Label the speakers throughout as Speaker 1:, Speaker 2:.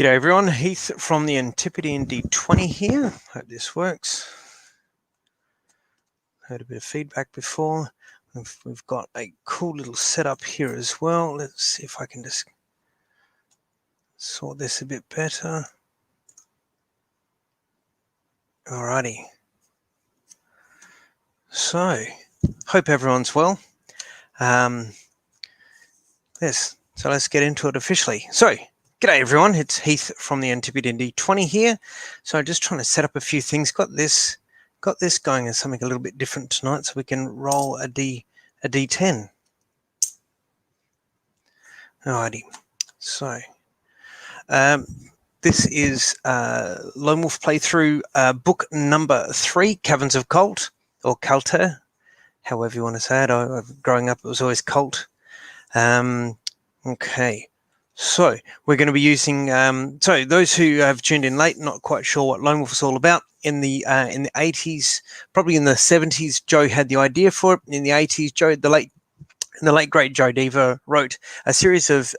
Speaker 1: G'day everyone, Heath from the Antipodean in D20 here. Hope this works. Heard a bit of feedback before. We've got a cool little setup here as well. Let's see if I can just sort this a bit better. Alrighty. So, hope everyone's well. Yes, so let's get into it officially. So, g'day everyone, it's Heath from the Antipodean D20 here. So just trying to set up a few things. Got this going as something a little bit different tonight, so we can roll a D10. Alrighty. So this is Lone Wolf playthrough book number 3, Caverns of Kalte, or Kalte, however you want to say it. Growing up, it was always Cult. Okay. So we're going to be using, so those who have tuned in late, not quite sure what Lone Wolf is all about. In the 80s, probably in the 70s, Joe had the idea for it. In the 80s, the late great Joe Dever wrote a series of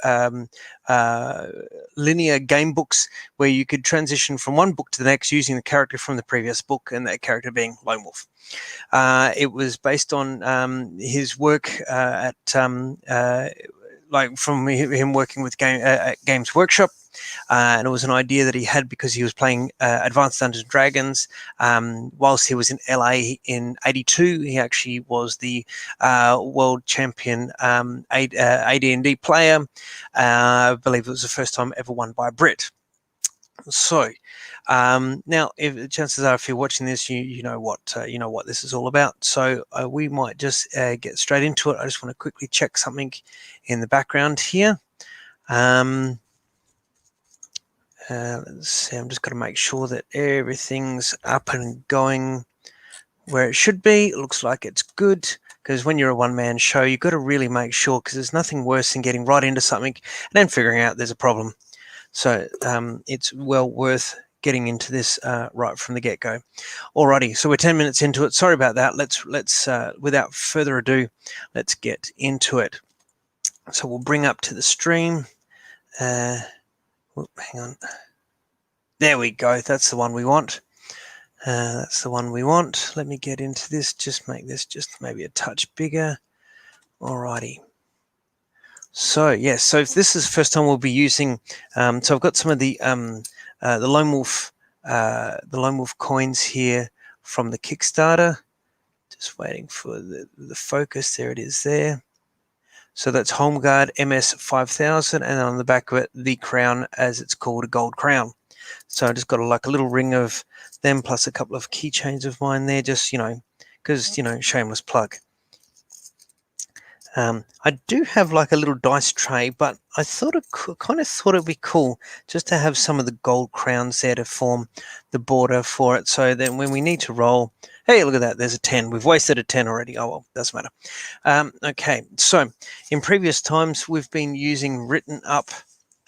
Speaker 1: linear game books where you could transition from one book to the next using the character from the previous book, and that character being Lone Wolf. It was based on his work like from him working with Games Workshop, and it was an idea that he had because he was playing Advanced Dungeons & Dragons. Whilst he was in LA in '82, he actually was the world champion AD&D player. I believe it was the first time ever won by a Brit. So now, if chances are, if you're watching this, you know what this is all about. So we might just get straight into it. I just want to quickly check something in the background here. Let's see. I'm just going to make sure that everything's up and going where it should be. It looks like it's good, because when you're a one-man show, you've got to really make sure, because there's nothing worse than getting right into something and then figuring out there's a problem. So it's well worth getting into this right from the get-go. Alrighty, so we're 10 minutes into it. Sorry about that. Let's without further ado, let's get into it. So we'll bring up to the stream. Hang on. There we go. That's the one we want. That's the one we want. Let me get into this. Just make this just maybe a touch bigger. Alrighty. So yes, so if this is the first time we'll be using, so I've got some of the Lone Wolf coins here from the Kickstarter. Just waiting for the focus. There it is there. So that's Homeguard MS 5000, and on the back of it, the crown, as it's called, a gold crown. So I just got like a little ring of them, plus a couple of keychains of mine there, just, because, shameless plug. I do have like a little dice tray, but I thought it'd be cool just to have some of the gold crowns there to form the border for it. So then when we need to roll, hey, look at that, there's a 10. We've wasted a 10 already. Oh, well, doesn't matter. Okay, so in previous times, we've been using written up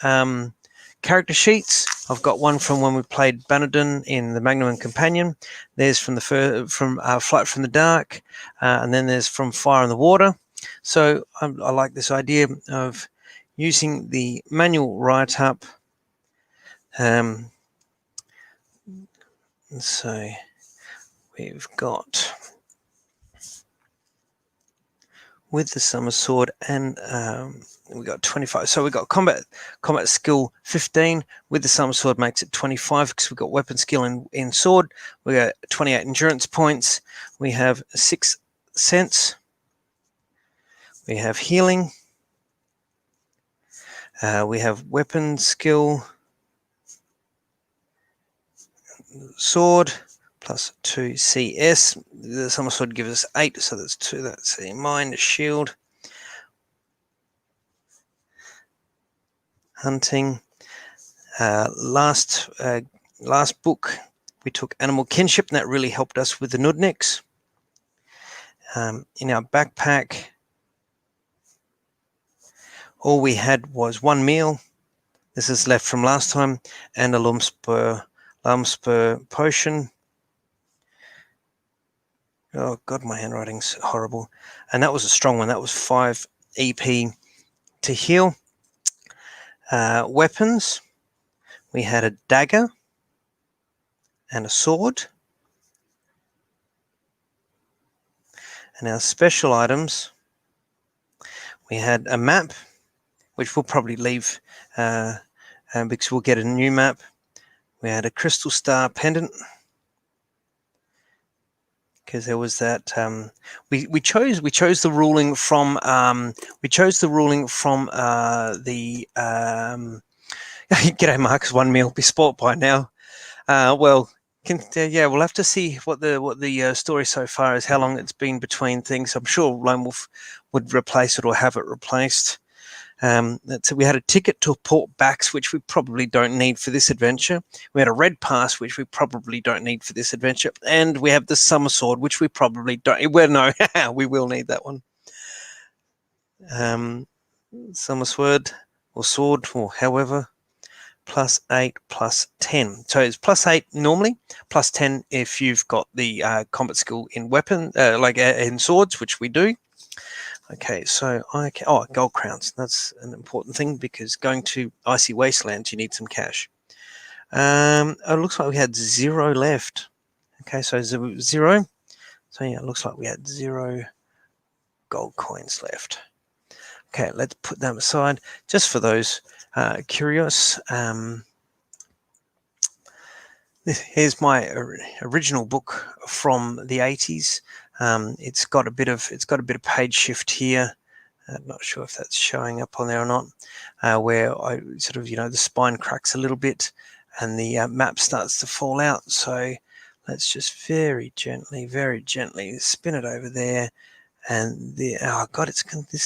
Speaker 1: character sheets. I've got one from when we played Bannerton in the Magnum and Companion. There's from Flight from the Dark, and then there's from Fire in the Water. So I like this idea of using the manual write-up. So we've got with the Summer Sword, and we got 25. So we got combat skill 15 with the Summer Sword, makes it 25 because we've got weapon skill in sword. We got 28 endurance points. We have 6 sense. We have healing. We have weapon skill, sword, plus 2 CS. The Summer Sword gives us 8, so that's 2. That's a mind, shield, hunting. Last book we took Animal Kinship, and that really helped us with the Nudniks. In our backpack, all we had was 1 meal. This is left from last time, and a Lumspur potion. Oh God, my handwriting's horrible. And that was a strong one. That was 5 EP to heal. Weapons. we had a dagger and a sword. And our special items, we had a map, which we'll probably leave because we'll get a new map. We had a crystal star pendant, because there was that we chose the ruling from the g'day Marcus, 1 meal be sport by now. Well, yeah, we'll have to see what the story so far is, how long it's been between things. I'm sure Lone Wolf would replace it or have it replaced. So we had a ticket to Port Bax, which we probably don't need for this adventure. We had a red pass, which we probably don't need for this adventure. And we have the summer sword, which we probably don't. Well, no, we will need that one. Summer sword or sword or however. +8 +10. So it's +8 normally, +10 if you've got the combat skill in weapon, like in swords, which we do. Okay, so gold crowns. That's an important thing, because going to icy wastelands, you need some cash. It looks like we had 0 left. Okay, so 0. So yeah, it looks like we had 0 gold coins left. Okay, let's put them aside just for those curious. Here's my original book from the 80s. It's got a bit of page shift here. I'm not sure if that's showing up on there or not, where I sort of, the spine cracks a little bit and the map starts to fall out. So let's just very gently spin it over there. And oh god,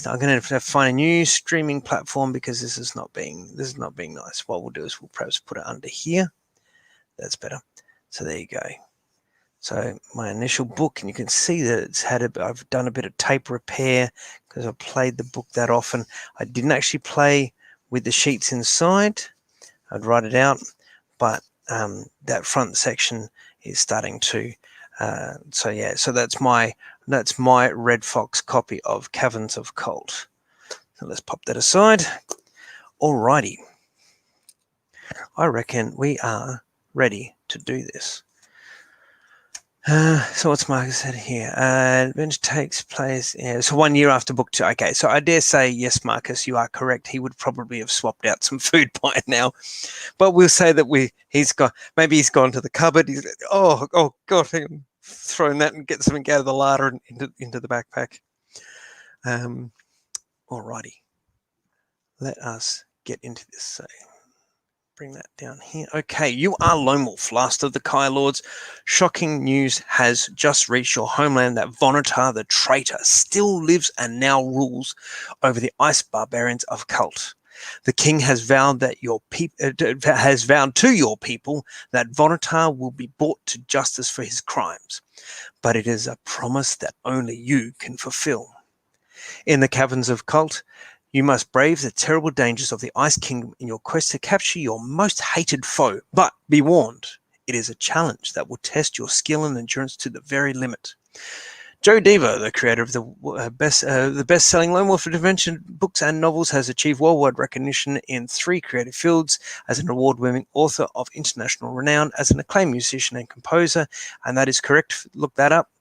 Speaker 1: I'm going to find a new streaming platform, because this is not being nice. What we'll do is we'll perhaps put it under here. That's better. So there you go. So my initial book, and you can see that I've done a bit of tape repair, because I played the book that often. I didn't actually play with the sheets inside. I'd write it out, but that front section is starting to. So yeah, so that's my Red Fox copy of Caverns of Kalte. So let's pop that aside. Alrighty, I reckon we are ready to do this. So what's Marcus said here? Adventure takes place. Yeah, so 1 year after book 2. Okay, so I dare say yes, Marcus, you are correct. He would probably have swapped out some food by now, but we'll say that he's gone to the cupboard. He's oh god, thrown that and get something out of the larder and into the backpack. Alrighty, let us get into this. So bring that down here. Okay, you are Lone Wolf, last of the Kai Lords. Shocking news has just reached your homeland that Vonatar the traitor still lives and now rules over the ice barbarians of Kalte. The king has vowed to your people that Vonatar will be brought to justice for his crimes, but it is a promise that only you can fulfill. In the Caverns of Kalte, you must brave the terrible dangers of the Ice Kingdom in your quest to capture your most hated foe. But be warned, it is a challenge that will test your skill and endurance to the very limit. Joe Dever, the creator of the best-selling Lone Wolf adventure books and novels, has achieved worldwide recognition in 3 creative fields: as an award-winning author of international renown, as an acclaimed musician and composer, and that is correct, look that up,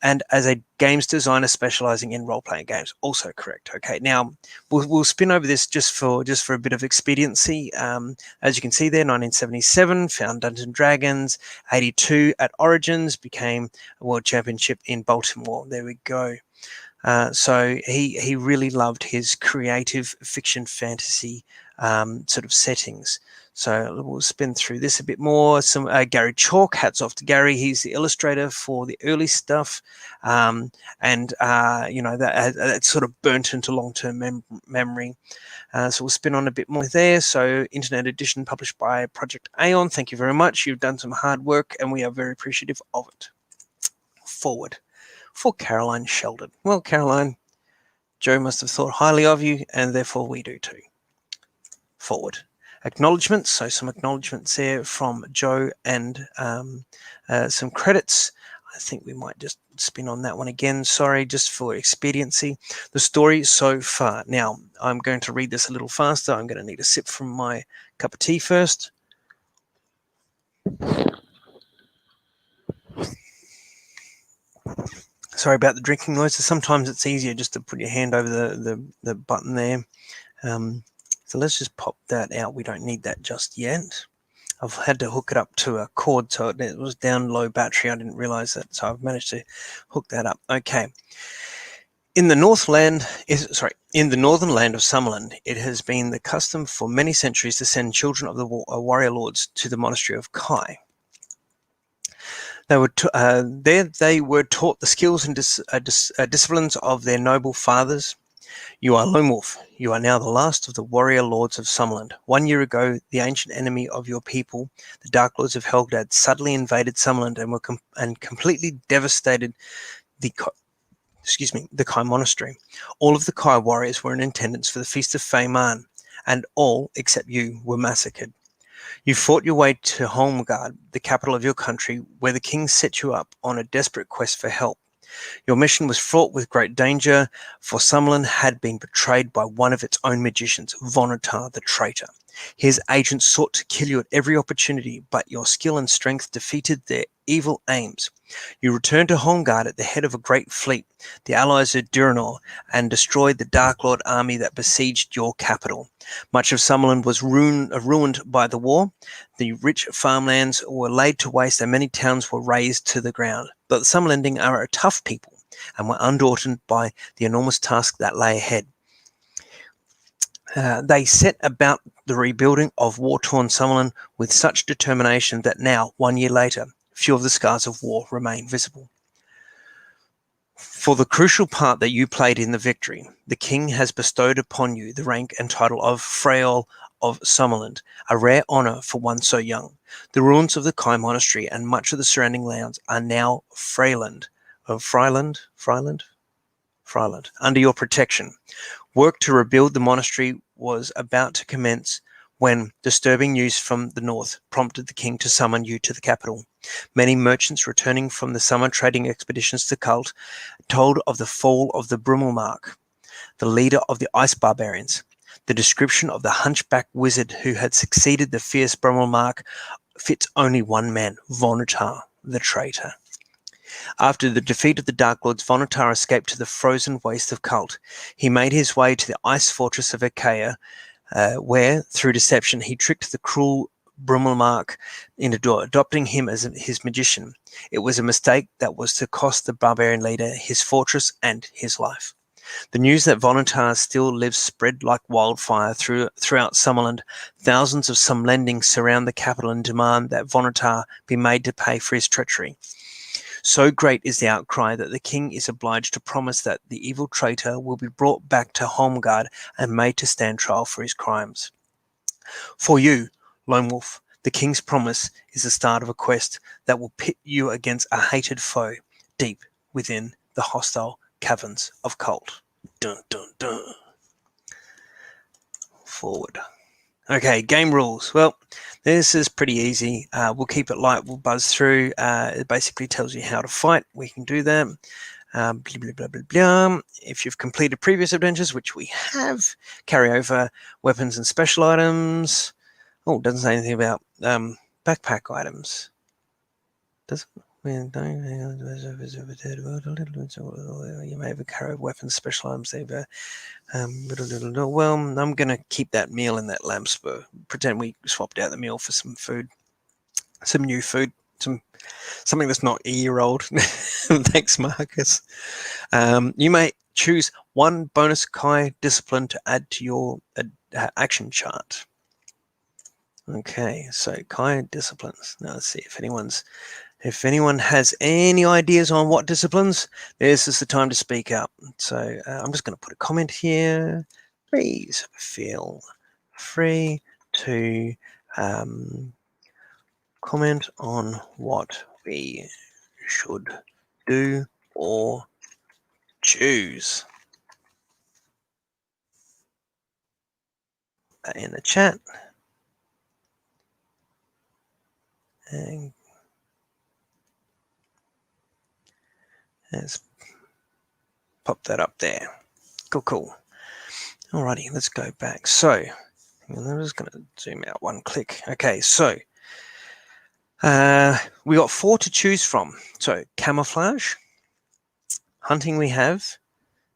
Speaker 1: and as a games designer specializing in role-playing games, also correct. Okay, now we'll spin over this just for a bit of expediency. As you can see there, 1977 found Dungeons & Dragons, 82 at Origins, became a world championship in Baltimore. There we go. So he really loved his creative fiction fantasy sort of settings. So we'll spin through this a bit more. Some Gary Chalk, hats off to Gary. He's the illustrator for the early stuff, and that sort of burnt into long-term memory. So we'll spin on a bit more there. So Internet Edition, published by Project Aeon. Thank you very much. You've done some hard work, and we are very appreciative of it. Forward for Caroline Sheldon. Well, Caroline, Joe must have thought highly of you, and therefore we do too. Forward. Acknowledgements. So some acknowledgements there from Joe, and some credits. I think we might just spin on that one again. Sorry, just for expediency. The story so far. Now, I'm going to read this a little faster. I'm going to need a sip from my cup of tea first. Sorry about the drinking noises. Sometimes it's easier just to put your hand over the button there. So let's just pop that out. We don't need that just yet. I've had to hook it up to a cord, so it was down low battery. I didn't realize that, so I've managed to hook that up. Okay. In the northern land of Summerland, it has been the custom for many centuries to send children of the warrior lords to the monastery of Kai. There they were taught the skills and disciplines of their noble fathers. You are Lone Wolf. You are now the last of the warrior lords of Summerland. 1 year ago, the ancient enemy of your people, the Dark Lords of Helgad, suddenly invaded Summerland and completely devastated the Kai Monastery. All of the Kai warriors were in attendance for the Feast of Feiman, and all, except you, were massacred. You fought your way to Holmgard, the capital of your country, where the king set you up on a desperate quest for help. Your mission was fraught with great danger, for Summerland had been betrayed by one of its own magicians, Vonotar the traitor. His agents sought to kill you at every opportunity, but your skill and strength defeated their evil aims. You returned to Holmgard at the head of a great fleet, the allies of Durinor, and destroyed the Dark Lord army that besieged your capital. Much of Summerland was ruined by the war. The rich farmlands were laid to waste and many towns were razed to the ground. But the Summerlanding are a tough people and were undaunted by the enormous task that lay ahead. They set about the rebuilding of war-torn Summerland with such determination that now, 1 year later, few of the scars of war remain visible. For the crucial part that you played in the victory, the king has bestowed upon you the rank and title of Freyol of Summerland, a rare honour for one so young. The ruins of the Kai Monastery and much of the surrounding lands are now Freiland, under your protection. Work to rebuild the monastery was about to commence when disturbing news from the north prompted the king to summon you to the capital. Many merchants returning from the summer trading expeditions to Kalte told of the fall of the Brummelmark, the leader of the ice barbarians. The description of the hunchback wizard who had succeeded the fierce Brummelmark fits only one man, Vonotar, the traitor. After the defeat of the Dark Lords, Vonotar escaped to the frozen waste of Kalte. He made his way to the ice fortress of Achaia, where, through deception, he tricked the cruel Brummelmark into adopting him as his magician. It was a mistake that was to cost the barbarian leader his fortress and his life. The news that Vonotar still lives spread like wildfire throughout Summerland. Thousands of Summerlandings surround the capital and demand that Vonotar be made to pay for his treachery. So great is the outcry that the king is obliged to promise that the evil traitor will be brought back to Holmgard and made to stand trial for his crimes. For you, Lone Wolf, the king's promise is the start of a quest that will pit you against a hated foe deep within the hostile Caverns of Kalte. Dun, dun, dun. Forward. Okay, game rules. Well, this is pretty easy. We'll keep it light. We'll buzz through. It basically tells you how to fight. We can do that. Blah, blah, blah, blah, blah. If you've completed previous adventures, which we have, carry over weapons and special items. Oh, it doesn't say anything about backpack items. Does it? You may have carried weapons, special items there. Well, I'm going to keep that meal in that lamb spur. Pretend we swapped out the meal for some food, some new food, something that's not a year old. Thanks, Marcus. You may choose one bonus Kai discipline to add to your action chart. Okay, so Kai disciplines. Now let's see if anyone has any ideas on what disciplines, this is the time to speak up. So I'm just going to put a comment here. Please feel free to comment on what we should do or choose in the chat. And let's pop that up there. Cool. Alrighty, let's go back. So I'm just going to zoom out one click. Okay, so We got 4 to choose from. So camouflage, hunting we have,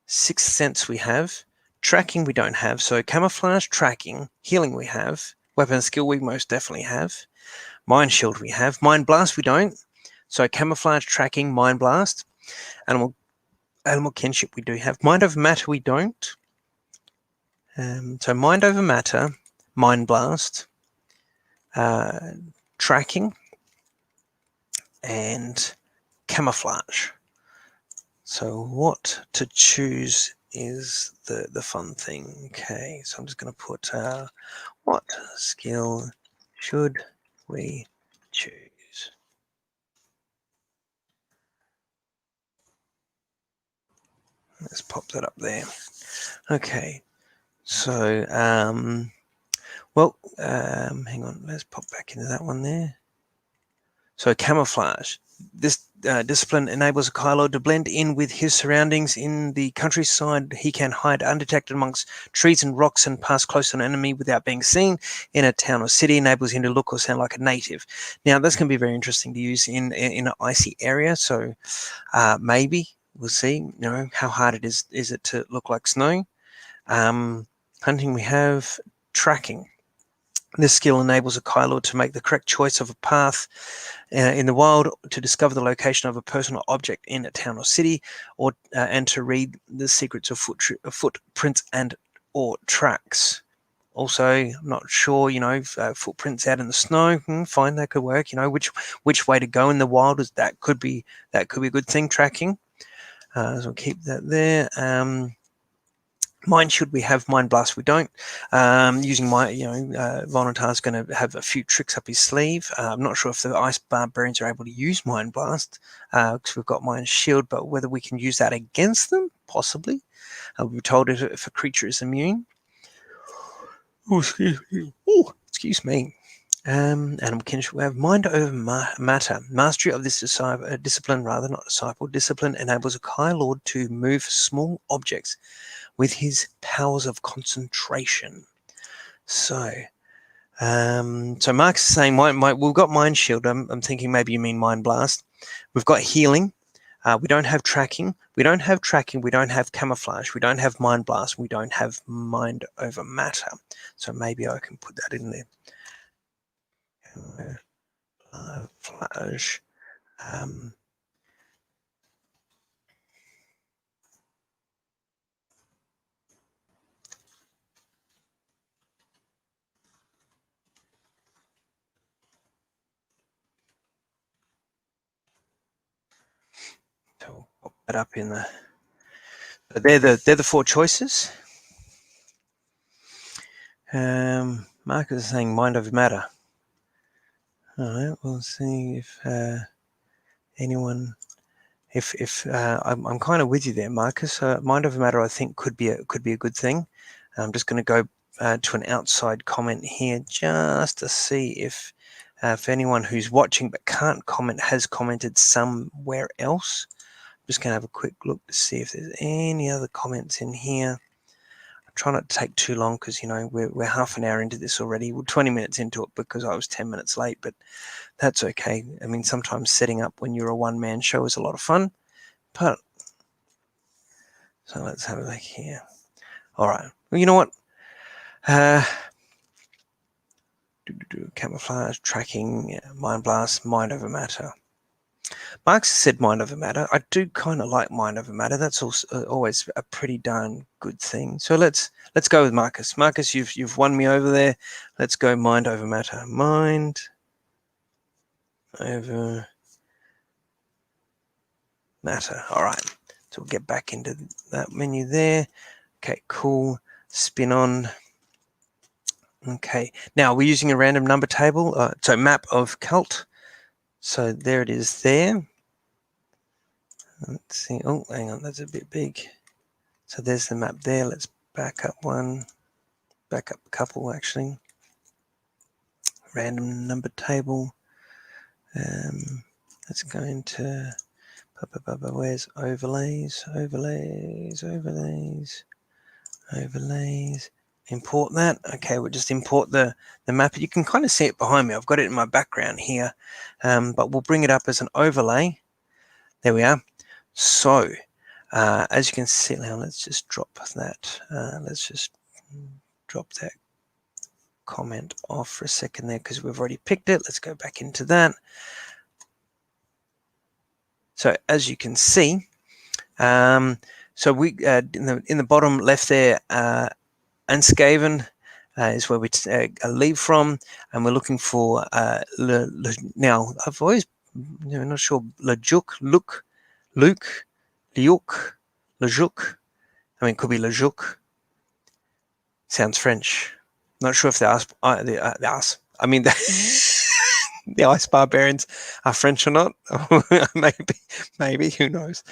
Speaker 1: sixth sense we have, tracking we don't have. So camouflage, tracking, healing we have, weapon skill we most definitely have, mind shield we have, mind blast we don't. So camouflage, tracking, mind blast, animal kinship we do have, mind over matter we don't. So mind over matter, mind blast, tracking, and camouflage. So what to choose is the fun thing. Okay, so I'm just going to put what skill should we choose? Let's pop that up there. Okay, so hang on, let's pop back into that one there. So camouflage. This discipline enables a Kylord to blend in with his surroundings in the countryside. He can hide undetected amongst trees and rocks and pass close to an enemy without being seen. In a town or city, enables him to look or sound like a native. Now, this can be very interesting to use in an icy area. So maybe we'll see. You know how hard it is it to look like snow. Hunting we have, tracking. This skill enables a Kylord to make the correct choice of a path in the wild, to discover the location of a person or object in a town or city, or and to read the secrets of footprints and or tracks. Also, I'm not sure, footprints out in the snow, fine, that could work. Which way to go in the wild is that could be a good thing. Tracking, so we'll keep that there. Mind shield we have, mind blast we don't. Using my, Volontar's going to have a few tricks up his sleeve. I'm not sure if the ice barbarians are able to use mind blast because we've got mind shield, but whether we can use that against them, possibly. We're told if a creature is immune. Oh, excuse me. Animal kinship we have mind over matter. Mastery of this discipline, not disciple. Discipline enables a Kylord to move small objects with his powers of concentration. So Mark's is saying we've got mind shield. I'm thinking maybe you mean mind blast. We've got healing. We don't have tracking. We don't have camouflage. We don't have mind blast. We don't have mind over matter. So maybe I can put that in there. Flash. So we'll pop that up in the. They're the 4 choices. Marcus is saying mind over matter. All right, we'll see if anyone. If I'm kind of with you there, Marcus. Mind over matter, I think could be a good thing. I'm just going to go to an outside comment here just to see if anyone who's watching but can't comment has commented somewhere else. I'm just going to have a quick look to see if there's any other comments in here. I'm trying not to take too long because we're half an hour into this already. We're 20 minutes into it because I was 10 minutes late, but that's okay. I mean, sometimes setting up when you're a one-man show is a lot of fun. But so let's have a look here. All right. Well, you know what? Camouflage, tracking, mind blast, mind over matter. Marx said mind over matter. I do kind of like mind over matter. That's also always a pretty darn good thing. So let's go with Marcus. Marcus, you've won me over there. Let's go mind over matter. Mind over matter. All right. So we'll get back into that menu there. Okay, cool. Spin on. Okay, now we're using a random number table. So map of Kalte. So there it is there. Let's see. Oh, hang on, that's a bit big. So there's the map there. Let's back up one. Back up a couple, actually. Random number table. Let's go into... Where's overlays? Overlays. import that. Okay, we'll just import the map. You can kind of see it behind me. I've got it in my background here, but we'll bring it up as an overlay. There we are. So as you can see now, let's just drop that. Let's just drop that comment off for a second there because we've already picked it. Let's go back into that. So as you can see, so we in the bottom left there, Unscaven is where we leave from, and we're looking for now. I've always, not sure, Lejuk, Luke, Liuk, Lejuk. I mean, it could be Lejuk. Sounds French. Not sure if the the ice barbarians are French or not. maybe, who knows?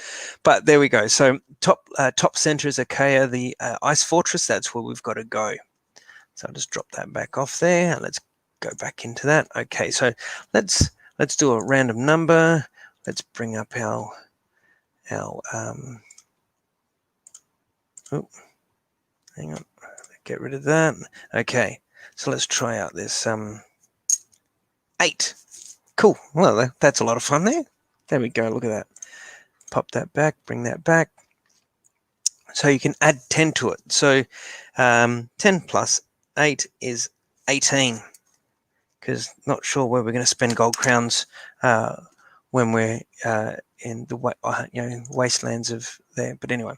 Speaker 1: But there we go. So top center is Achaia, the ice fortress. That's where we've got to go. So I'll just drop that back off there, and let's go back into that. Okay, so let's do a random number. Let's bring up our hang on, get rid of that. Okay, so let's try out this 8. Cool. Well, that's a lot of fun there. There we go. Look at that. Pop that back, bring that back. So you can add 10 to it. So 10 plus 8 is 18. Because not sure where we're going to spend gold crowns when we're in the wastelands of there. But anyway,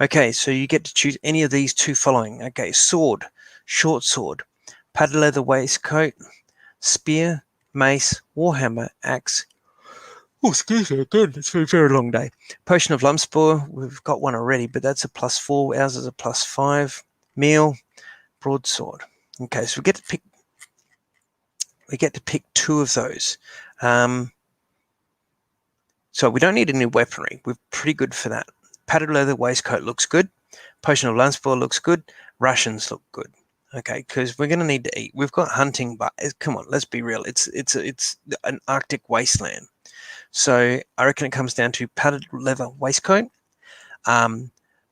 Speaker 1: okay. So you get to choose any of these 2 following. Okay, sword, short sword, padded leather waistcoat, spear, mace, warhammer, axe. Oh, excuse me, again, it's been a very long day. Potion of Lumspore, we've got one already, but that's a +4. Ours is a +5. Meal, broadsword. Okay, so we get to pick 2 of those. So we don't need any weaponry. We're pretty good for that. Padded leather waistcoat looks good. Potion of Lumspore looks good. Rations look good. Okay, because we're going to need to eat. We've got hunting, but come on, let's be real. It's an Arctic wasteland. So I reckon it comes down to padded leather waistcoat. The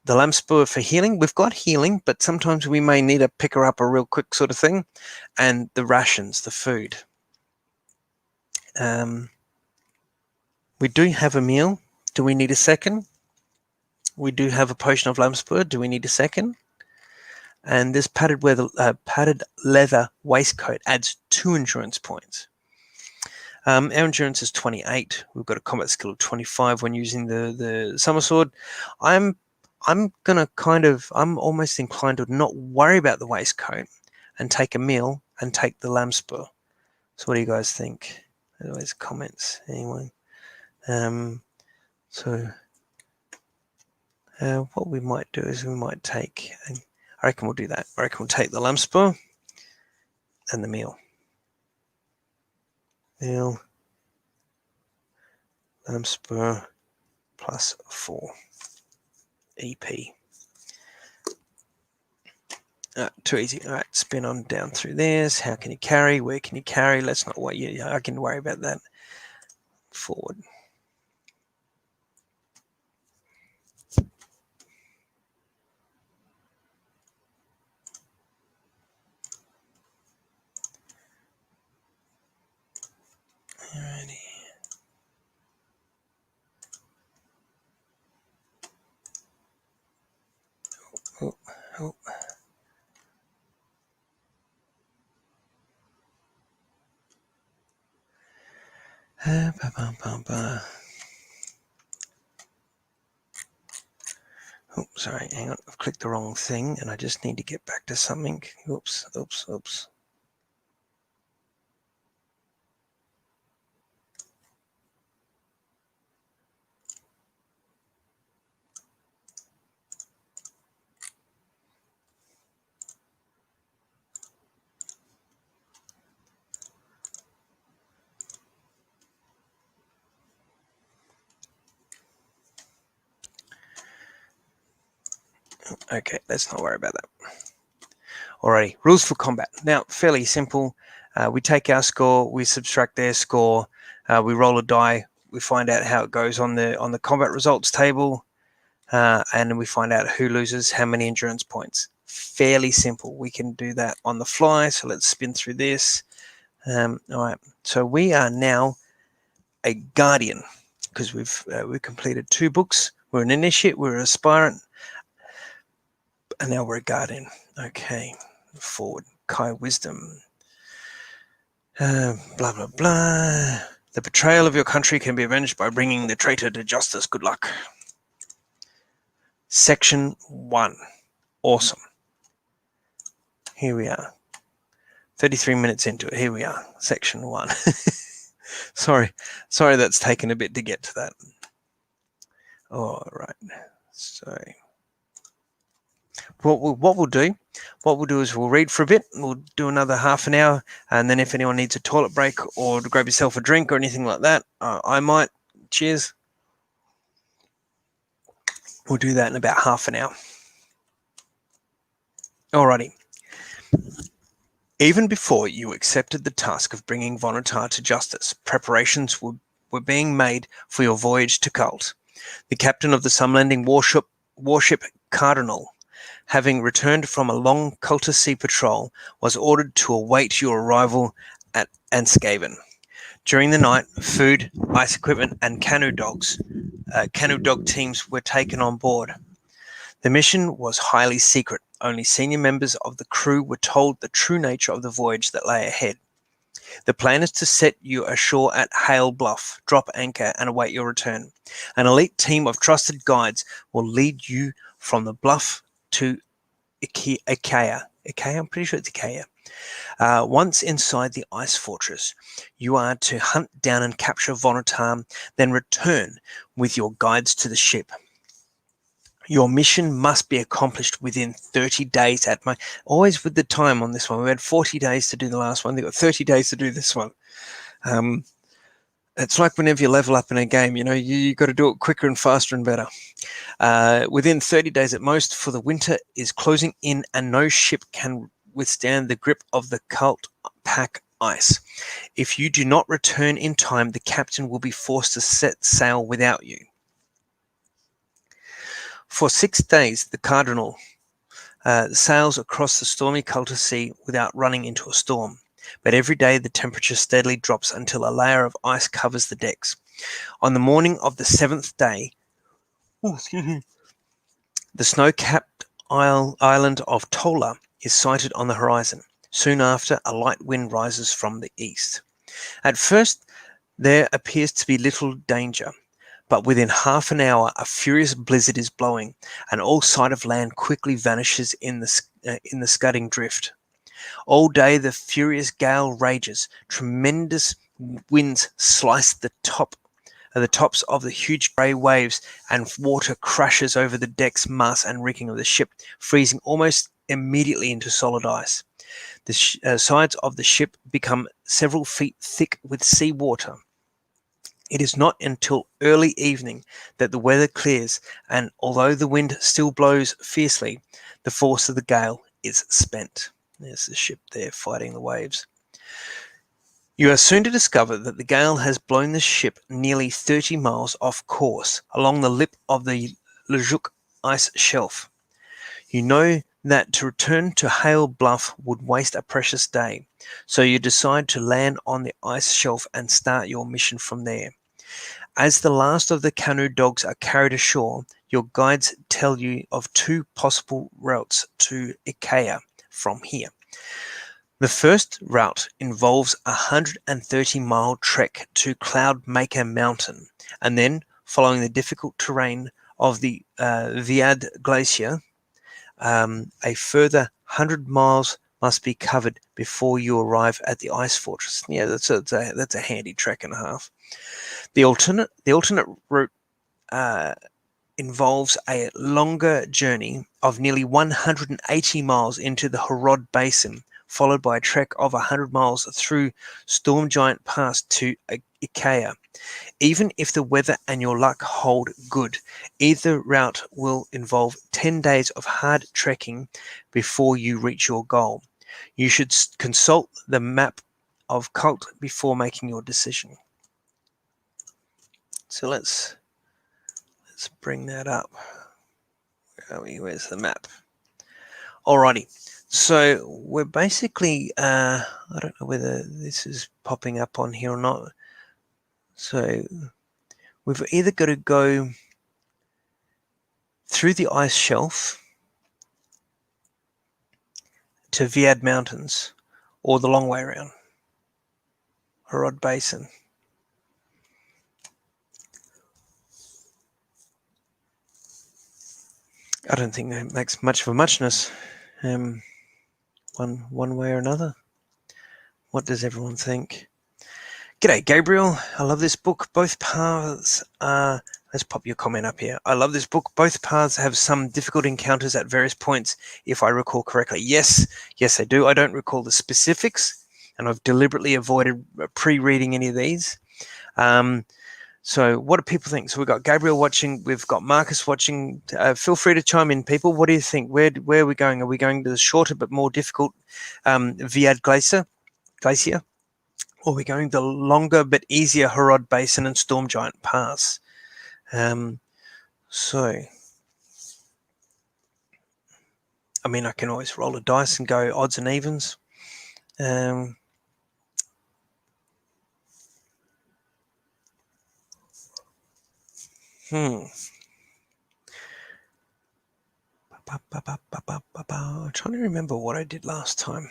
Speaker 1: Lumspore for healing. We've got healing, but sometimes we may need to pick her up a real quick sort of thing. And the rations, the food. We do have a meal. Do we need a second? We do have a potion of Lumspore. Do we need a second? And this padded leather waistcoat adds 2 endurance points. Our endurance is 28. We've got a combat skill of 25 when using the summer sword. I'm almost inclined to not worry about the waistcoat and take a meal and take the Lumspore. So what do you guys think? There's comments anyway. What we might do is we might take. I reckon we'll do that. I reckon we'll take the Lumspore and the meal. Meal, Lumspore +4 EP. Too easy. All right, spin on down through this. How can you carry? Where can you carry? Let's not wait. I can worry about that. Forward. Alrighty. Oh. Oh, sorry, hang on. I've clicked the wrong thing and I just need to get back to something. Oops. Okay, let's not worry about that. Alrighty, rules for combat. Now, fairly simple. We take our score, we subtract their score, we roll a die, we find out how it goes on the combat results table, and then we find out who loses how many endurance points. fairly simple. We can do that on the fly. So let's spin through this. All right. So we are now a guardian because we've completed 2 books. We're an initiate, we're an aspirant, and now we're a guardian. Okay. Forward. Kai Wisdom. Blah, blah, blah. The betrayal of your country can be avenged by bringing the traitor to justice. Good luck. Section 1. Awesome. Here we are. 33 minutes into it. Here we are. Section 1. Sorry that's taken a bit to get to that. All right. So what we'll do is we'll read for a bit. We'll do another half an hour, and then if anyone needs a toilet break or to grab yourself a drink or anything like that, I might. Cheers. We'll do that in about half an hour. Alrighty. Even before you accepted the task of bringing Vonatar to justice, preparations were being made for your voyage to Kalte. The captain of the Sunlanding warship Cardinal, having returned from a long Kalte sea patrol, was ordered to await your arrival at Ansgaven. During the night, food, ice equipment, and canoe dog teams were taken on board. The mission was highly secret. Only senior members of the crew were told the true nature of the voyage that lay ahead. The plan is to set you ashore at Hale Bluff, drop anchor, and await your return. An elite team of trusted guides will lead you from the bluff to Ikea. I'm pretty sure it's Ikea. Once inside the ice fortress, you are to hunt down and capture Vonatar, then return with your guides to the ship. Your mission must be accomplished within 30 days at my... Always with the time on this one. We had 40 days to do the last one. They've got 30 days to do this one. It's like whenever you level up in a game, you got to do it quicker and faster and better. Within 30 days at most, for the winter is closing in and no ship can withstand the grip of the Kalte pack ice. If you do not return in time, the captain will be forced to set sail without you. For 6 days, the Cardinal sails across the stormy Kalte Sea without running into a storm. But every day the temperature steadily drops until a layer of ice covers the decks. On the morning of the 7th day, the snow-capped island of Tola is sighted on the horizon. Soon after, a light wind rises from the east. At first, there appears to be little danger. But within half an hour, a furious blizzard is blowing, and all sight of land quickly vanishes in the scudding drift. All day the furious gale rages. Tremendous winds slice the tops of the huge grey waves, and water crashes over the deck's mass and rigging of the ship, freezing almost immediately into solid ice. The sides of the ship become several feet thick with sea water. It is not until early evening that the weather clears, and although the wind still blows fiercely, the force of the gale is spent. There's the ship there fighting the waves. You are soon to discover that the gale has blown the ship nearly 30 miles off course along the lip of the Lejuk ice shelf. You know that to return to Hale Bluff would waste a precious day, so you decide to land on the ice shelf and start your mission from there. As the last of the canoe dogs are carried ashore, your guides tell you of 2 possible routes to Ikea from here. The first route involves a 130-mile trek to Cloudmaker Mountain, and then, following the difficult terrain of the Viad Glacier, a further 100 miles must be covered before you arrive at the ice fortress. Yeah, that's a handy trek and a half. The alternate route involves a longer journey of nearly 180 miles into the Harod Basin, followed by a trek of 100 miles through Storm Giant Pass to Ikea. Even if the weather and your luck hold good, either route will involve 10 days of hard trekking before you reach your goal. You should consult the map of Kalte before making your decision. So let's bring that up. Where's the map? Alrighty. So we're basically, I don't know whether this is popping up on here or not. So we've either got to go through the ice shelf to Viad Mountains or the long way around, Harod Basin. I don't think that makes much of a muchness, one way or another. What does everyone think? G'day, Gabriel. I love this book. Both paths are... Let's pop your comment up here. I love this book. Both paths have some difficult encounters at various points, if I recall correctly. Yes, I do. I don't recall the specifics, and I've deliberately avoided pre-reading any of these. So what do people think? So we've got Gabriel watching. We've got Marcus watching. Feel free to chime in, people. What do you think? Where are we going? Are we going to the shorter but more difficult Viad Glacier? Or are we going the longer but easier Harod Basin and Storm Giant Pass? So, I mean, I can always roll a dice and go odds and evens. I'm trying to remember what I did last time.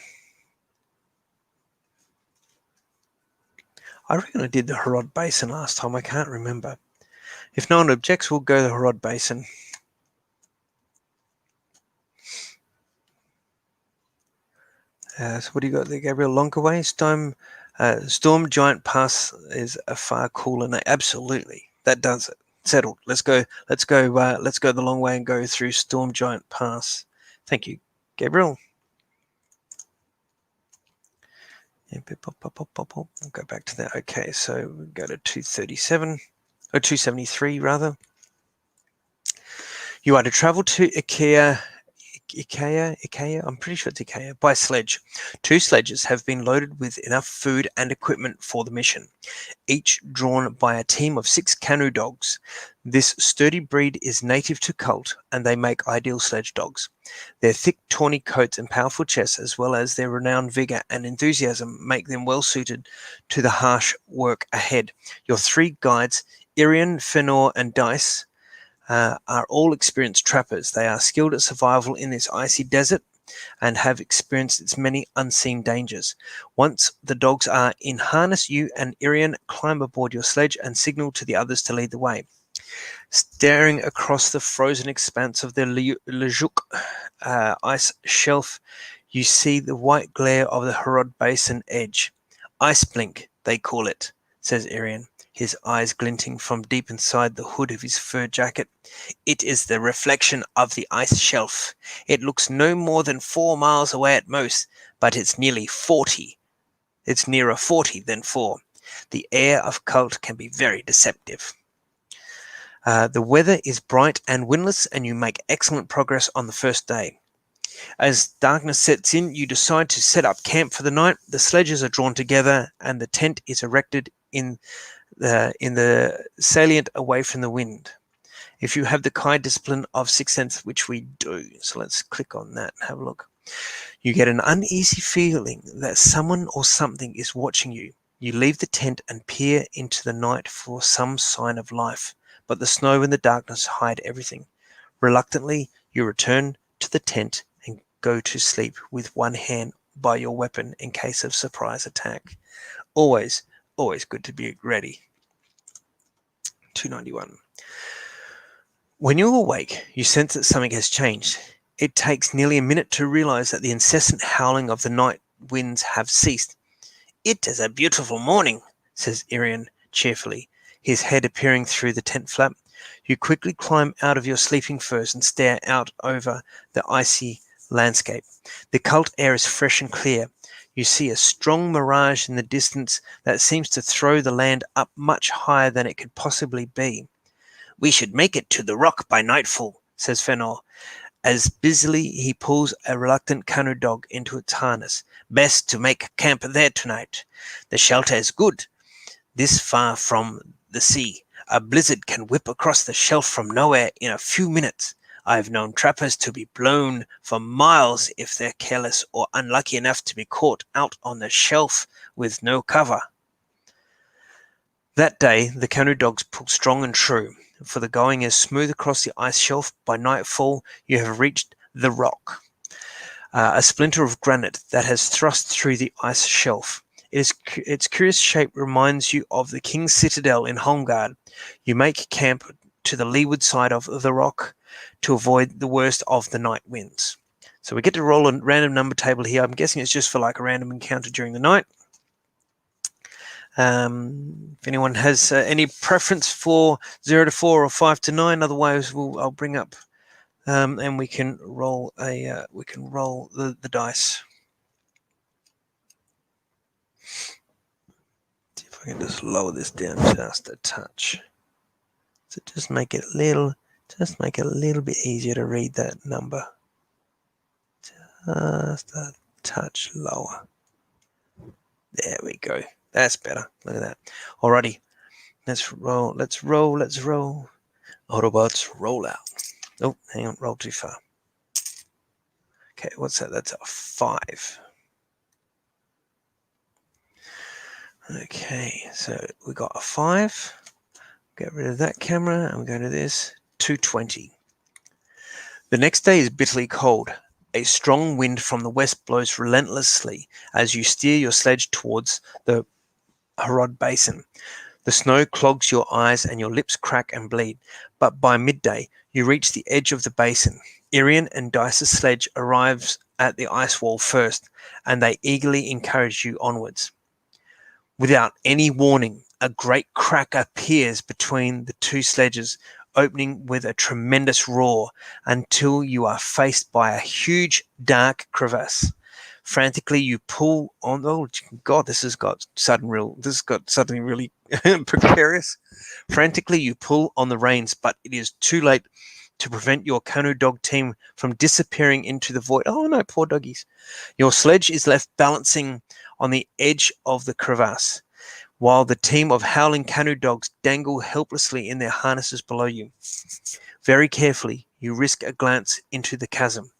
Speaker 1: I reckon I did the Harod Basin last time. I can't remember. If no one objects, we'll go the Harod Basin. So what do you got there, Gabriel? Longaway, Storm Giant Pass is a far cooler name. Absolutely, that does it. Settled. Let's go the long way and go through Storm Giant Pass. Thank you, Gabriel. We'll go back to that. Okay, so we go to 237 or 273 rather. You are to travel to Ikea, I'm pretty sure it's Ikea, by sledge. 2 sledges have been loaded with enough food and equipment for the mission, each drawn by a team of 6 canoe dogs. This sturdy breed is native to Kalte, and they make ideal sledge dogs. Their thick, tawny coats and powerful chests, as well as their renowned vigor and enthusiasm, make them well suited to the harsh work ahead. Your 3 guides, Irian, Fenor, and Dice, are all experienced trappers. They are skilled at survival in this icy desert and have experienced its many unseen dangers. Once the dogs are in harness, you and Irian climb aboard your sledge and signal to the others to lead the way. Staring across the frozen expanse of the Lejuk ice shelf, you see the white glare of the Harod Basin edge. Ice blink, they call it, says Irian, his eyes glinting from deep inside the hood of his fur jacket. It is the reflection of the ice shelf. It looks no more than 4 miles away at most, but it's nearly 40. It's nearer 40 than 4. The air of Kalte can be very deceptive. The weather is bright and windless, and you make excellent progress on the first day. As darkness sets in, you decide to set up camp for the night. The sledges are drawn together, and the tent is erected in the salient away from the wind. If you have the Kai discipline of Sixth Sense, which we do, so let's click on that and have a look. You get an uneasy feeling that someone or something is watching you. You leave the tent and peer into the night for some sign of life, but the snow and the darkness hide everything. Reluctantly, you return to the tent and go to sleep with one hand by your weapon in case of surprise attack. Always good to be ready. 291. When you awake, you sense that something has changed. It takes nearly a minute to realize that the incessant howling of the night winds have ceased. It is a beautiful morning, says Irian cheerfully, his head appearing through the tent flap. You quickly climb out of your sleeping furs and stare out over the icy landscape. The Kalte air is fresh and clear. You see a strong mirage in the distance that seems to throw the land up much higher than it could possibly be. We should make it to the rock by nightfall, says Fenor, as busily he pulls a reluctant canoe dog into its harness. Best to make camp there tonight. The shelter is good. This far from the sea, a blizzard can whip across the shelf from nowhere in a few minutes. I've known trappers to be blown for miles if they're careless or unlucky enough to be caught out on the shelf with no cover. That day, the canoe dogs pulled strong and true, for the going is smooth across the ice shelf. By nightfall, you have reached the rock, a splinter of granite that has thrust through the ice shelf. Its curious shape reminds you of the King's Citadel in Holmgard. You make camp to the leeward side of the rock to avoid the worst of the night winds. So we get to roll a random number table here. I'm guessing it's just for like a random encounter during the night. If anyone has any preference for 0 to 4 or 5 to 9, otherwise I'll bring up and we can roll the dice. See if I can just lower this down just a touch. So just make it a little bit easier to read that number. Just a touch lower. There we go. That's better. Look at that. Alrighty. Let's roll. Autobots, roll out. Oh, hang on. Roll too far. Okay, what's that? That's a 5. Okay, so we got a 5. Get rid of that camera and we go to this. 220. The next day is bitterly cold. A strong wind from the west blows relentlessly as you steer your sledge towards the Harod Basin. The snow clogs your eyes and your lips crack and bleed. But by midday, you reach the edge of the basin. Irian and Dice's sledge arrives at the ice wall first, and they eagerly encourage you onwards. Without any warning, a great crack appears between the two sledges, opening with a tremendous roar until you are faced by a huge dark crevasse. Frantically, you pull on. Oh God, this has got suddenly really precarious. Frantically, you pull on the reins, but it is too late to prevent your canoe dog team from disappearing into the void. Oh no, poor doggies! Your sledge is left balancing on the edge of the crevasse, while the team of howling canoe dogs dangle helplessly in their harnesses below you. Very carefully, you risk a glance into the chasm.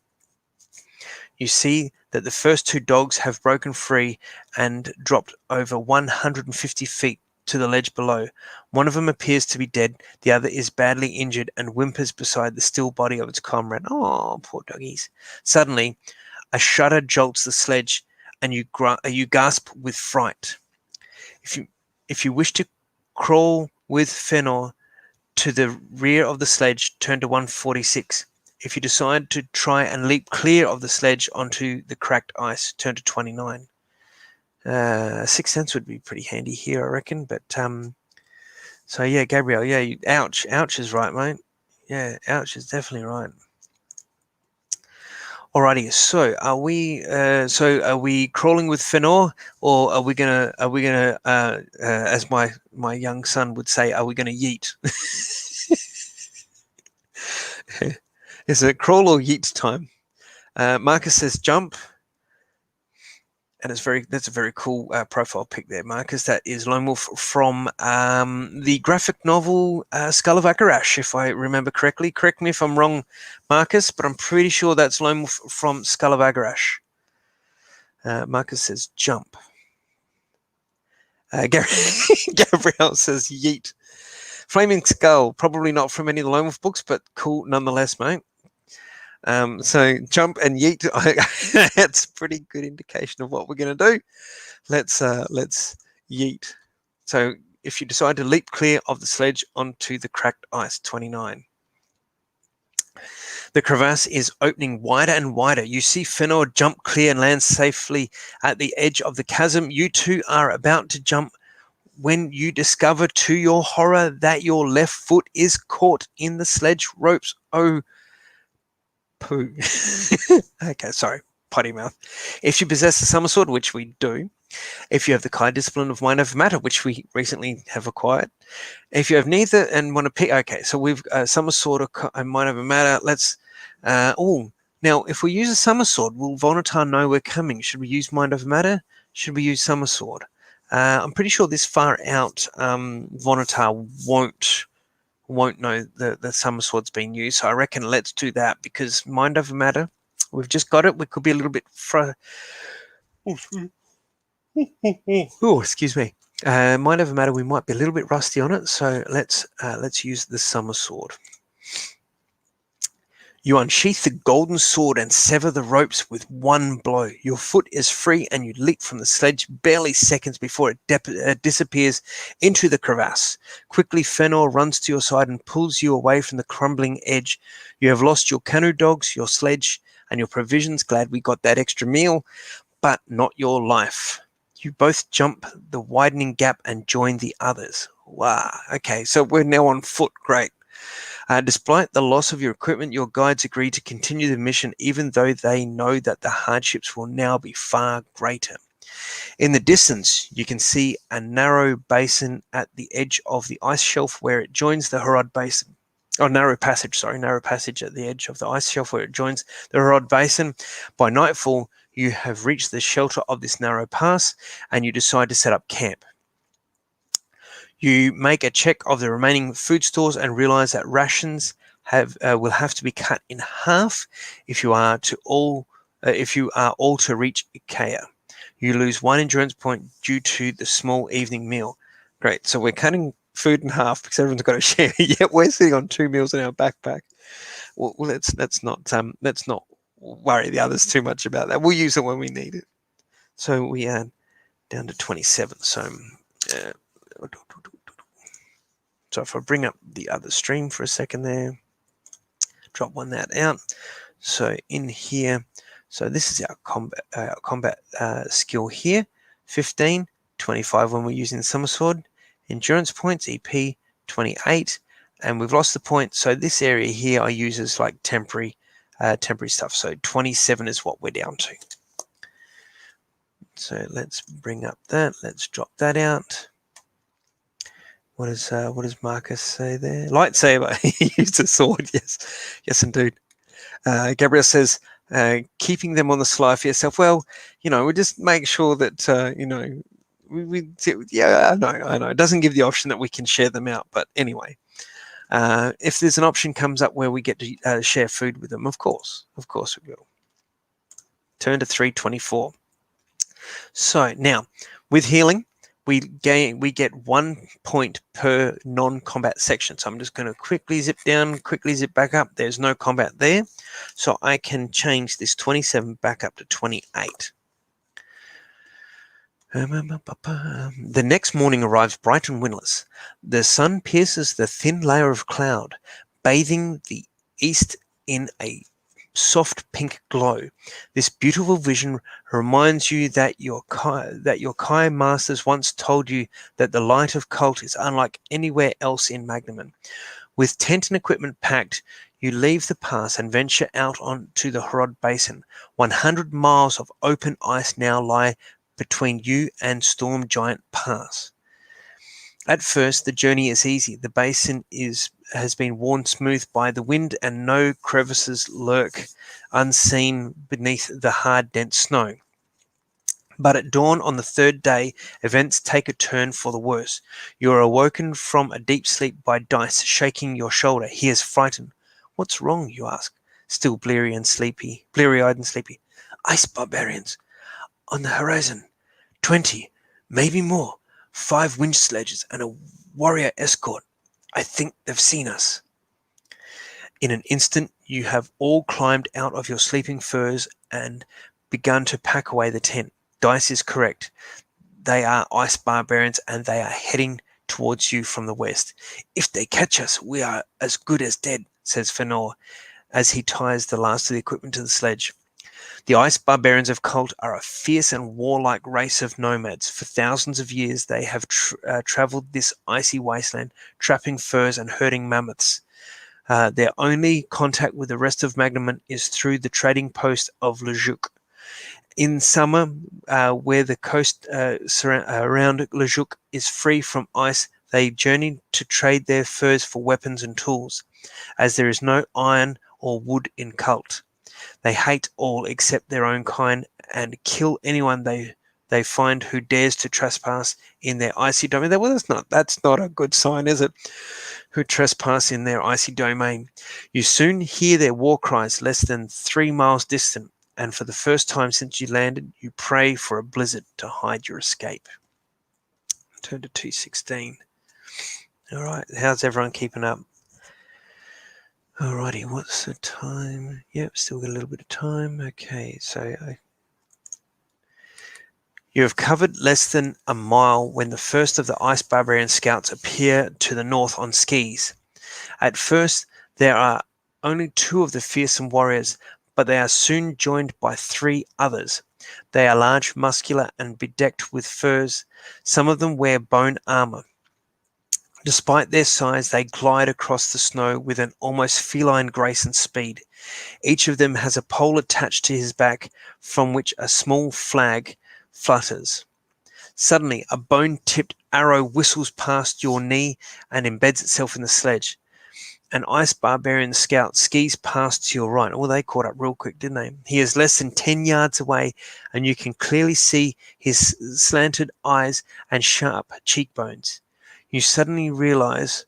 Speaker 1: You see that the first 2 dogs have broken free and dropped over 150 feet to the ledge below. One of them appears to be dead. The other is badly injured and whimpers beside the still body of its comrade. Oh, poor doggies. Suddenly, a shudder jolts the sledge and you gasp with fright. If you wish to crawl with Fëanor to the rear of the sledge, turn to 146. If you decide to try and leap clear of the sledge onto the cracked ice, turn to 29. 6 cents would be pretty handy here, I reckon. But so yeah, Gabriel, yeah, ouch is right, mate. Yeah, ouch is definitely right. Alrighty, so are we crawling with Fëanor, or are we gonna as my young son would say, are we gonna yeet? Is it crawl or yeet time? Marcus says jump, and that's a very cool profile pic there, Marcus. That is Lone Wolf from the graphic novel Skull of Akarash, if I remember correctly. Correct me if I'm wrong, Marcus, but I'm pretty sure that's Lone Wolf from Skull of Akarash. Marcus says jump. Gabrielle says yeet. Flaming Skull, probably not from any of the Lone Wolf books, but cool nonetheless, mate. So jump and yeet. That's a pretty good indication of what we're going to do. Let's yeet. So if you decide to leap clear of the sledge onto the cracked ice, 29. The crevasse is opening wider and wider. You see Fëanor jump clear and land safely at the edge of the chasm. You two are about to jump when you discover to your horror that your left foot is caught in the sledge ropes. Oh, poo. Okay, sorry, potty mouth. If you possess the summer sword, which we do, if you have the Kai discipline of mind over matter, which we recently have acquired, if you have neither and want to pick, okay, so we've summer sword or mind over matter. Let's, now if we use a summer sword, will Vonatar know we're coming? Should we use mind over matter? Should we use summer sword? I'm pretty sure this far out, Vonatar won't won't know the summer sword's been used. So I reckon let's do that, because mind over matter, we've just got it. We could be a little bit oh, excuse me. Mind over matter, we might be a little bit rusty on it. So let's use the summer sword. You unsheath the golden sword and sever the ropes with one blow. Your foot is free and you leap from the sledge barely seconds before it disappears into the crevasse. Quickly, Fëanor runs to your side and pulls you away from the crumbling edge. You have lost your canoe dogs, your sledge, and your provisions. Glad we got that extra meal, but not your life. You both jump the widening gap and join the others. Wow. Okay, so we're now on foot. Great. Despite the loss of your equipment, your guides agree to continue the mission, even though they know that the hardships will now be far greater. In the distance, you can see a narrow basin at the edge of the ice shelf where it joins the Harad Basin. Oh, narrow passage at the edge of the ice shelf where it joins the Harad Basin. By nightfall, you have reached the shelter of this narrow pass, and you decide to set up camp. You make a check of the remaining food stores and realize that rations will have to be cut in half if you are all to reach Ikea. You lose 1 endurance point due to the small evening meal. Great, so we're cutting food in half because everyone's got to share. Yet we're sitting on 2 meals in our backpack. Well, let's not worry the others too much about that. We'll use it when we need it. So we are down to 27. So if I bring up the other stream for a second there, drop that out. So in here, so this is our combat skill here, 15, 25 when we're using the summer sword, endurance points, EP 28, and we've lost the point. So this area here I use as like temporary stuff. So 27 is what we're down to. So let's bring up that. Let's drop that out. What does Marcus say there? Lightsaber. He used a sword. Yes, indeed. Gabriel says, keeping them on the sly for yourself. Well, we just make sure that I know. It doesn't give the option that we can share them out, but anyway, if there's an option comes up where we get to share food with them, of course we will. Turn to 324. So now with healing, we get 1 point per non-combat section. So I'm just going to quickly zip down, quickly zip back up. There's no combat there. So I can change this 27 back up to 28. The next morning arrives bright and windless. The sun pierces the thin layer of cloud, bathing the east in a soft pink glow. This beautiful vision reminds you that your Kai masters once told you that the light of Kalte is unlike anywhere else in Magnaman. With tent and equipment packed, you leave the pass and venture out onto the Harad Basin. 100 miles of open ice now lie between you and Storm Giant Pass. At first, the journey is easy. The basin has been worn smooth by the wind, and no crevices lurk unseen beneath the hard, dense snow. But at dawn on the third day, events take a turn for the worse. You are awoken from a deep sleep by Dice shaking your shoulder. He is frightened. What's wrong, you ask, still bleary-eyed and sleepy. Ice barbarians. On the horizon. 20, maybe more. 5 winch sledges and a warrior escort. I think they've seen us. In an instant, you have all climbed out of your sleeping furs and begun to pack away the tent. Dice is correct. They are ice barbarians and they are heading towards you from the west. If they catch us, we are as good as dead, says Fëanor as he ties the last of the equipment to the sledge. The ice barbarians of Kalte are a fierce and warlike race of nomads. For thousands of years, they have traveled this icy wasteland, trapping furs and herding mammoths. Their only contact with the rest of Magnaman is through the trading post of Lejuk. In summer, where the coast around Lejuk is free from ice, they journey to trade their furs for weapons and tools, as there is no iron or wood in Kalte. They hate all except their own kind and kill anyone they find who dares to trespass in their icy domain. Well, that's not a good sign, is it? who trespass in their icy domain. You soon hear their war cries less than 3 miles distant, and for the first time since you landed, you pray for a blizzard to hide your escape. Turn to 216. All right, how's everyone keeping up? Alrighty, what's the time? Yep, still got a little bit of time. Okay, so you have covered less than a mile when the first of the Ice Barbarian scouts appear to the north on skis. At first, there are only 2 of the fearsome warriors, but they are soon joined by 3 others. They are large, muscular, and bedecked with furs. Some of them wear bone armor. Despite their size, they glide across the snow with an almost feline grace and speed. Each of them has a pole attached to his back from which a small flag flutters. Suddenly, a bone-tipped arrow whistles past your knee and embeds itself in the sledge. An Ice Barbarian scout skis past to your right. Oh, they caught up real quick, didn't they? He is less than 10 yards away, and you can clearly see his slanted eyes and sharp cheekbones. You suddenly realize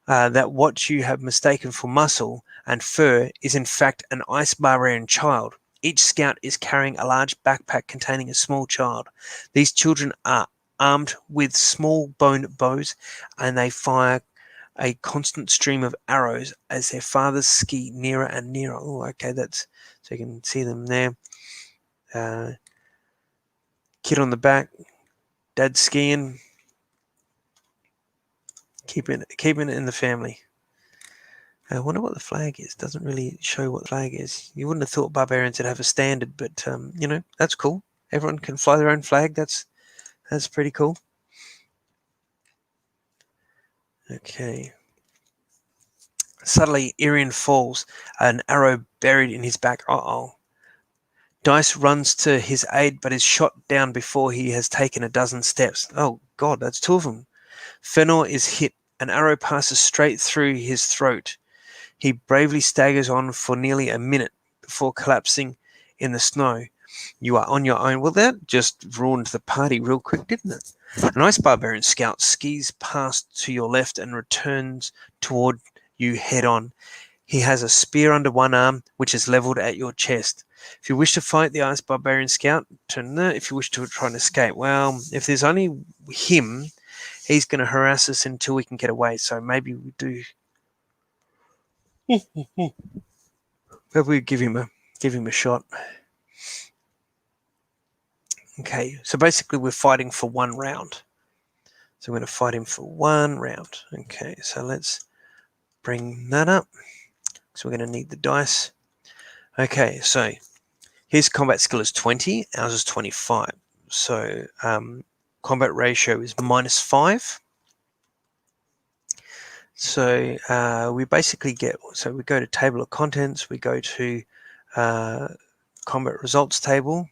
Speaker 1: that what you have mistaken for muscle and fur is in fact an Ice Barbarian child. Each scout is carrying a large backpack containing a small child. These children are armed with small bone bows, and they fire a constant stream of arrows as their fathers ski nearer and nearer. Oh, okay, that's so you can see them there. Kid on the back, dad skiing, keeping it in the family. I wonder what the flag is. Doesn't really show what the flag is. You wouldn't have thought barbarians would have a standard, but that's cool. Everyone can fly their own flag. That's pretty cool. Okay. Suddenly, Irian falls, an arrow buried in his back. Uh-oh. Dice runs to his aid, but is shot down before he has taken a dozen steps. Oh, God, that's 2 of them. Fëanor is hit. An arrow passes straight through his throat. He bravely staggers on for nearly a minute before collapsing in the snow. You are on your own. Well, that just ruined the party real quick, didn't it? An Ice Barbarian scout skis past to your left and returns toward you head on. He has a spear under one arm, which is leveled at your chest. If you wish to fight the Ice Barbarian scout, turn there. If you wish to try and escape, well, if there's only him, he's going to harass us until we can get away. So maybe we do. Maybe we give him a shot. Okay, so basically we're fighting for 1 round. So we're going to fight him for 1 round. Okay, so let's bring that up. So we're going to need the dice. Okay, so his combat skill is 20, ours is 25. So combat ratio is -5. So we basically we go to table of contents, we go to combat results table.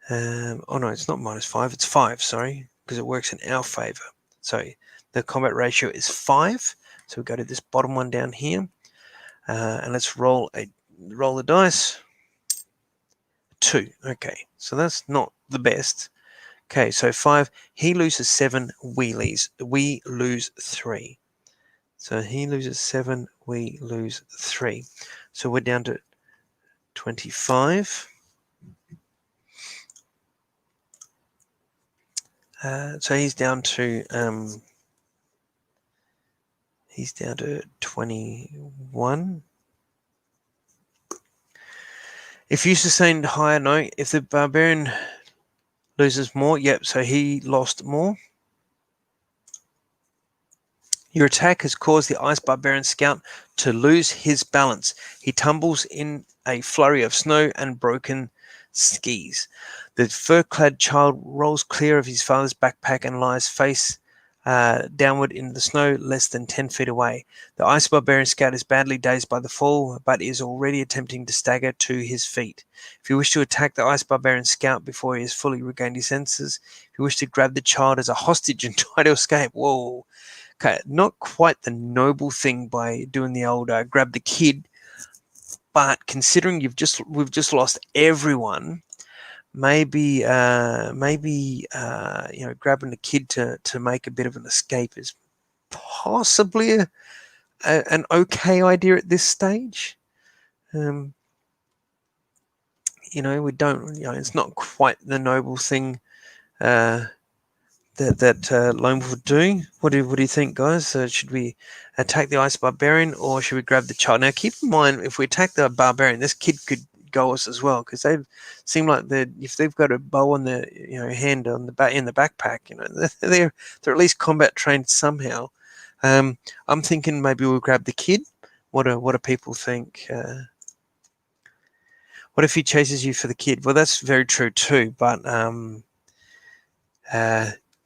Speaker 1: Oh no, it's not -5, it's 5, sorry, because it works in our favor. So the combat ratio is 5. So we go to this bottom one down here, and let's roll the dice. 2. Okay, so that's not the best. Okay, so 5. He loses 7. We lose 3. So he loses 7. We lose 3. So we're down to 25. So he's down to 21. If you sustained higher, no. If the barbarian loses more, yep. So he lost more. Your attack has caused the Ice Barbarian scout to lose his balance. He tumbles in a flurry of snow and broken skis. The fur-clad child rolls clear of his father's backpack and lies face downward in the snow less than 10 feet away. The Ice Barbarian scout is badly dazed by the fall, but is already attempting to stagger to his feet. If you wish to attack the Ice Barbarian scout before he has fully regained his senses, if you wish to grab the child as a hostage and try to escape, whoa. Okay, not quite the noble thing by doing the old grab the kid, but considering we've just lost everyone, maybe grabbing the kid to make a bit of an escape is possibly an okay idea at this stage. We don't. It's not quite the noble thing that Lone would do. What do you think, guys? Should we attack the ice barbarian, or should we grab the child? Now, keep in mind, if we attack the barbarian, this kid could go us as well, because they seem like if they've got a bow on their hand on the back in the backpack, they're at least combat trained somehow. I'm thinking maybe we'll grab the kid. What do people think? What if he chases you for the kid? Well, that's very true too, but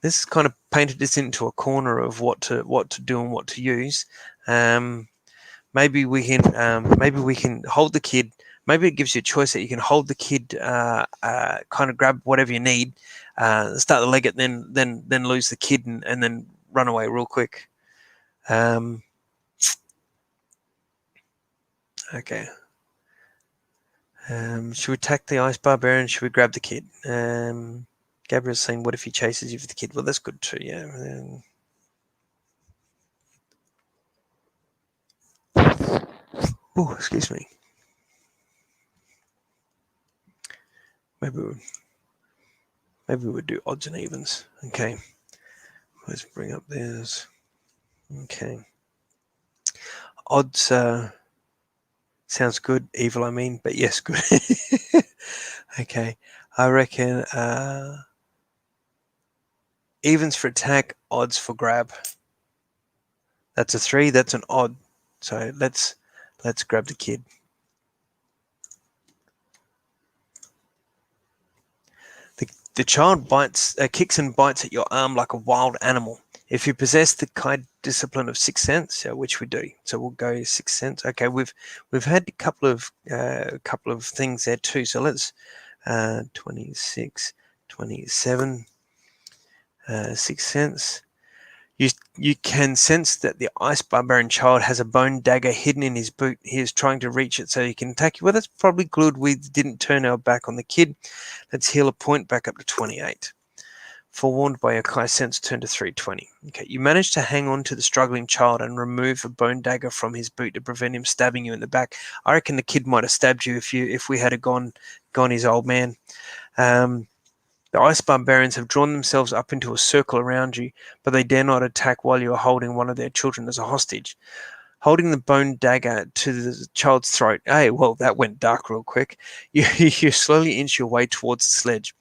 Speaker 1: this kind of painted us into a corner of what to do and what to use. Maybe we can hold the kid. Maybe it gives you a choice that you can hold the kid, kind of grab whatever you need, start the legate, then lose the kid and then run away real quick. Okay. Should we attack the ice barbarian? Should we grab the kid? Gabriel's saying, what if he chases you for the kid? Well, that's good too, yeah. Oh, excuse me. Maybe we'll do odds and evens. Okay. Let's bring up theirs. Okay. Odds sounds good. Evil, I mean, but yes, good. Okay. I reckon evens for attack, odds for grab. That's a 3. That's an odd. So let's grab the kid. The child kicks and bites at your arm like a wild animal. If you possess the kind discipline of Sixth Sense, which we do, so we'll go Sixth Sense. Okay, we've had a couple of things there too. So let's 26, 27, Sixth Sense. You can sense that the ice barbarian child has a bone dagger hidden in his boot. He is trying to reach it so he can attack you. Well, that's probably good. We didn't turn our back on the kid. Let's heal a point back up to 28. Forewarned by your Kai sense, turn to 320. Okay, you managed to hang on to the struggling child and remove a bone dagger from his boot to prevent him stabbing you in the back. I reckon the kid might have stabbed you if we had gone his old man. The ice barbarians have drawn themselves up into a circle around you, but they dare not attack while you are holding one of their children as a hostage. Holding the bone dagger to the child's throat. Hey, well, that went dark real quick. You slowly inch your way towards the sledge.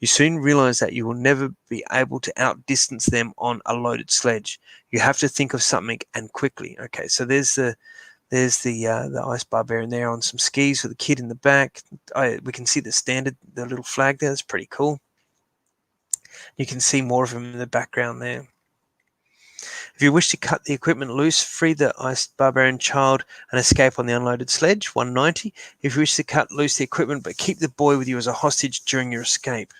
Speaker 1: You soon realize that you will never be able to outdistance them on a loaded sledge. You have to think of something, and quickly. Okay, so there's the ice barbarian there on some skis with a kid in the back. We can see the little flag there. That's pretty cool. You can see more of him in the background there. If you wish to cut the equipment loose, free the ice barbarian child and escape on the unloaded sledge, 190. If you wish to cut loose the equipment but keep the boy with you as a hostage during your escape.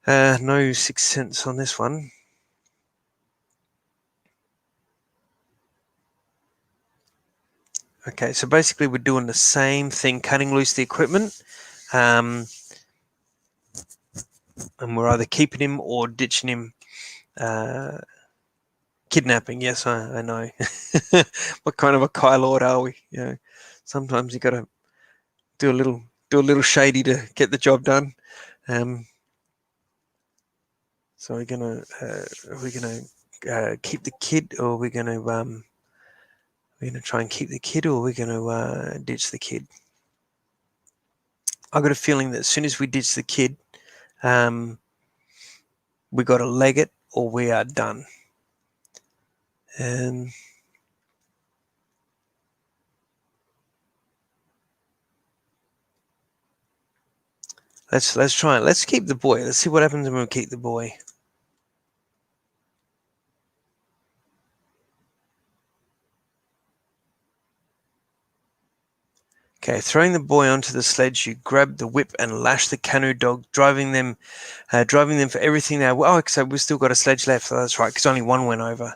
Speaker 1: No Sixth Sense on this one. Okay, so basically we're doing the same thing, cutting loose the equipment. And we're either keeping him or ditching him. Kidnapping, yes, I know. What kind of a Kai Lord are we? Sometimes you got to do a little shady to get the job done. So are we gonna keep the kid, or are we gonna try and keep the kid, or are we gonna ditch the kid? I got a feeling that as soon as we ditch the kid, we got to leg it, or we are done. Let's try it. Let's keep the boy. Let's see what happens when we keep the boy. Okay, throwing the boy onto the sledge, you grab the whip and lash the canoe dog, driving them for everything now. Oh, so we've still got a sledge left. So that's right, because only one went over.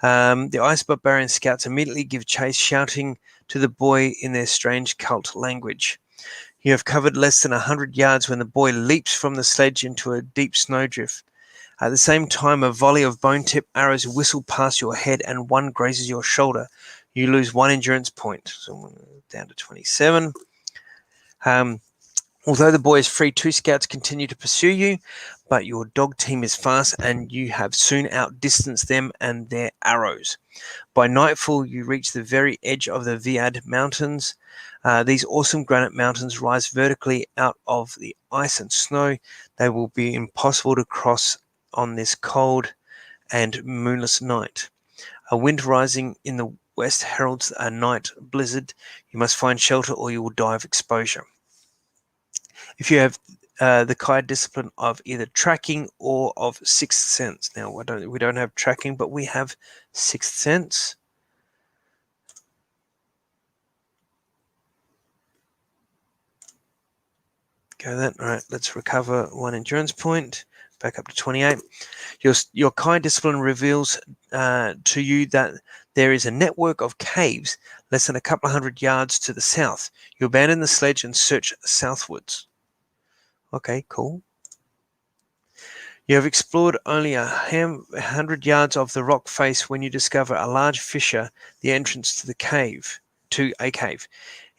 Speaker 1: The ice barbarian scouts immediately give chase, shouting to the boy in their strange cult language. You have covered less than 100 yards when the boy leaps from the sledge into a deep snowdrift. At the same time, a volley of bone-tip arrows whistle past your head and one grazes your shoulder. You lose 1 endurance point. So down to 27. Although the boy is free, 2 scouts continue to pursue you, but your dog team is fast and you have soon outdistanced them and their arrows. By nightfall, you reach the very edge of the Viad Mountains. These awesome granite mountains rise vertically out of the ice and snow. They will be impossible to cross on this cold and moonless night. A wind rising in the west heralds a night blizzard. You must find shelter or you will die of exposure. If you have the Kai discipline of either tracking or of sixth sense. Now we don't have tracking, but we have sixth sense. Go that. All right, let's recover 1 endurance point. Back up to 28. Your Kai discipline reveals to you that there is a network of caves less than a couple of 100 yards to the south. You abandon the sledge and search southwards. Okay, cool. You have explored only 100 yards of the rock face when you discover a large fissure, the entrance to a cave.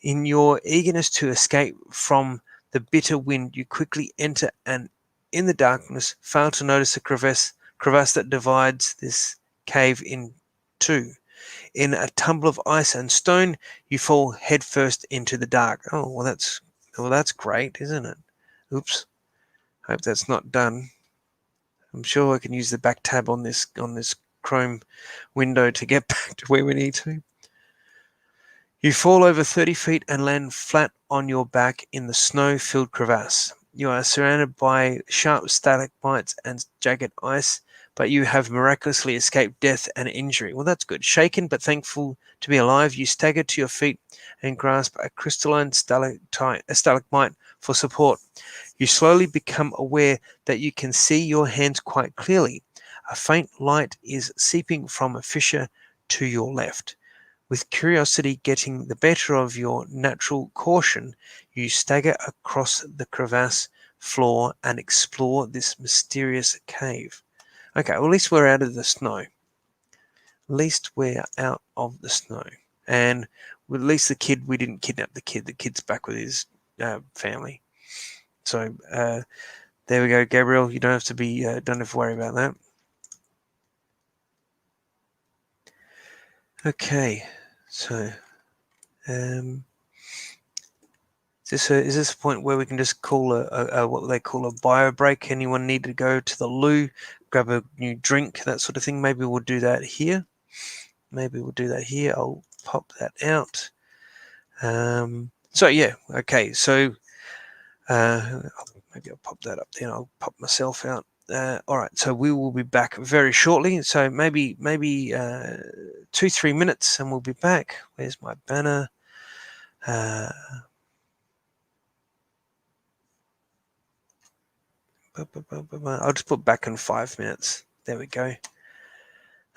Speaker 1: In your eagerness to escape from the bitter wind, you quickly enter and in the darkness fail to notice a crevasse that divides this cave in two. In a tumble of ice and stone, you fall headfirst into the dark. Oh, well that's great, isn't it? Oops. Hope that's not done. I'm sure I can use the back tab on this Chrome window to get back to where we need to. You fall over 30 feet and land flat on your back in the snow-filled crevasse. You are surrounded by sharp stalagmites and jagged ice, but you have miraculously escaped death and injury. Well, that's good. Shaken but thankful to be alive, you stagger to your feet and grasp a crystalline stalagmite for support. You slowly become aware that you can see your hands quite clearly. A faint light is seeping from a fissure to your left. With curiosity getting the better of your natural caution, you stagger across the crevasse floor and explore this mysterious cave. Okay, well, at least we're out of the snow. At least we're out of the snow. And at least we didn't kidnap the kid. The kid's back with his family. So there we go, Gabriel. You don't have to worry about that. Okay, so is this a point where we can just call a what they call a bio break? Anyone need to go to the loo, grab a new drink, that sort of thing? Maybe we'll do that here. I'll pop that out. So yeah, okay. So maybe I'll pop that up there. I'll pop myself out. All right, so we will be back very shortly. So maybe 2-3 minutes, and we'll be back. Where's my banner? I'll just put back in 5 minutes. There we go.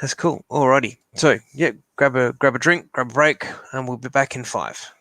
Speaker 1: That's cool. Alrighty. So yeah, grab a drink, grab a break, and we'll be back in 5.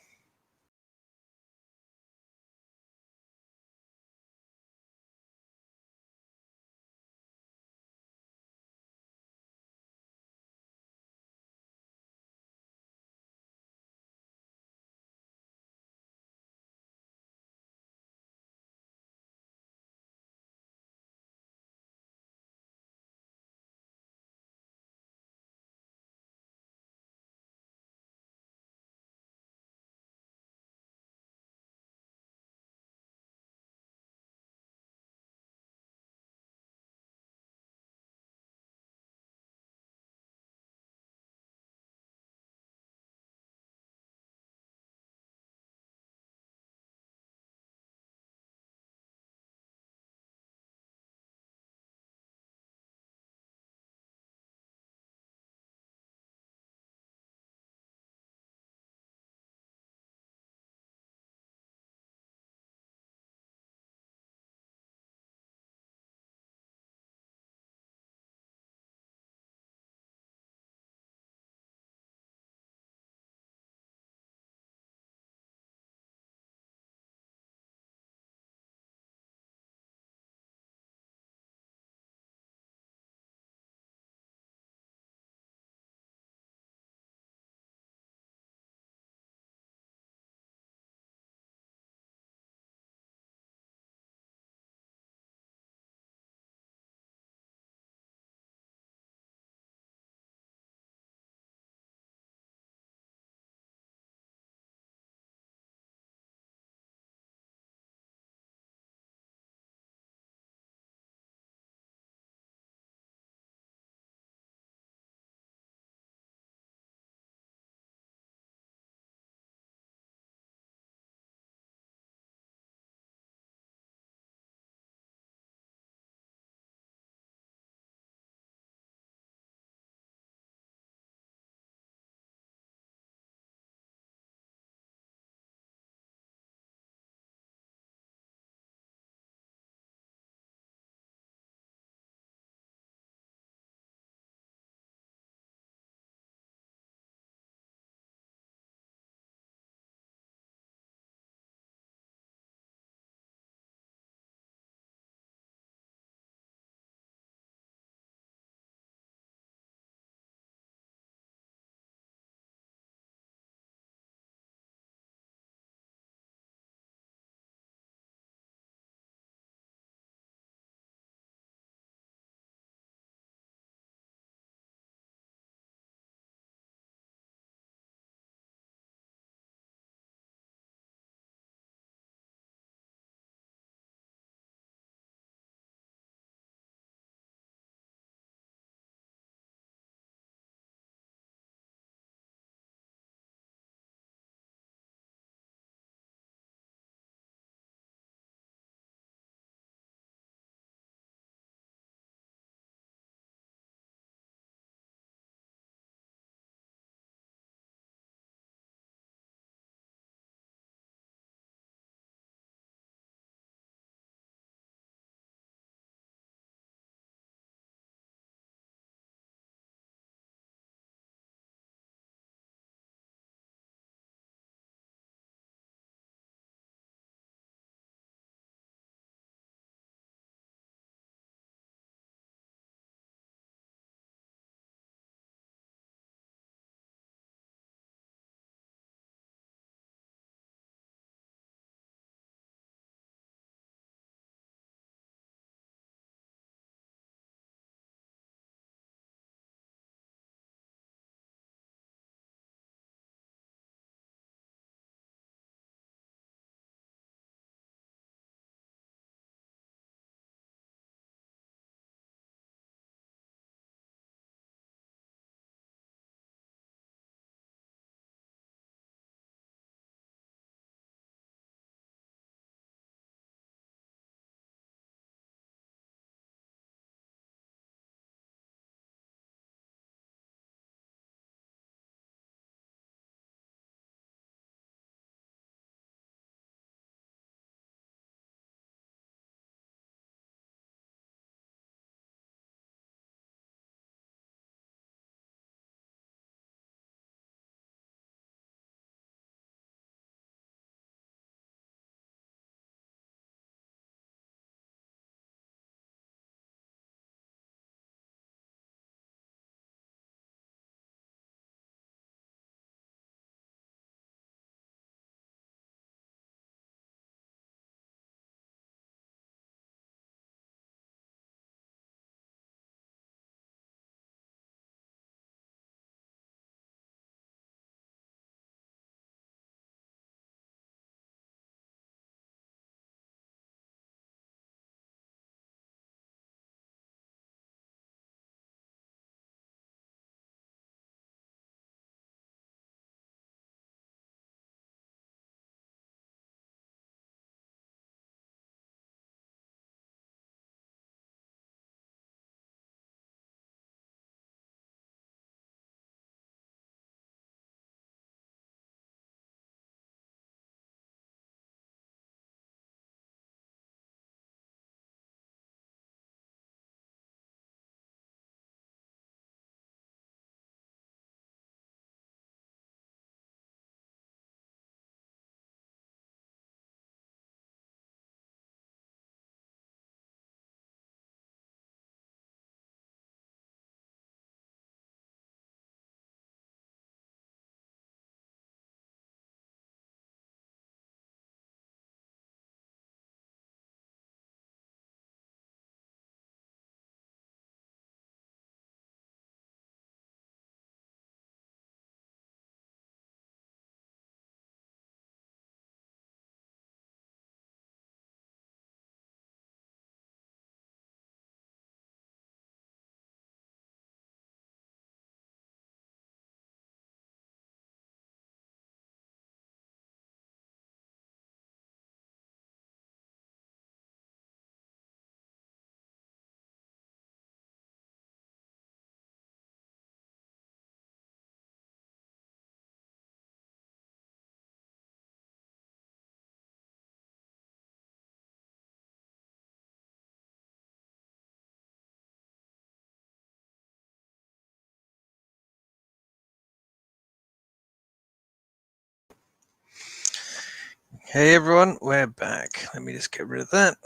Speaker 1: Hey everyone, we're back. Let me just get rid of that.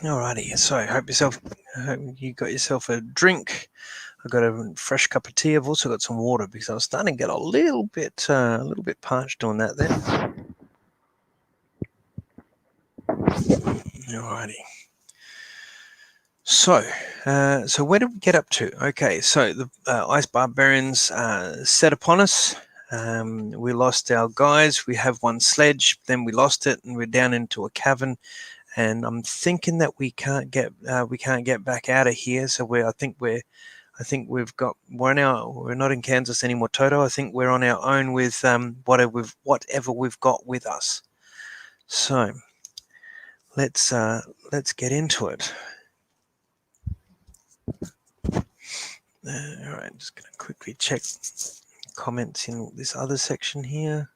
Speaker 1: Alrighty, so I hope you got yourself a drink. I got a fresh cup of tea. I've also got some water because I was starting to get a little bit parched doing that then. Alrighty. So where did we get up to? Okay, so the ice barbarians set upon us. We lost our guys. We have one sledge, then we lost it, and we're down into a cavern. And I'm thinking that we can't get back out of here. So we're not in Kansas anymore, Toto. I think we're on our own with whatever we've got with us. So let's get into it. All right, I'm just going to quickly check comments in this other section here.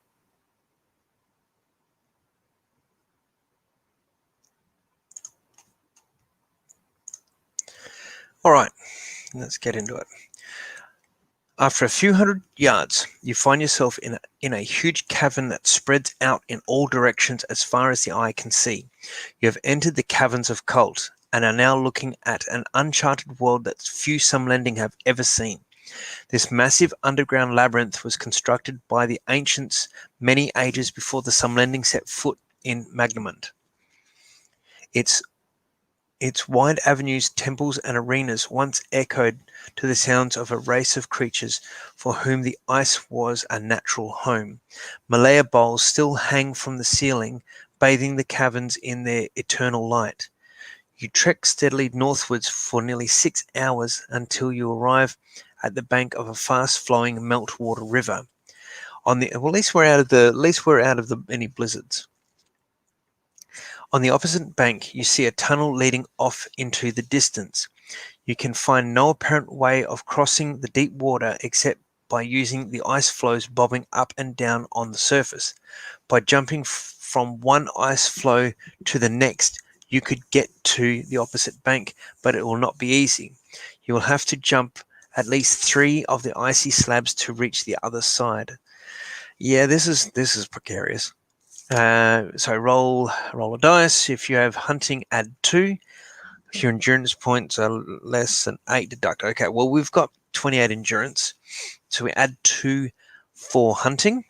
Speaker 1: All right, let's get into it. After a few hundred yards, you find yourself in a huge cavern that spreads out in all directions as far as the eye can see. You have entered the Caverns of Kalte and are now looking at an uncharted world that few Sumlending have ever seen. This massive underground labyrinth was constructed by the ancients many ages before the Sumlending set foot in Magnamund. Its wide avenues, temples, and arenas once echoed to the sounds of a race of creatures for whom the ice was a natural home. Malaya bowls still hang from the ceiling, bathing the caverns in their eternal light. You trek steadily northwards for nearly 6 hours until you arrive at the bank of a fast-flowing meltwater river. At least we're out of any blizzards. On the opposite bank, you see a tunnel leading off into the distance. You can find no apparent way of crossing the deep water except by using the ice floes bobbing up and down on the surface. By jumping from one ice floe to the next, you could get to the opposite bank, but it will not be easy. You will have to jump at least 3 of the icy slabs to reach the other side. Yeah, this is precarious. So roll a dice. If you have hunting, add 2. If your endurance points are less than 8, deduct. Okay, well, we've got 28 endurance, so we add 2 for hunting.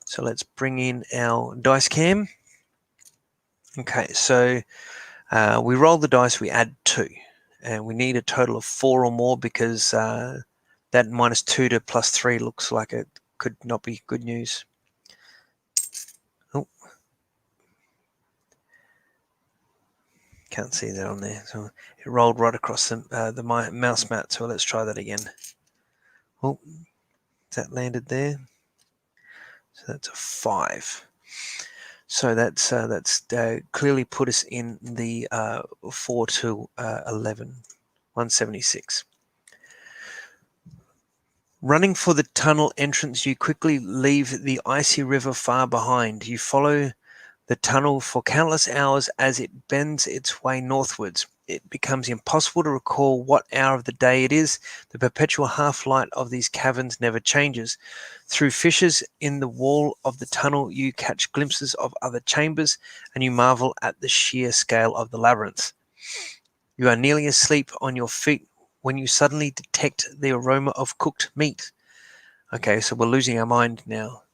Speaker 1: So let's bring in our dice cam. Okay, so we roll the dice, we add 2, and we need a total of 4 or more because that -2 to +3 looks like it could not be good news. Oh, can't see that on there. So it rolled right across the mouse mat. So let's try that again. Oh, that landed there. So that's a 5. So that's clearly put us in the 4 to 11, 176. Running for the tunnel entrance, you quickly leave the icy river far behind. You follow the tunnel for countless hours as it bends its way northwards. It becomes impossible to recall what hour of the day it is. The perpetual half-light of these caverns never changes. Through fissures in the wall of the tunnel, you catch glimpses of other chambers, and you marvel at the sheer scale of the labyrinth. You are nearly asleep on your feet when you suddenly detect the aroma of cooked meat. Okay, so we're losing our mind now.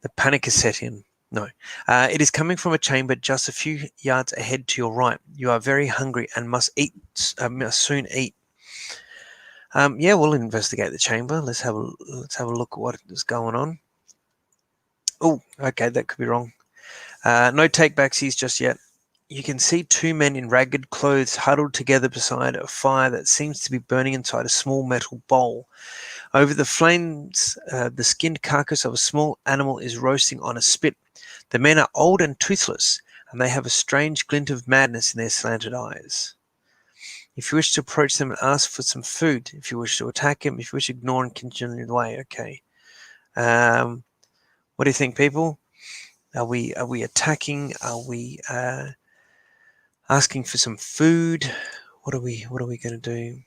Speaker 1: The panic is set in. No. It is coming from a chamber just a few yards ahead to your right. You are very hungry and must soon eat. Yeah, we'll investigate the chamber. Let's have a look at what is going on. Oh, okay, that could be wrong. No take-backsies just yet. You can see 2 men in ragged clothes huddled together beside a fire that seems to be burning inside a small metal bowl. Over the flames, the skinned carcass of a small animal is roasting on a spit. The men are old and toothless, and they have a strange glint of madness in their slanted eyes. If you wish to approach them and ask for some food, if you wish to attack them, if you wish to ignore and continue the way, okay. What do you think, people? Are we attacking? Are we asking for some food? What are we going to do?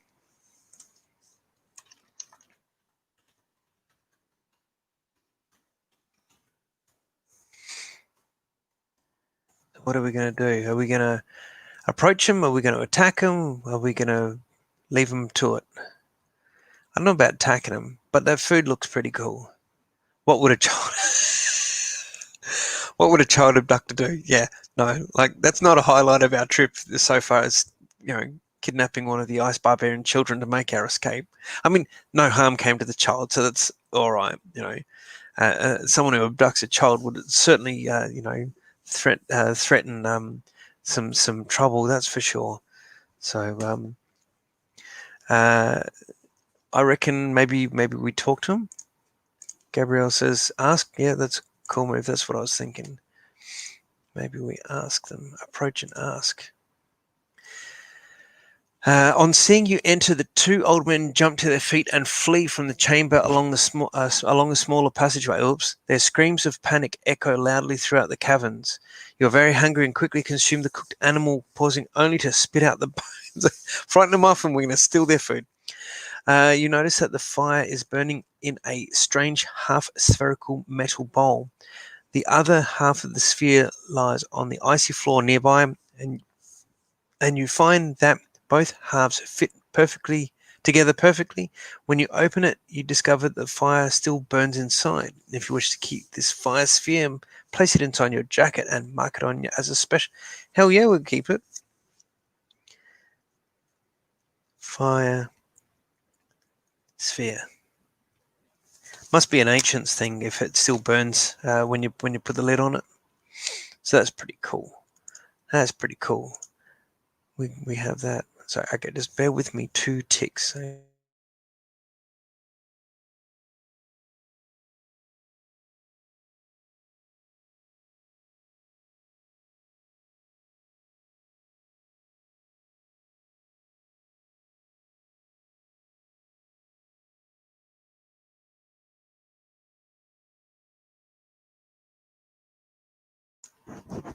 Speaker 1: What are we going to do? Are we going to approach them? Are we going to attack them? Are we going to leave them to it? I don't know about attacking them, but that food looks pretty cool. What would a child what would a child abductor do? Yeah, no, like that's not a highlight of our trip so far as, kidnapping one of the ice barbarian children to make our escape. I mean, no harm came to the child, so that's all right. Someone who abducts a child would certainly, threaten some trouble. That's for sure. So I reckon maybe we talk to him. Gabrielle says, "Ask." Yeah, that's a cool move. That's what I was thinking. Maybe we ask them. Approach and ask. On seeing you enter, the two old men jump to their feet and flee from the chamber along the smaller passageway. Oops! Their screams of panic echo loudly throughout the caverns. You're very hungry and quickly consume the cooked animal, pausing only to spit out the bones. Frighten them off, and we're going to steal their food. You notice that the fire is burning in a strange half-spherical metal bowl. The other half of the sphere lies on the icy floor nearby, and you find that both halves fit perfectly. When you open it, you discover the fire still burns inside. If you wish to keep this fire sphere, place it inside your jacket and mark it on you as a special. Hell yeah, we'll keep it. Fire sphere. Must be an ancients thing if it still burns when you put the lid on it. So that's pretty cool. That's pretty cool. We have that. So okay, just bear with me 2 ticks.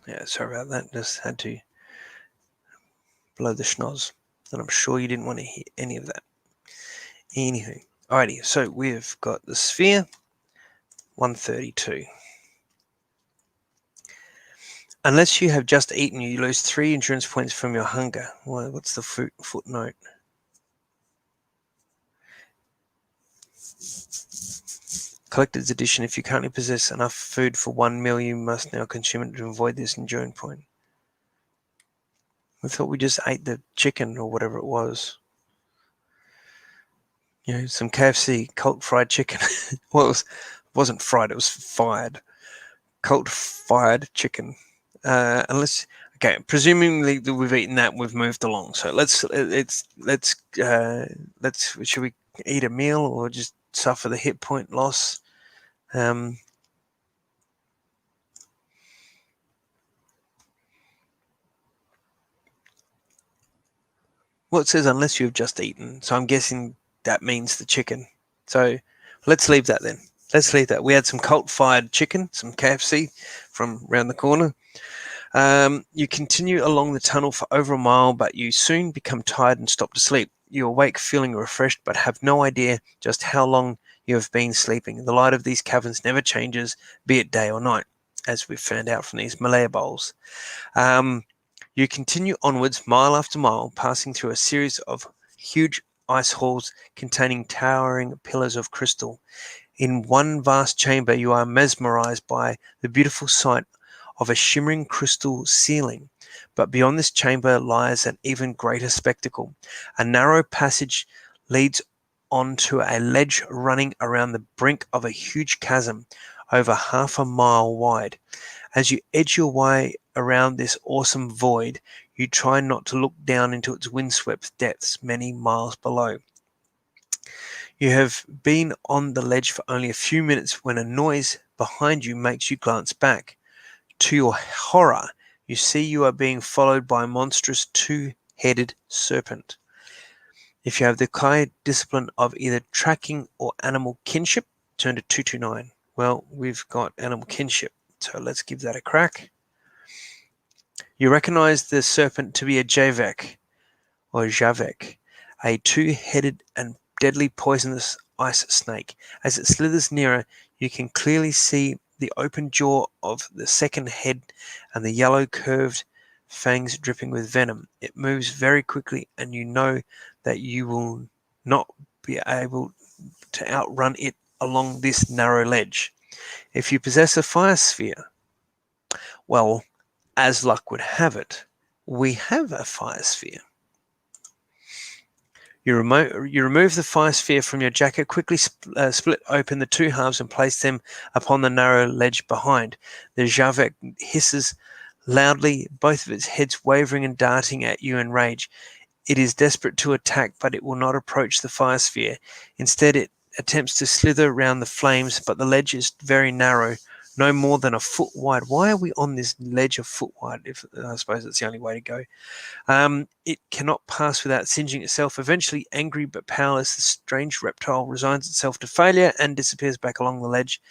Speaker 1: Yeah, sorry about that. Just had to blow the schnoz. And I'm sure you didn't want to hear any of that. Anywho. Alrighty, so we've got the sphere, 132. Unless you have just eaten, you lose 3 endurance points from your hunger. Well, what's the footnote? Collector's edition. If you currently possess enough food for 1 meal, you must now consume it to avoid this endurance point. I thought we just ate the chicken or whatever it was. Some KFC cult fried chicken. Well, it wasn't fried, it was fired. Cult fired chicken. Okay, presumably we've eaten that, we've moved along. So should we eat a meal or just suffer the hit point loss? Well, it says unless you've just eaten, so I'm guessing that means the chicken. So let's leave that then. Let's leave that. We had some cult-fired chicken, some KFC from around the corner. You continue along the tunnel for over a mile, but you soon become tired and stop to sleep. You awake feeling refreshed, but have no idea just how long you have been sleeping. The light of these caverns never changes, be it day or night, as we've found out from these Malaya bowls. You continue onwards, mile after mile, passing through a series of huge ice halls containing towering pillars of crystal. In one vast chamber, you are mesmerized by the beautiful sight of a shimmering crystal ceiling. But beyond this chamber lies an even greater spectacle. A narrow passage leads onto a ledge running around the brink of a huge chasm, over half a mile wide. As you edge your way around this awesome void, you try not to look down into its windswept depths many miles below. You have been on the ledge for only a few minutes when a noise behind you makes you glance back. To your horror, you see you are being followed by a monstrous 2-headed serpent. If you have the kind discipline of either tracking or animal kinship, turn to 229. Well, we've got animal kinship, so let's give that a crack. You recognize the serpent to be a Javek, or Javek, a 2-headed and deadly poisonous ice snake. As it slithers nearer, you can clearly see the open jaw of the second head and the yellow curved fangs dripping with venom. It moves very quickly, and you know that you will not be able to outrun it along this narrow ledge. If you possess a fire sphere, well, as luck would have it, we have a fire sphere. You remove the fire sphere from your jacket, quickly split open the two halves and place them upon the narrow ledge behind. The Javek hisses loudly, both of its heads wavering and darting at you in rage. It is desperate to attack, but it will not approach the fire sphere. Instead, it attempts to slither round the flames, but the ledge is very narrow, no more than a foot wide. Why are we on this ledge a foot wide? I suppose that's the only way to go. It cannot pass without singeing itself. Eventually, angry but powerless, the strange reptile resigns itself to failure and disappears back along the ledge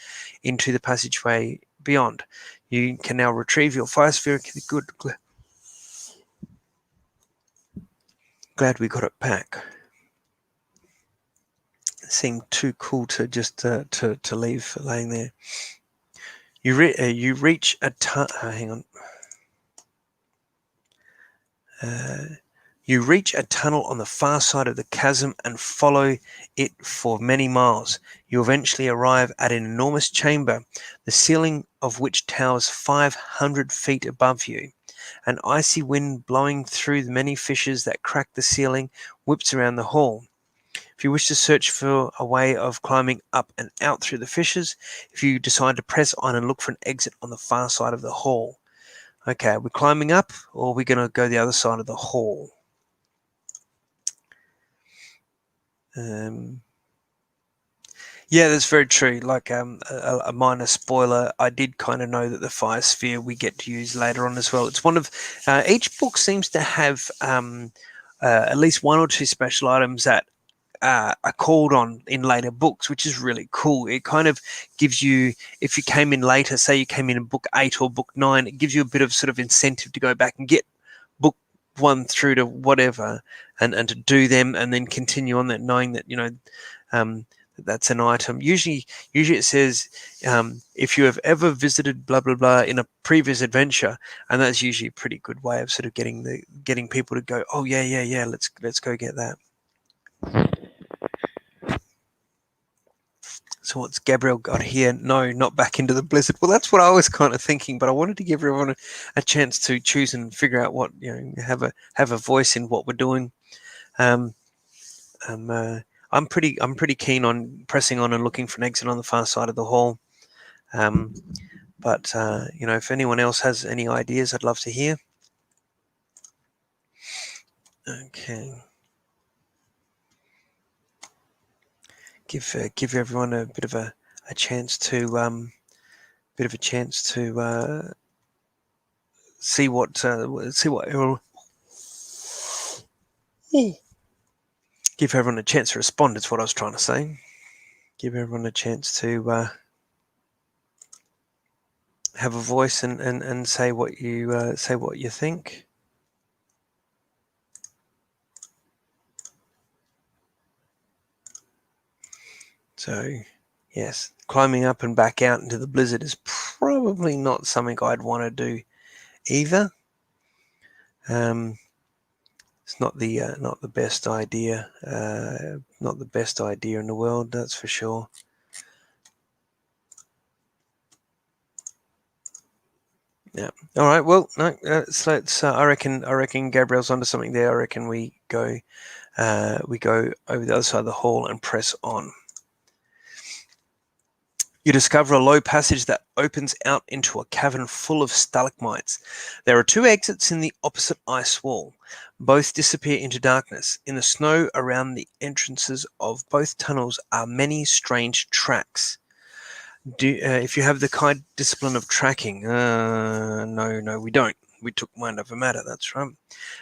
Speaker 1: into the passageway beyond. You can now retrieve your fire sphere. Good. Glad we got it back. It seemed too cool to just to leave laying there. You reach a hang on. You reach a tunnel on the far side of the chasm and follow it for many miles. You eventually arrive at an enormous chamber, the ceiling of which towers 500 feet above you. An icy wind blowing through the many fissures that crack the ceiling whips around the hall. If you wish to search for a way of climbing up and out through the fissures, if you decide to press on and look for an exit on the far side of the hall. Okay, we're climbing up, or are we going to go the other side of the hall? Yeah, that's very true. Like a minor spoiler, I did kind of know that the fire sphere we get to use later on as well. It's one of each book seems to have at least one or two special items that are called on in later books, which is really cool. It kind of gives you, if you came in later, say you came in book 8 or book 9, it gives you a bit of sort of incentive to go back and get book 1 through to whatever and to do them and then continue on that, knowing that, you know, that's an item. Usually it says if you have ever visited blah blah blah in a previous adventure, and that's usually a pretty good way of sort of getting people to go, oh yeah, let's go get that. So what's Gabriel got here? No, not back into the blizzard. Well, that's what I was kind of thinking, but I wanted to give everyone a chance to choose and figure out what, you know, have a voice in what we're doing. I'm pretty keen on pressing on and looking for an exit on the far side of the hall. But you know, if anyone else has any ideas, I'd love to hear. Okay. Give everyone a bit of a chance to see what Errol. Give everyone a chance to respond. It's what I was trying to say. Give everyone a chance to have a voice and say what you think. So, yes, climbing up and back out into the blizzard is probably not something I'd want to do either. It's not the best idea. Not the best idea in the world, that's for sure. Yeah. All right. Well, no. Let's. I reckon Gabriel's onto something there. I reckon we go over the other side of the hall and press on. You discover a low passage that opens out into a cavern full of stalagmites. There are 2 exits in the opposite ice wall. Both disappear into darkness. In the snow around the entrances of both tunnels are many strange tracks. If you have the kind discipline of tracking, no, we don't. We took Mind Over Matter, that's right.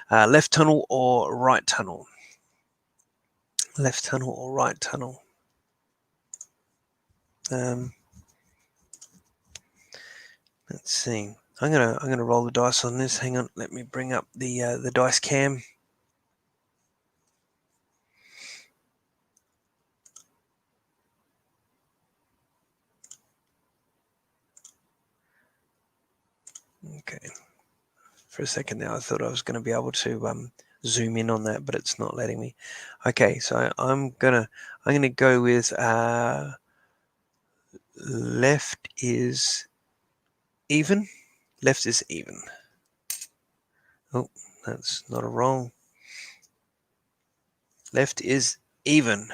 Speaker 1: Left tunnel or right tunnel? Left tunnel or right tunnel? Let's see. I'm gonna roll the dice on this. Hang on, let me bring up the dice cam. Okay. For a second there, I thought I was going to be able to zoom in on that, but it's not letting me. Okay, so I'm gonna go with left is even. Left is even. Oh, that's not a roll. Left is even.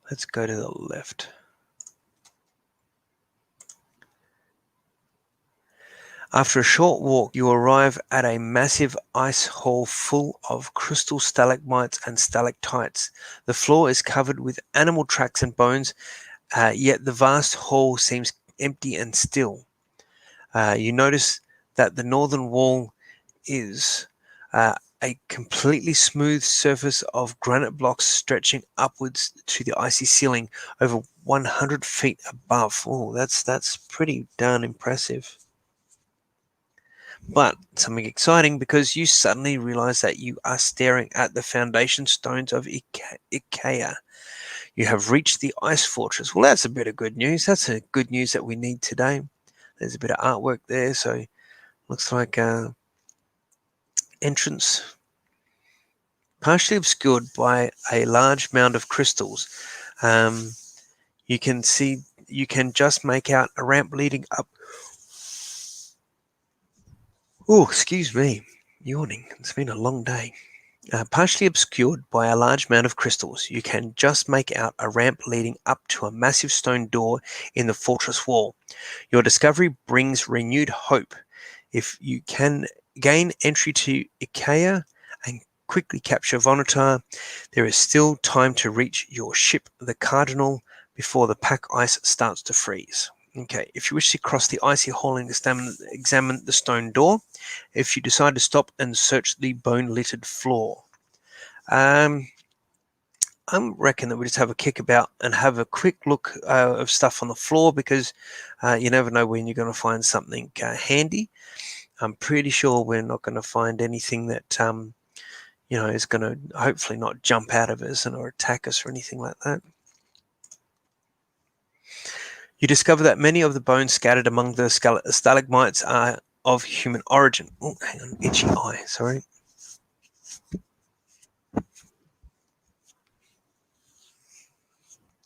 Speaker 1: Let's go to the left. After a short walk, you arrive at a massive ice hall full of crystal stalagmites and stalactites. The floor is covered with animal tracks and bones, yet the vast hall seems empty and still. You notice that the northern wall is a completely smooth surface of granite blocks stretching upwards to the icy ceiling over 100 feet above. Oh, that's pretty darn impressive. But something exciting, because you suddenly realize that you are staring at the foundation stones of Ikea. You have reached the ice fortress. Well, that's a bit of good news. That's a good news that we need today. There's a bit of artwork there, so looks like entrance partially obscured by a large mound of crystals. You can just make out a ramp leading up. Oh, excuse me, yawning. It's been a long day. Partially obscured by a large mound of crystals, you can just make out a ramp leading up to a massive stone door in the fortress wall. Your discovery brings renewed hope. If you can gain entry to Ikea and quickly capture Vonatar, there is still time to reach your ship, the Cardinal, before the pack ice starts to freeze. Okay, if you wish to cross the icy hall and examine the stone door, if you decide to stop and search the bone-littered floor. I reckon that we just have a kick about and have a quick look of stuff on the floor, because you never know when you're going to find something handy. I'm pretty sure we're not going to find anything that is going to hopefully not jump out of us or attack us or anything like that. You discover that many of the bones scattered among the stalagmites are of human origin. Oh, hang on, itchy eye, sorry.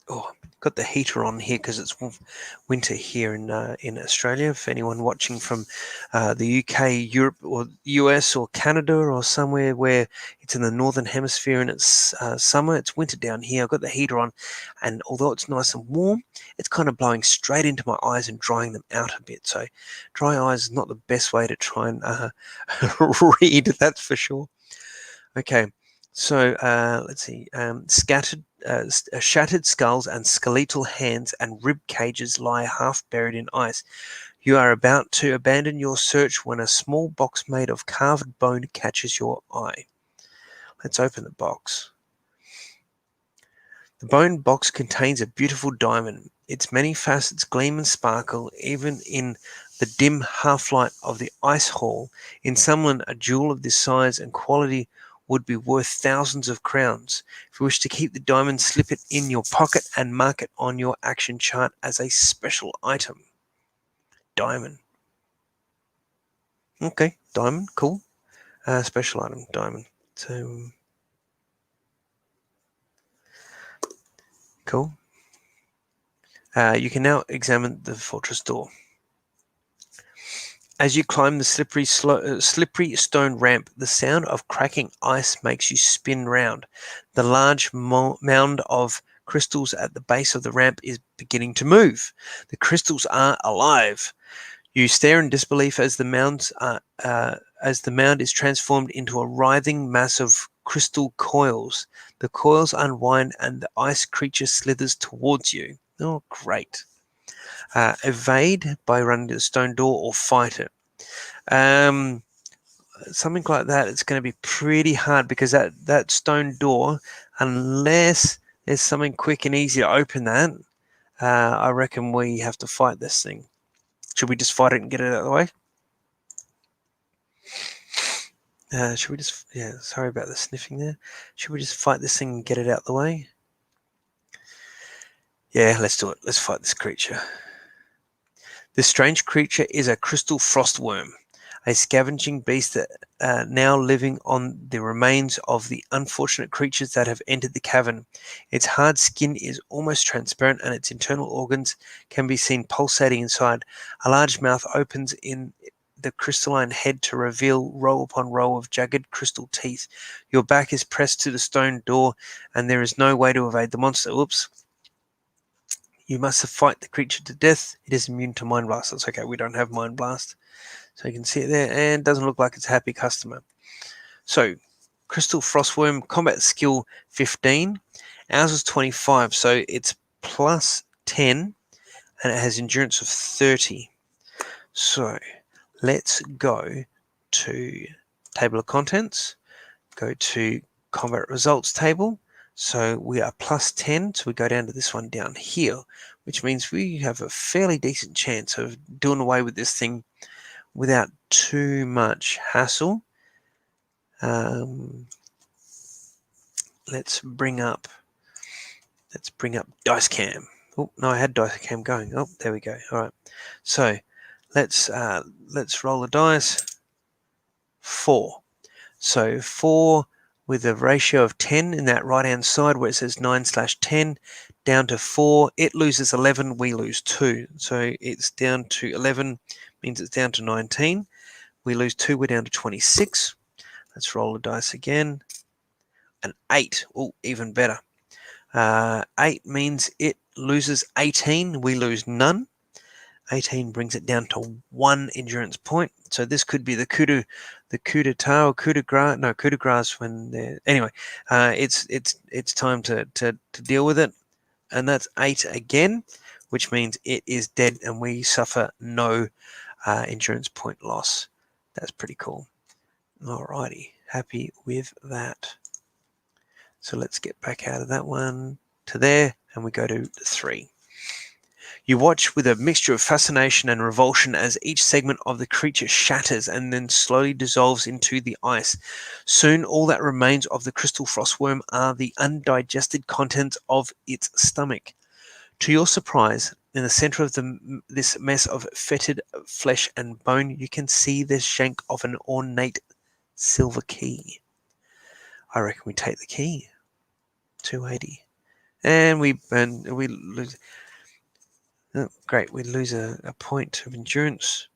Speaker 1: Oh, got the heater on here because it's winter here in Australia. For anyone watching from the UK, Europe, or US, or Canada, or somewhere where it's in the northern hemisphere and it's summer, it's winter down here. I've got the heater on, and although it's nice and warm, it's kind of blowing straight into my eyes and drying them out a bit. So dry eyes is not the best way to try and read, that's for sure. Okay, so let's see. Shattered skulls and skeletal hands and rib cages lie half buried in ice. You are about to abandon your search when a small box made of carved bone catches your eye. Let's open the box. The bone box contains a beautiful diamond. Its many facets gleam and sparkle even in the dim half-light of the ice hall. In Summerlin, a jewel of this size and quality would be worth thousands of crowns. If you wish to keep the diamond, slip it in your pocket and mark it on your action chart as a special item. Diamond. Okay, diamond, cool. Special item, diamond. So, cool. You can now examine the fortress door. As you climb the slippery stone ramp, the sound of cracking ice makes you spin round. The large mound of crystals at the base of the ramp is beginning to move. The crystals are alive. You stare in disbelief as the mound is transformed into a writhing mass of crystal coils. The coils unwind and the ice creature slithers towards you. Oh, great. Evade by running to the stone door or fight it. Something like that, it's going to be pretty hard, because that stone door, unless there's something quick and easy to open that, I reckon we have to fight this thing. Should we just fight it and get it out of the way? Should we just, sorry about the sniffing there. Should we just fight this thing and get it out of the way? Yeah, let's do it. Let's fight this creature. This strange creature is a crystal frostworm, a scavenging beast that now living on the remains of the unfortunate creatures that have entered the cavern. Its hard skin is almost transparent, and its internal organs can be seen pulsating inside. A large mouth opens in the crystalline head to reveal row upon row of jagged crystal teeth. Your back is pressed to the stone door, and there is no way to evade the monster. Oops. You must fight the creature to death. It is immune to Mind Blast. That's okay, we don't have Mind Blast. So you can see it there, and it doesn't look like it's a happy customer. So, Crystal Frostworm, combat skill 15. Ours is 25, so it's plus 10, and it has endurance of 30. So, let's go to Table of Contents, go to Combat Results Table. So we are plus 10, so we go down to this one down here, which means we have a fairly decent chance of doing away with this thing without too much hassle. Let's bring up Dicecam. Oh no, I had Dicecam going. Oh, there we go. All right, so let's roll the dice. 4. So 4 with a ratio of 10 in that right hand side where it says 9/10 down to 4. It loses 11, we lose 2. So it's down to 11, means it's down to 19. We lose 2, we're down to 26. Let's roll the dice again. An 8. Oh, even better. 8 means it loses 18, we lose none. 18 brings it down to 1 endurance point. So this could be the coup d'etat or coup de grace. No, coup de grace when they're... Anyway, it's time to deal with it. And that's 8 again, which means it is dead and we suffer no endurance point loss. That's pretty cool. Alrighty, happy with that. So let's get back out of that one to there, and we go to 3. You watch with a mixture of fascination and revulsion as each segment of the creature shatters and then slowly dissolves into the ice. Soon all that remains of the crystal frostworm are the undigested contents of its stomach. To your surprise, in the center of this mess of fetid flesh and bone, you can see the shank of an ornate silver key. I reckon we take the key. 280. And we lose. Oh, great, we lose a point of endurance.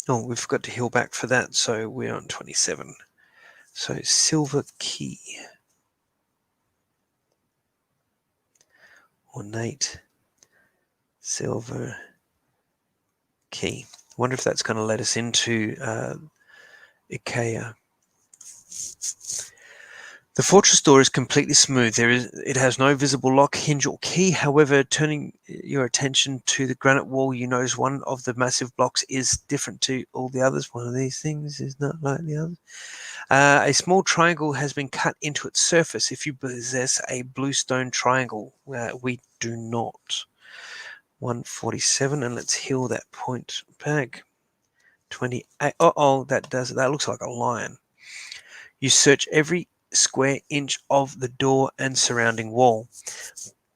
Speaker 1: Oh, we've got to heal back for that, so we're on 27. So silver key. Ornate silver key. I wonder if that's going to let us into Ikea. The fortress door is completely smooth. It has no visible lock, hinge, or key. However, turning your attention to the granite wall, you notice one of the massive blocks is different to all the others. One of these things is not like the others. A small triangle has been cut into its surface. If you possess a blue stone triangle, we do not. 147, and let's heal that point back. 28. That looks like a lion. You search every square inch of the door and surrounding wall,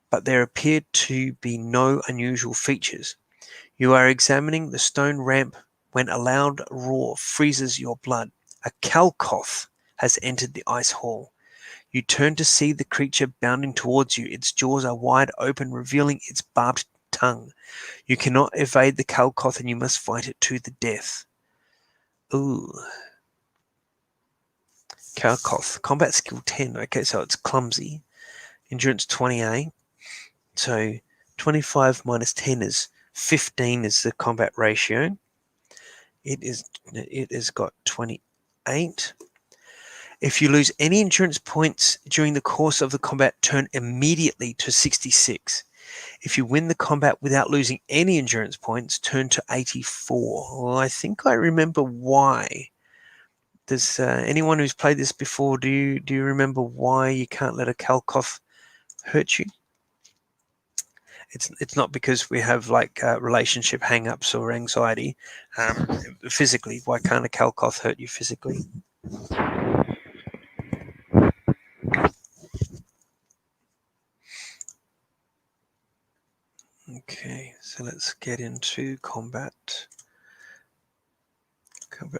Speaker 1: but there appear to be no unusual features. You are examining the stone ramp when a loud roar freezes your blood. A Kalkoth has entered the ice hall. You turn to see the creature bounding towards you. Its jaws are wide open, revealing its barbed tongue. You cannot evade the Kalkoth, and you must fight it to the death. Ooh. Kalkoth. Combat skill 10. Okay, so it's clumsy. Endurance 28. So 25 minus 10 is 15 is the combat ratio. It has got 28. If you lose any endurance points during the course of the combat, turn immediately to 66. If you win the combat without losing any endurance points, turn to 84. Well, I think I remember why. Does anyone who's played this before, do you remember why you can't let a Kalkoth hurt you? It's not because we have like relationship hang-ups or anxiety. Physically, why can't a Kalkoth hurt you physically? Okay, so let's get into combat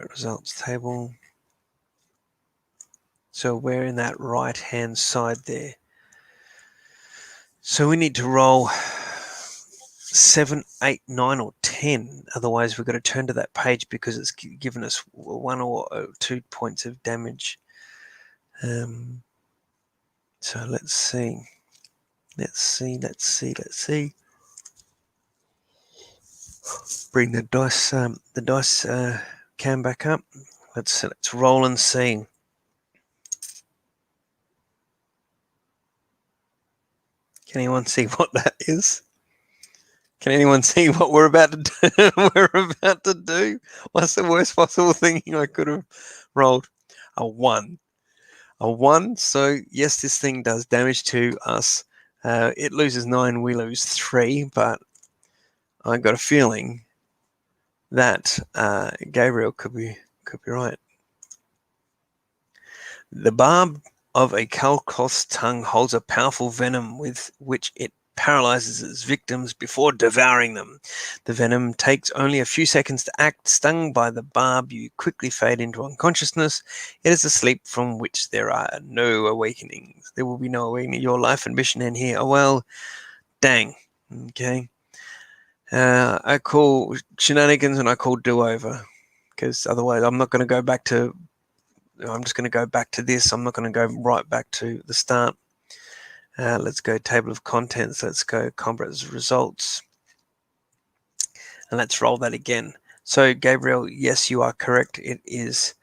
Speaker 1: results table. So we're in that right hand side there. So we need to roll 7, 8, 9, or 10. Otherwise, we've got to turn to that page because it's given us 1 or 2 points of damage. So let's see. Let's see. Bring the dice cam back up. Let's roll and see. Can anyone see what that is? Can anyone see what we're about to do? What's the worst possible thing I could have rolled? A 1. A 1. So yes, this thing does damage to us. It loses 9. We lose 3. But I got a feeling that Gabriel could be right. The barb of a Kalkoth's tongue holds a powerful venom with which it paralyzes its victims before devouring them. The venom takes only a few seconds to act. Stung by the barb, you quickly fade into unconsciousness. It is a sleep from which there are no awakenings. There will be no awakening. Your life and mission end here. Oh, well, dang. Okay. I call shenanigans and I call do-over. Because otherwise I'm not going to go back to... I'm just going to go back to this. I'm not going to go right back to the start. Let's go table of contents. Let's go combat results. And let's roll that again. So, Gabriel, yes, you are correct. It is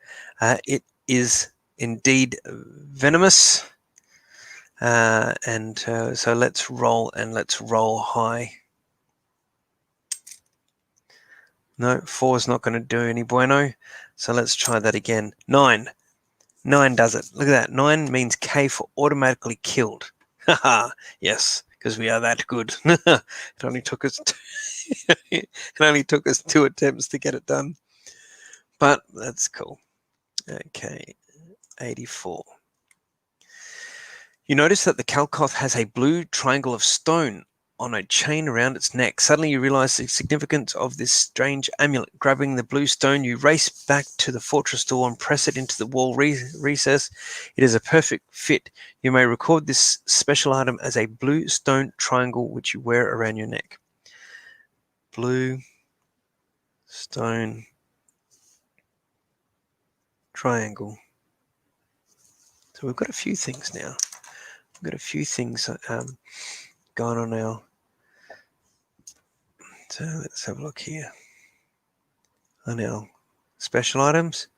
Speaker 1: indeed venomous. So let's roll, and let's roll high. No, 4 is not going to do any bueno. So let's try that again. 9. 9 does it. Look at that. 9 means K for automatically killed. Haha, yes, because we are that good. It only took us it only took us 2 attempts to get it done. But that's cool. Okay, 84. You notice that the Kalkoth has a blue triangle of stone on a chain around its neck. Suddenly you realize the significance of this strange amulet. Grabbing the blue stone, you race back to the fortress door and press it into the wall recess. It is a perfect fit. You may record this special item as a blue stone triangle which you wear around your neck. Blue stone triangle. So we've got a few things now. We've got a few things going on now. So let's have a look here. On our special items.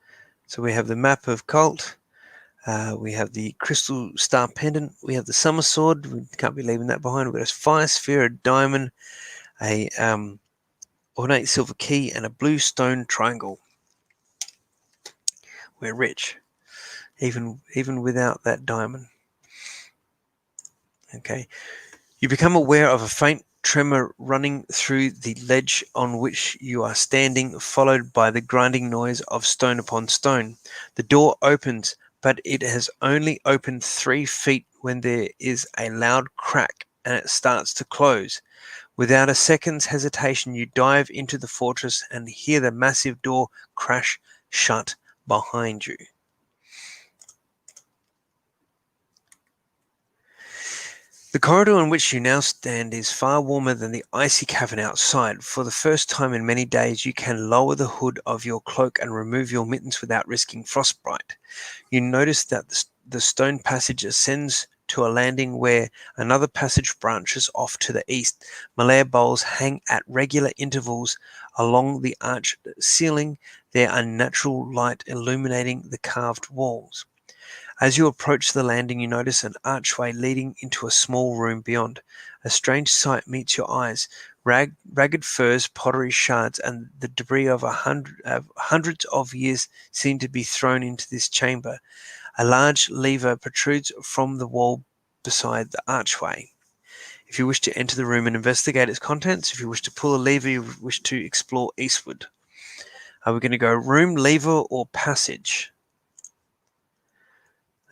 Speaker 1: So we have the map of Kalte. We have the crystal star pendant. We have the summer sword. We can't be leaving that behind. We've got a fire sphere, a diamond, a ornate silver key, and a blue stone triangle. We're rich, even without that diamond. Okay. You become aware of a faint tremor running through the ledge on which you are standing, followed by the grinding noise of stone upon stone. The door opens, but it has only opened 3 feet when there is a loud crack and it starts to close. Without a second's hesitation, you dive into the fortress and hear the massive door crash shut behind you. The corridor in which you now stand is far warmer than the icy cavern outside. For the first time in many days, you can lower the hood of your cloak and remove your mittens without risking frostbite. You notice that the stone passage ascends to a landing where another passage branches off to the east. Malaya bowls hang at regular intervals along the arched ceiling, their unnatural light illuminating the carved walls. As you approach the landing, you notice an archway leading into a small room beyond. A strange sight meets your eyes. Ragged furs, pottery shards, and the debris of hundreds of years seem to be thrown into this chamber. A large lever protrudes from the wall beside the archway. If you wish to enter the room and investigate its contents, if you wish to pull a lever, you wish to explore eastward. Are we going to go room, lever, or passage?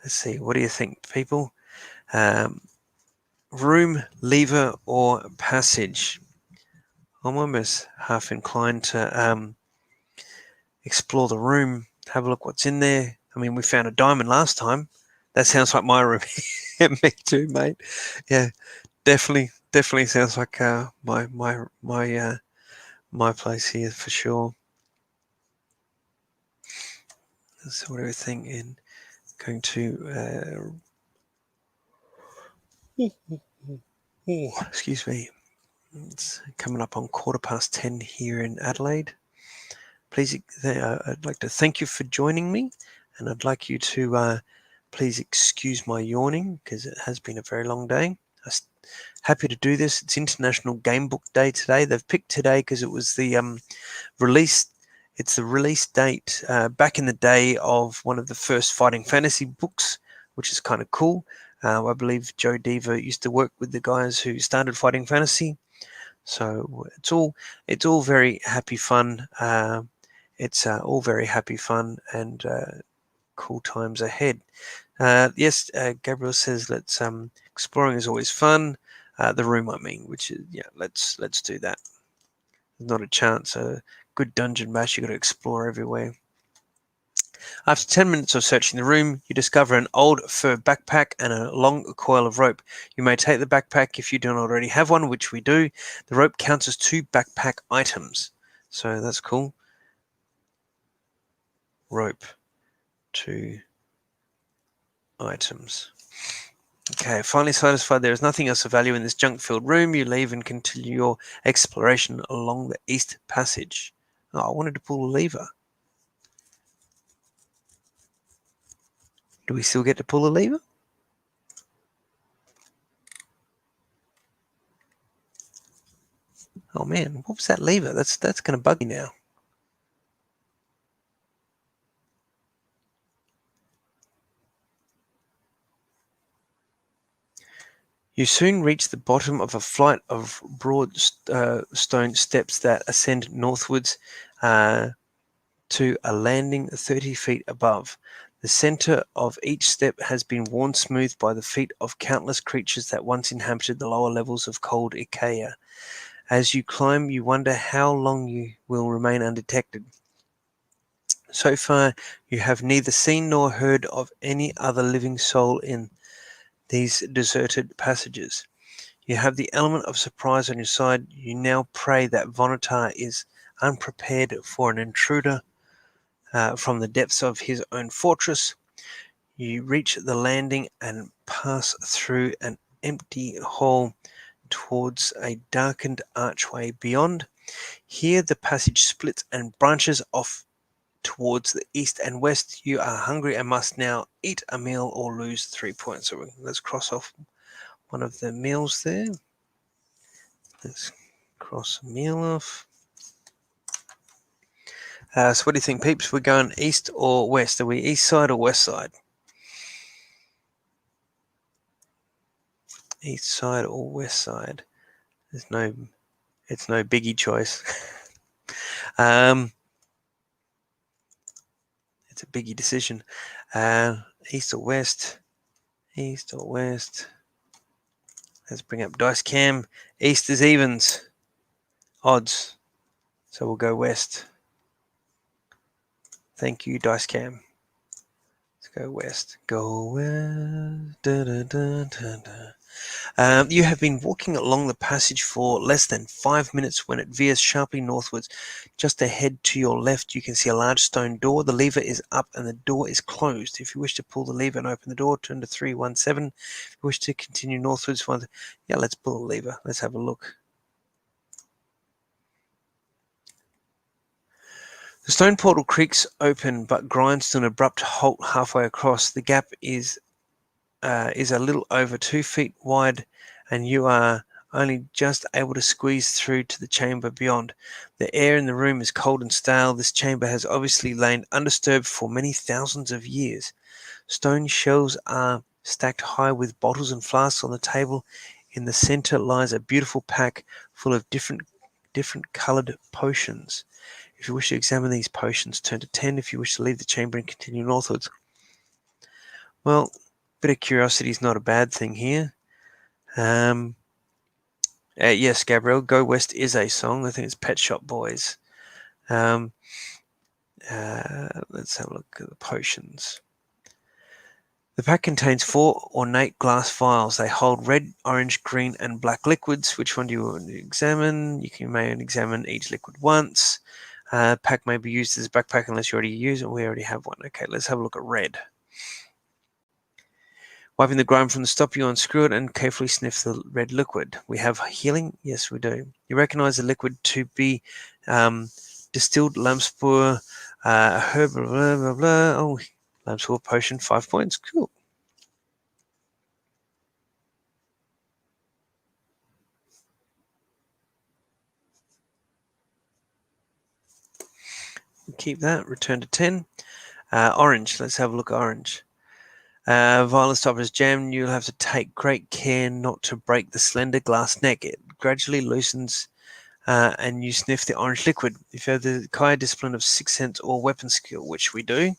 Speaker 1: Let's see. What do you think, people? Room, lever, or passage? I'm almost half inclined to explore the room, have a look what's in there. I mean, we found a diamond last time. That sounds like my room. Me too, mate. Yeah, definitely sounds like my place here for sure. So what do we think in going to excuse me. It's coming up on 10:15 here in Adelaide. Please, I'd like to thank you for joining me, and I'd like you to please excuse my yawning because it has been a very long day. I'm happy to do this. It's International Gamebook Day today. They've picked today because it was the release. It's the release date back in the day of one of the first Fighting Fantasy books, which is kind of cool. I believe Joe Diva used to work with the guys who started Fighting Fantasy. So it's all very happy fun. It's all very happy fun and cool times ahead. Yes, Gabriel says let's exploring is always fun. The room, I mean, which is yeah, let's do that. There's not a chance. A good dungeon bash, you got to explore everywhere. After 10 minutes of searching the room, you discover an old fur backpack and a long coil of rope. You may take the backpack if you don't already have one, which we do. The rope counts as 2 backpack items. So that's cool. Rope, 2 items. Okay, finally satisfied there is nothing else of value in this junk-filled room, you leave and continue your exploration along the East Passage. Oh, I wanted to pull a lever. Do we still get to pull a lever? Oh man, what was that lever? That's going to bug me now. You soon reach the bottom of a flight of broad stone steps that ascend northwards to a landing 30 feet above. The center of each step has been worn smooth by the feet of countless creatures that once inhabited the lower levels of cold Ikea. As you climb, you wonder how long you will remain undetected. So far, you have neither seen nor heard of any other living soul in these deserted passages. You have the element of surprise on your side. You now pray that Vonatar is unprepared for an intruder from the depths of his own fortress. You reach the landing and pass through an empty hall towards a darkened archway beyond. Here the passage splits and branches off towards the east and west. You are hungry and must now eat a meal or lose 3 points. So let's cross off one of the meals there. Let's cross a meal off. So what do you think, peeps? We're going east or west? Are we east side or west side? East side or west side? It's no biggie choice. It's a biggie decision. East or west? East or west? Let's bring up Dice Cam. East is evens. Odds. So we'll go west. Thank you, Dice Cam. Let's go west. Go west. Da, da, da, da, da. You have been walking along the passage for less than 5 minutes when it veers sharply northwards. Just ahead to your left, you can see a large stone door. The lever is up and the door is closed. If you wish to pull the lever and open the door, turn to 317. If you wish to continue northwards, yeah, let's pull the lever. Let's have a look. The stone portal creaks open but grinds to an abrupt halt halfway across. The gap is a little over 2 feet wide, and you are only just able to squeeze through to the chamber beyond. The air in the room is cold and stale. This chamber has obviously lain undisturbed for many thousands of years. Stone shelves are stacked high with bottles and flasks on the table. In the center lies a beautiful pack full of different colored potions. If you wish to examine these potions, turn to 10. If you wish to leave the chamber and continue northwards. Well, bit of curiosity is not a bad thing here. Yes, Gabrielle, Go West is a song. I think it's Pet Shop Boys. Let's have a look at the potions. The pack contains 4 ornate glass vials. They hold red, orange, green, and black liquids. Which one do you want to examine? You may examine each liquid once. Pack may be used as a backpack unless you already use it. We already have one. Okay, let's have a look at red. Wiping the grime from the stopper, you unscrew it and carefully sniff the red liquid. We have healing. Yes, we do. You recognize the liquid to be distilled lamspur, herb, blah, blah, blah. Oh, lamspur potion, 5 points. Cool. Keep that. Return to 10. Orange. Let's have a look at orange. Violent stopper is jammed. You'll have to take great care not to break the slender glass neck. It gradually loosens and you sniff the orange liquid. If you have the Kaya discipline of 6th sense or weapon skill, which we do.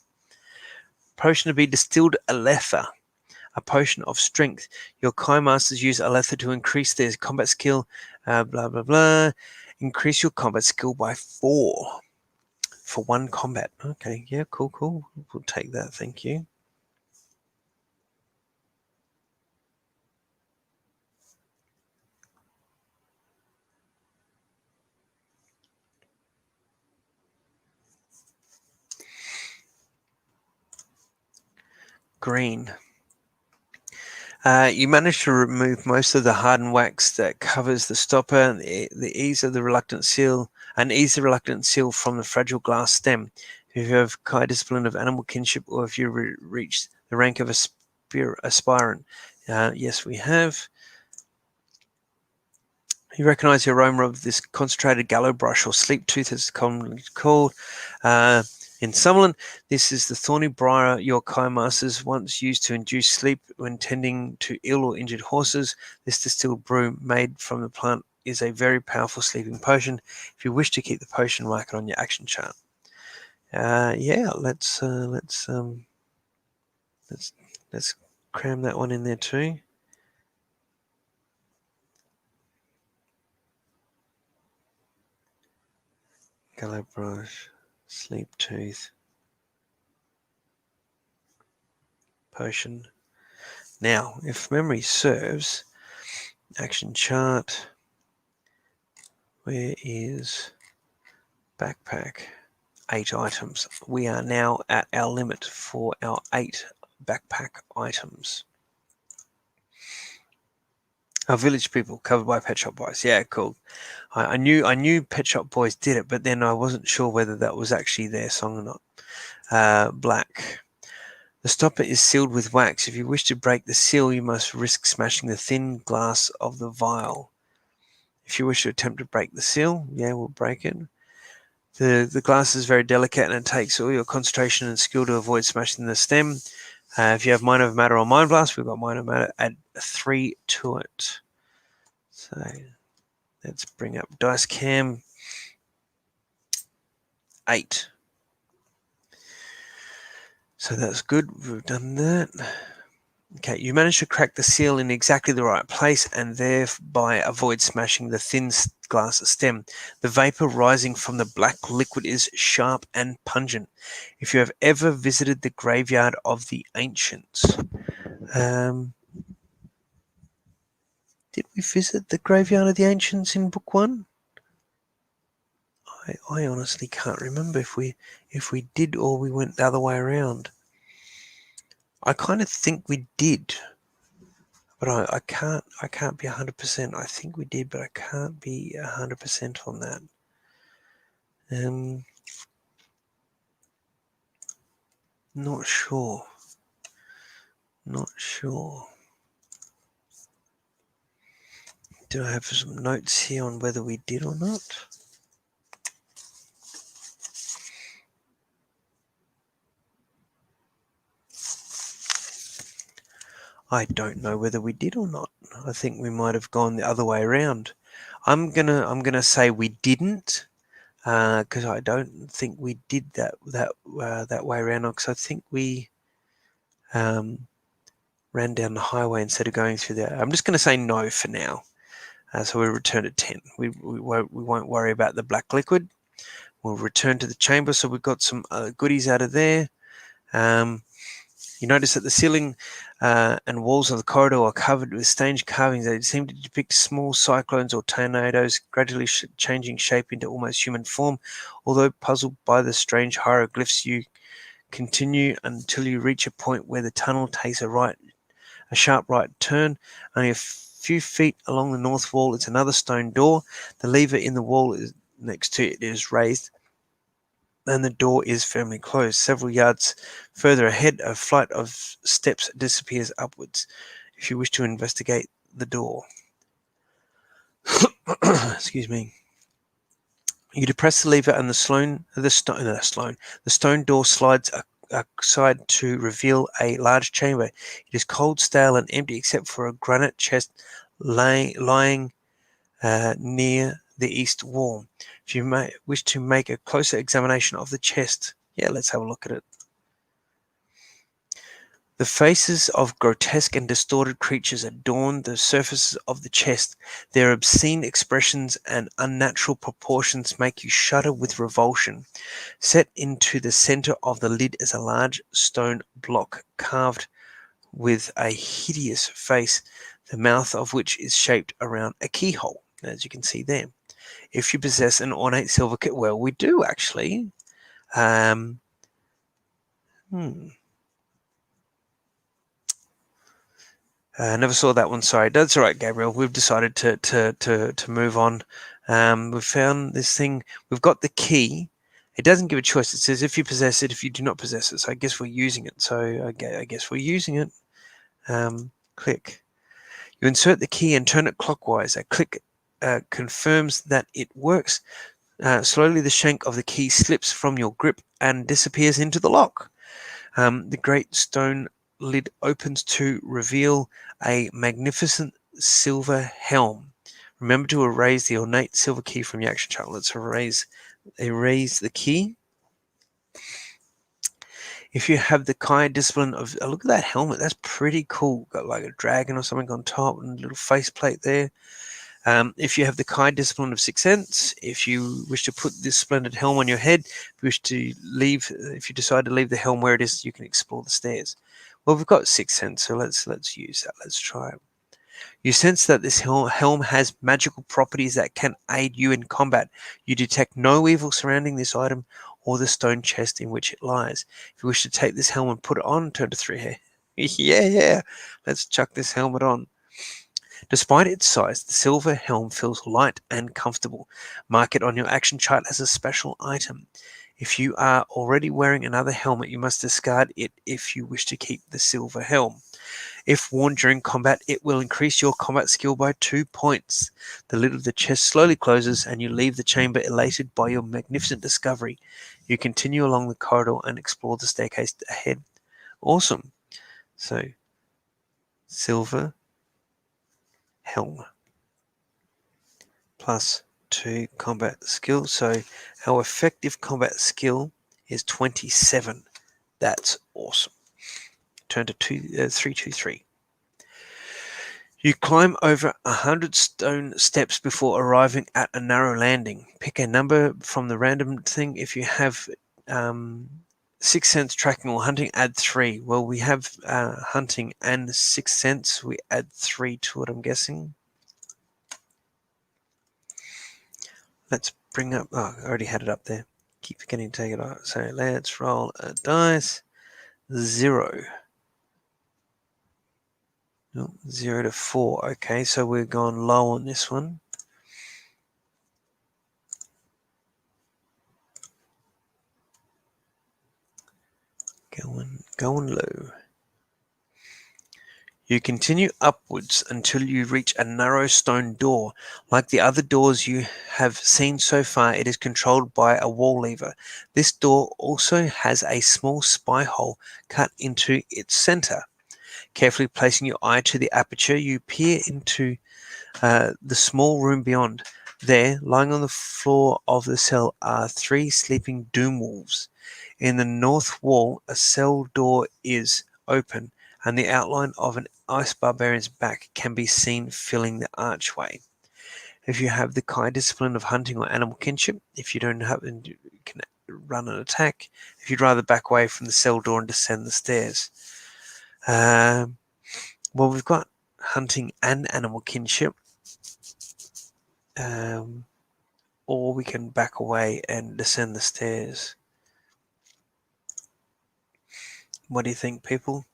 Speaker 1: Potion to be distilled Aletha, a potion of strength. Your Kai masters use Aletha to increase their combat skill, blah, blah, blah. Increase your combat skill by 4 for 1 combat. Okay, yeah, cool, cool. We'll take that, thank you. Green. You manage to remove most of the hardened wax that covers the stopper and ease the reluctant seal from the fragile glass stem. If you have Kai discipline of animal kinship, or if you reach the rank of aspirant, yes, we have. You recognize the aroma of this concentrated gallow brush, or sleep tooth as it's commonly called. In Summerland, this is the thorny briar your Kai masters once used to induce sleep when tending to ill or injured horses. This distilled brew made from the plant is a very powerful sleeping potion. If you wish to keep the potion, mark it on your action chart. Yeah, let's cram that one in there too. Gallow brush, sleep tooth, potion. Now, if memory serves, action chart, where is backpack? 8 items. We are now at our limit for our 8 backpack items. Our village people covered by Pet Shop Boys. Yeah, cool. I knew Pet Shop Boys did it, but then I wasn't sure whether that was actually their song or not. Black. The stopper is sealed with wax. If you wish to break the seal, you must risk smashing the thin glass of the vial. If you wish to attempt to break the seal, yeah, we'll break it. The glass is very delicate and it takes all your concentration and skill to avoid smashing the stem. If you have Mind Over Matter or Mind Blast, we've got Mind Over Matter, add 3 to it. So let's bring up Dice Cam. 8. So that's good. We've done that. Okay, you managed to crack the seal in exactly the right place and thereby avoid smashing the thin glass stem. The vapor rising from the black liquid is sharp and pungent. If you have ever visited the graveyard of the ancients, did we visit the graveyard of the ancients in book 1? I honestly can't remember if we did or we went the other way around. I kind of think we did, but I can't be 100%. I think we did, but I can't be 100% on that. Not sure. Do I have some notes here on whether we did or not? I don't know whether we did or not. I think we might have gone the other way around. I'm gonna say we didn't, because I don't think we did that way around. Because I think we ran down the highway instead of going through there. I'm just gonna say no for now. So we return to 10. We won't worry about the black liquid. We'll return to the chamber. So we've got some goodies out of there. You notice that the ceiling and walls of the corridor are covered with strange carvings that seem to depict small cyclones or tornadoes gradually changing shape into almost human form. Although puzzled by the strange hieroglyphs, you continue until you reach a point where the tunnel takes a sharp right turn. Only a few feet along the north wall is another stone door. The lever in the wall next to it is raised, and the door is firmly closed. Several yards further ahead, a flight of steps disappears upwards. If you wish to investigate the door, excuse me, you depress the lever, and the stone door slides aside to reveal a large chamber. It is cold, stale, and empty, except for a granite chest lying near the east wall. If you wish to make a closer examination of the chest, let's have a look at it. The faces of grotesque and distorted creatures adorn the surfaces of the chest. Their obscene expressions and unnatural proportions make you shudder with revulsion. Set into the center of the lid is a large stone block carved with a hideous face, the mouth of which is shaped around a keyhole, as you can see there. If you possess an ornate silver kit, well, we do actually. Never saw that one. Sorry, that's all right, Gabriel. We've decided to move on. We've found this thing. We've got the key. It doesn't give a choice. It says if you possess it, if you do not possess it. So I guess we're using it. So I guess we're using it. Click. You insert the key and turn it clockwise. A click confirms that it works. Slowly, the shank of the key slips from your grip and disappears into the lock. The great stone lid opens to reveal a magnificent silver helm. Remember to erase the ornate silver key from your action chart. Let's erase the key. If you have the Kai discipline of, look at that helmet, that's pretty cool. Got like a dragon or something on top and a little faceplate there. If you have the Kai discipline of Sixth Sense, if you wish to put this splendid helm on your head, if you decide to leave the helm where it is, you can explore the stairs. Well, we've got Sixth Sense, so let's use that. Let's try it. You sense that this helm has magical properties that can aid you in combat. You detect no evil surrounding this item or the stone chest in which it lies. If you wish to take this helm and put it on, turn to 3 here. Yeah. Let's chuck this helmet on. Despite its size, the silver helm feels light and comfortable. Mark it on your action chart as a special item. If you are already wearing another helmet, you must discard it if you wish to keep the silver helm. If worn during combat, it will increase your combat skill by 2 points. The lid of the chest slowly closes and you leave the chamber elated by your magnificent discovery. You continue along the corridor and explore the staircase ahead. Awesome. So, silver helm plus 2 combat skill. So our effective combat skill is 27. That's awesome. Turn to 323. You climb over 100 stone steps before arriving at a narrow landing. Pick a number from the random thing. If you have Sixth Sense, tracking, or hunting, add 3. Well, we have hunting and Sixth Sense. We add 3 to it, I'm guessing. Let's bring up. Oh, I already had it up there. Keep forgetting to take it out. So let's roll a dice. 0. No, 0 to 4. Okay, so we're going low on this one. Going low. You continue upwards until you reach a narrow stone door. Like the other doors you have seen so far, it is controlled by a wall lever. This door also has a small spy hole cut into its center. Carefully placing your eye to the aperture, you peer into the small room beyond. There, lying on the floor of the cell, are 3 sleeping doom wolves. In the north wall, a cell door is open, and the outline of an ice barbarian's back can be seen filling the archway. If you have the Kai discipline of hunting or animal kinship, if you don't have, and you can run an attack. If you'd rather back away from the cell door and descend the stairs. Well, we've got hunting and animal kinship. Or we can back away and descend the stairs. What do you think, people?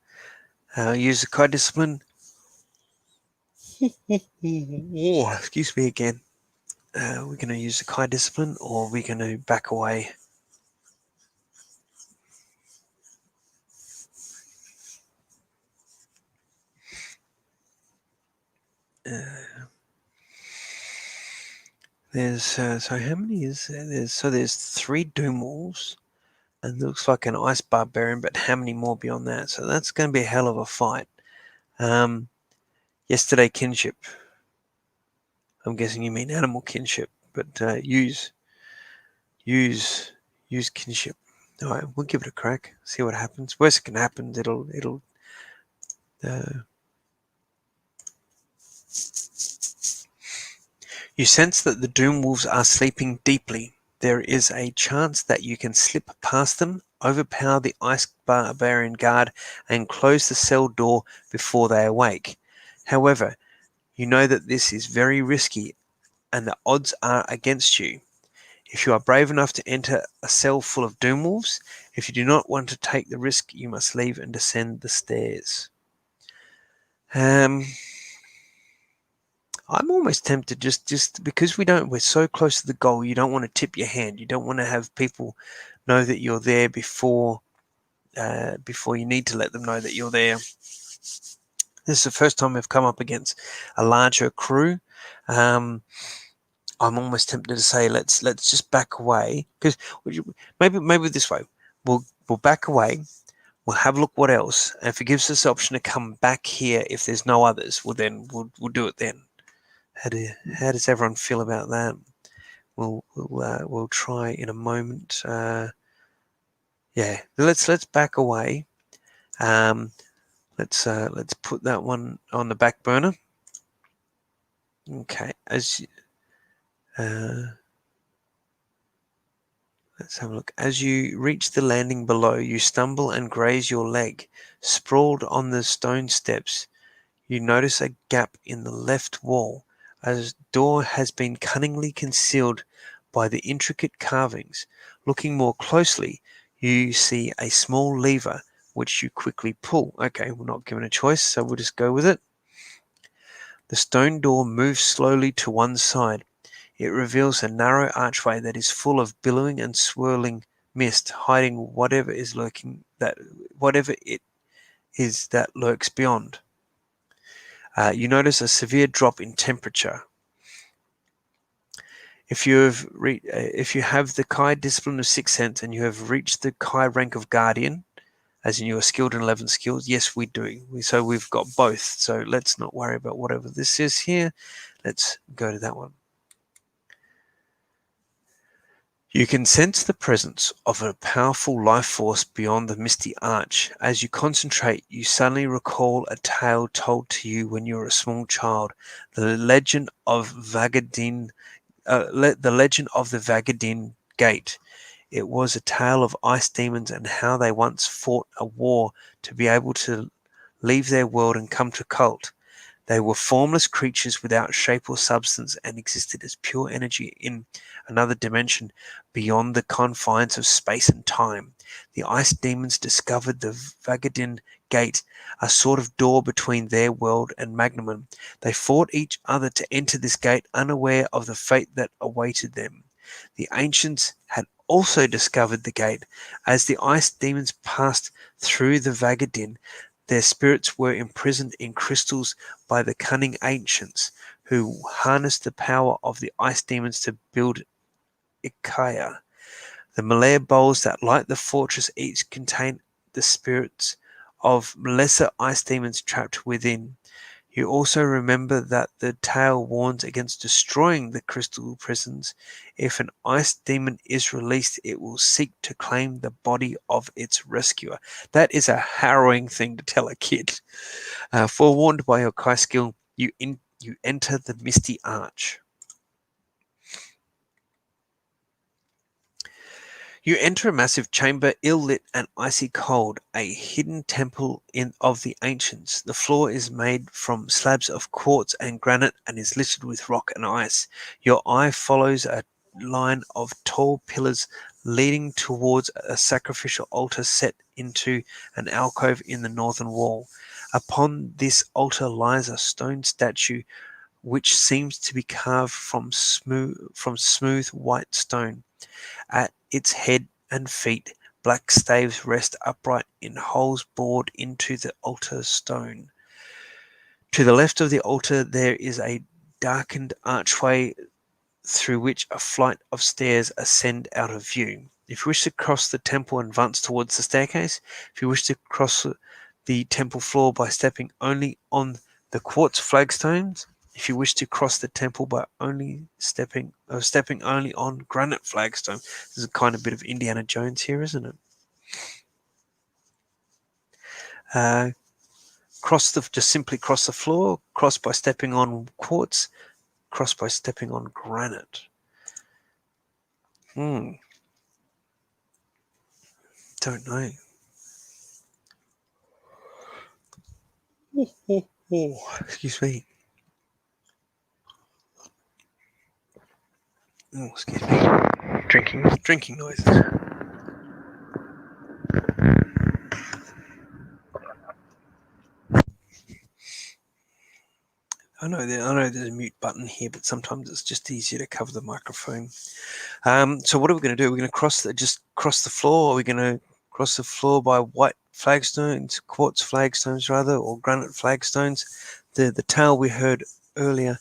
Speaker 1: Use the Kai discipline. Oh, excuse me again. We're going to use the Kai discipline, or we're going to back away. There's so how many is there? There's 3 Doom Wolves, and it looks like an Ice Barbarian, but how many more beyond that? So that's going to be a hell of a fight. Yesterday kinship. I'm guessing you mean animal kinship, but use kinship. All right, we'll give it a crack. See what happens. Worst can happen. It'll. You sense that the Doom Wolves are sleeping deeply. There is a chance that you can slip past them, overpower the Ice Barbarian guard, and close the cell door before they awake. However, you know that this is very risky and the odds are against you. If you are brave enough to enter a cell full of Doom Wolves, if you do not want to take the risk, you must leave and descend the stairs. I'm almost tempted just because we're so close to the goal. You don't want to tip your hand. You don't want to have people know that you're there before you need to let them know that you're there. This is the first time I've come up against a larger crew. I'm almost tempted to say let's just back away, because maybe this way we'll back away. We'll have a look what else, and if it gives us the option to come back here if there's no others, well then we'll do it then. How does everyone feel about that? We'll try in a moment. Yeah, let's back away. Let's put that one on the back burner. Okay, let's have a look. As you reach the landing below, you stumble and graze your leg. Sprawled on the stone steps, you notice a gap in the left wall. A door has been cunningly concealed by the intricate carvings. Looking more closely, you see a small lever, which you quickly pull. Okay, we're not given a choice, so we'll just go with it. The stone door moves slowly to one side. It reveals a narrow archway that is full of billowing and swirling mist, hiding whatever it is that lurks beyond. You notice a severe drop in temperature. If you have the Kai discipline of Sixth Sense and you have reached the Kai rank of Guardian, as in you are skilled in 11 skills, yes, we do. So we've got both. So let's not worry about whatever this is here. Let's go to that one. You can sense the presence of a powerful life force beyond the misty arch. As you concentrate, you suddenly recall a tale told to you when you were a small child, the legend of the legend of the Vagadin Gate. It was a tale of ice demons and how they once fought a war to be able to leave their world and come to Kalte. They were formless creatures without shape or substance and existed as pure energy in another dimension beyond the confines of space and time. The ice demons discovered the Vagadin Gate, a sort of door between their world and Magnum. They fought each other to enter this gate, unaware of the fate that awaited them. The ancients had also discovered the gate. As the ice demons passed through the Vagadin, their spirits were imprisoned in crystals by the cunning ancients, who harnessed the power of the ice demons to build Ikea. The Malaya bowls that light the fortress each contain the spirits of lesser ice demons trapped within. You also remember that the tale warns against destroying the crystal prisons. If an ice demon is released, it will seek to claim the body of its rescuer. That is a harrowing thing to tell a kid. Forewarned by your Kai skill, you enter the misty arch. You enter a massive chamber, ill-lit and icy cold, a hidden temple of the ancients. The floor is made from slabs of quartz and granite and is littered with rock and ice. Your eye follows a line of tall pillars leading towards a sacrificial altar set into an alcove in the northern wall. Upon this altar lies a stone statue which seems to be carved from smooth white stone. At its head and feet, black staves rest upright in holes bored into the altar stone. To the left of the altar there is a darkened archway through which a flight of stairs ascend out of view. If you wish to cross the temple and advance towards the staircase, if you wish to cross the temple floor by stepping only on the quartz flagstones, if you wish to cross the temple by only stepping only on granite flagstone. There's a kind of bit of Indiana Jones here, isn't it? Just simply cross the floor, cross by stepping on quartz, cross by stepping on granite. Don't know. Excuse me. Oh, excuse me. Drinking noises. I know there's a mute button here, but sometimes it's just easier to cover the microphone. So what are we going to do? We're going to cross the floor. Or are we going to cross the floor by white flagstones, quartz flagstones rather, or granite flagstones? The tale we heard earlier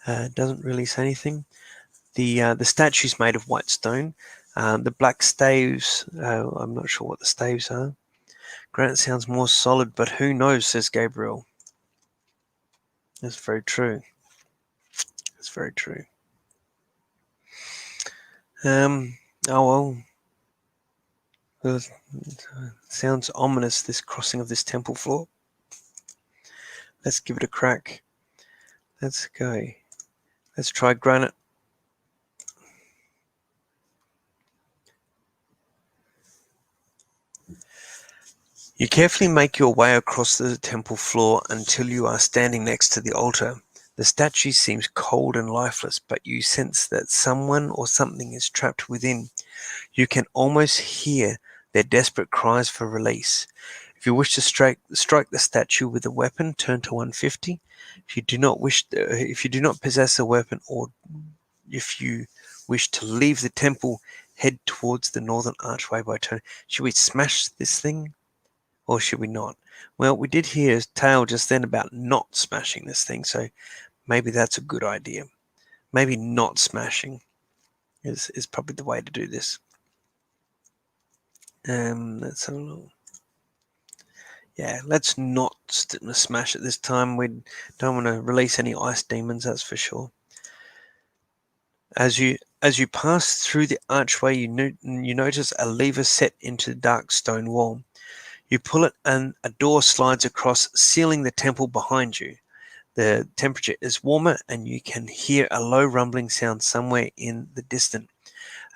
Speaker 1: doesn't really say anything. The statue's made of white stone. The black staves, I'm not sure what the staves are. Granite sounds more solid, but who knows, says Gabriel. That's very true. That's very true. Oh well. It sounds ominous, this crossing of this temple floor. Let's give it a crack. Let's go. Let's try granite. You carefully make your way across the temple floor until you are standing next to the altar. The statue seems cold and lifeless, but you sense that someone or something is trapped within. You can almost hear their desperate cries for release. If you wish to strike the statue with a weapon, turn to 150. If you do not possess a weapon, or if you wish to leave the temple, head towards the northern archway by turning. Should we smash this thing, or should we not? Well, we did hear a tale just then about not smashing this thing, so maybe that's a good idea. Maybe not smashing is probably the way to do this. Let's have a look. Yeah, let's not smash it this time. We don't want to release any ice demons, that's for sure. As you pass through the archway, you notice a lever set into the dark stone wall. You pull it and a door slides across, sealing the temple behind you. The temperature is warmer and you can hear a low rumbling sound somewhere in the distance.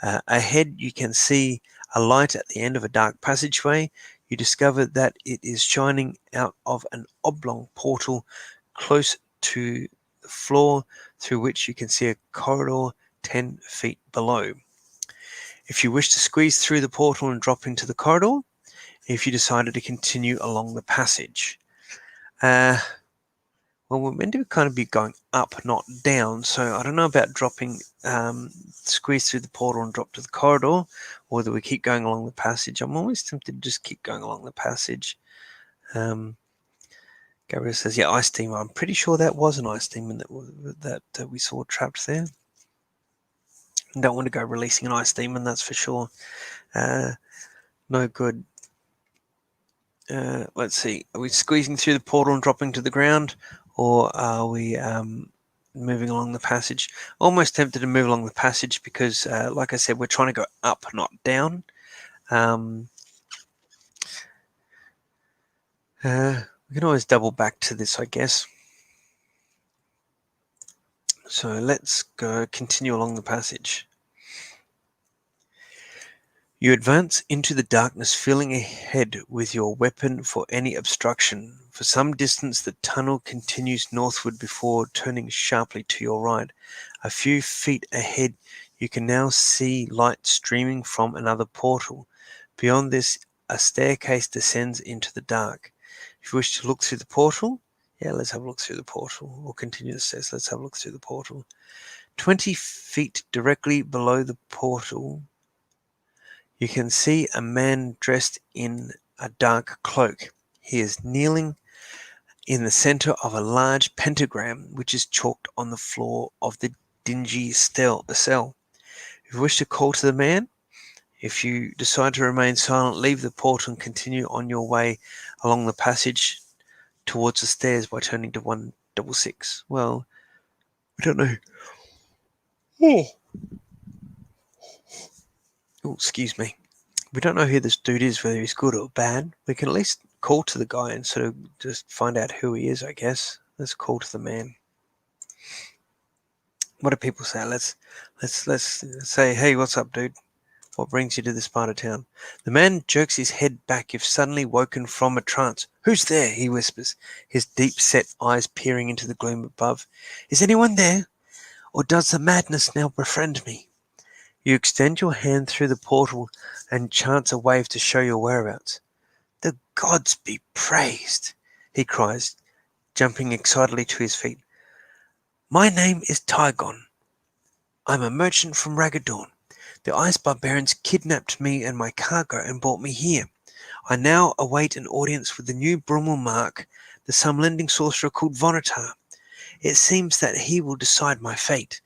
Speaker 1: Ahead, you can see a light at the end of a dark passageway. You discover that it is shining out of an oblong portal close to the floor, through which you can see a corridor 10 feet below. If you wish to squeeze through the portal and drop into the corridor, if you decided to continue along the passage. Well, we're meant to kind of be going up, not down, so I don't know about dropping, squeeze through the portal and drop to the corridor, or whether we keep going along the passage. I'm always tempted to just keep going along the passage. Gabriel says, yeah, ice demon. I'm pretty sure that was an ice demon that we saw trapped there. Don't want to go releasing an ice demon, that's for sure. No good. Let's see. Are we squeezing through the portal and dropping to the ground, or are we moving along the passage? Almost tempted to move along the passage because, like I said, we're trying to go up, not down. We can always double back to this, I guess. So let's go continue along the passage. You advance into the darkness, feeling ahead with your weapon for any obstruction. For some distance, the tunnel continues northward before turning sharply to your right. A few feet ahead, you can now see light streaming from another portal. Beyond this, a staircase descends into the dark. If you wish to look through the portal, let's have a look through the portal. Or continue the stairs, let's have a look through the portal. 20 feet directly below the portal, you can see a man dressed in a dark cloak. He is kneeling in the center of a large pentagram which is chalked on the floor of the dingy cell. If you wish to call to the man, if you decide to remain silent, leave the portal and continue on your way along the passage towards the stairs by turning to 166. Well, we don't know. Oh, excuse me. We don't know who this dude is, whether he's good or bad. We can at least call to the guy and sort of just find out who he is, I guess. Let's call to the man. What do people say? Let's say, hey, what's up, dude? What brings you to this part of town? The man jerks his head back if suddenly woken from a trance. Who's there? He whispers, his deep-set eyes peering into the gloom above. Is anyone there? Or does the madness now befriend me? You extend your hand through the portal and chants a wave to show your whereabouts. The gods be praised, he cries, jumping excitedly to his feet. My name is Tygon. I'm a merchant from Ragadoon. The ice barbarians kidnapped me and my cargo and brought me here. I now await an audience with the new Brummel Mark, the sun-lending sorcerer called Vonitar. It seems that he will decide my fate.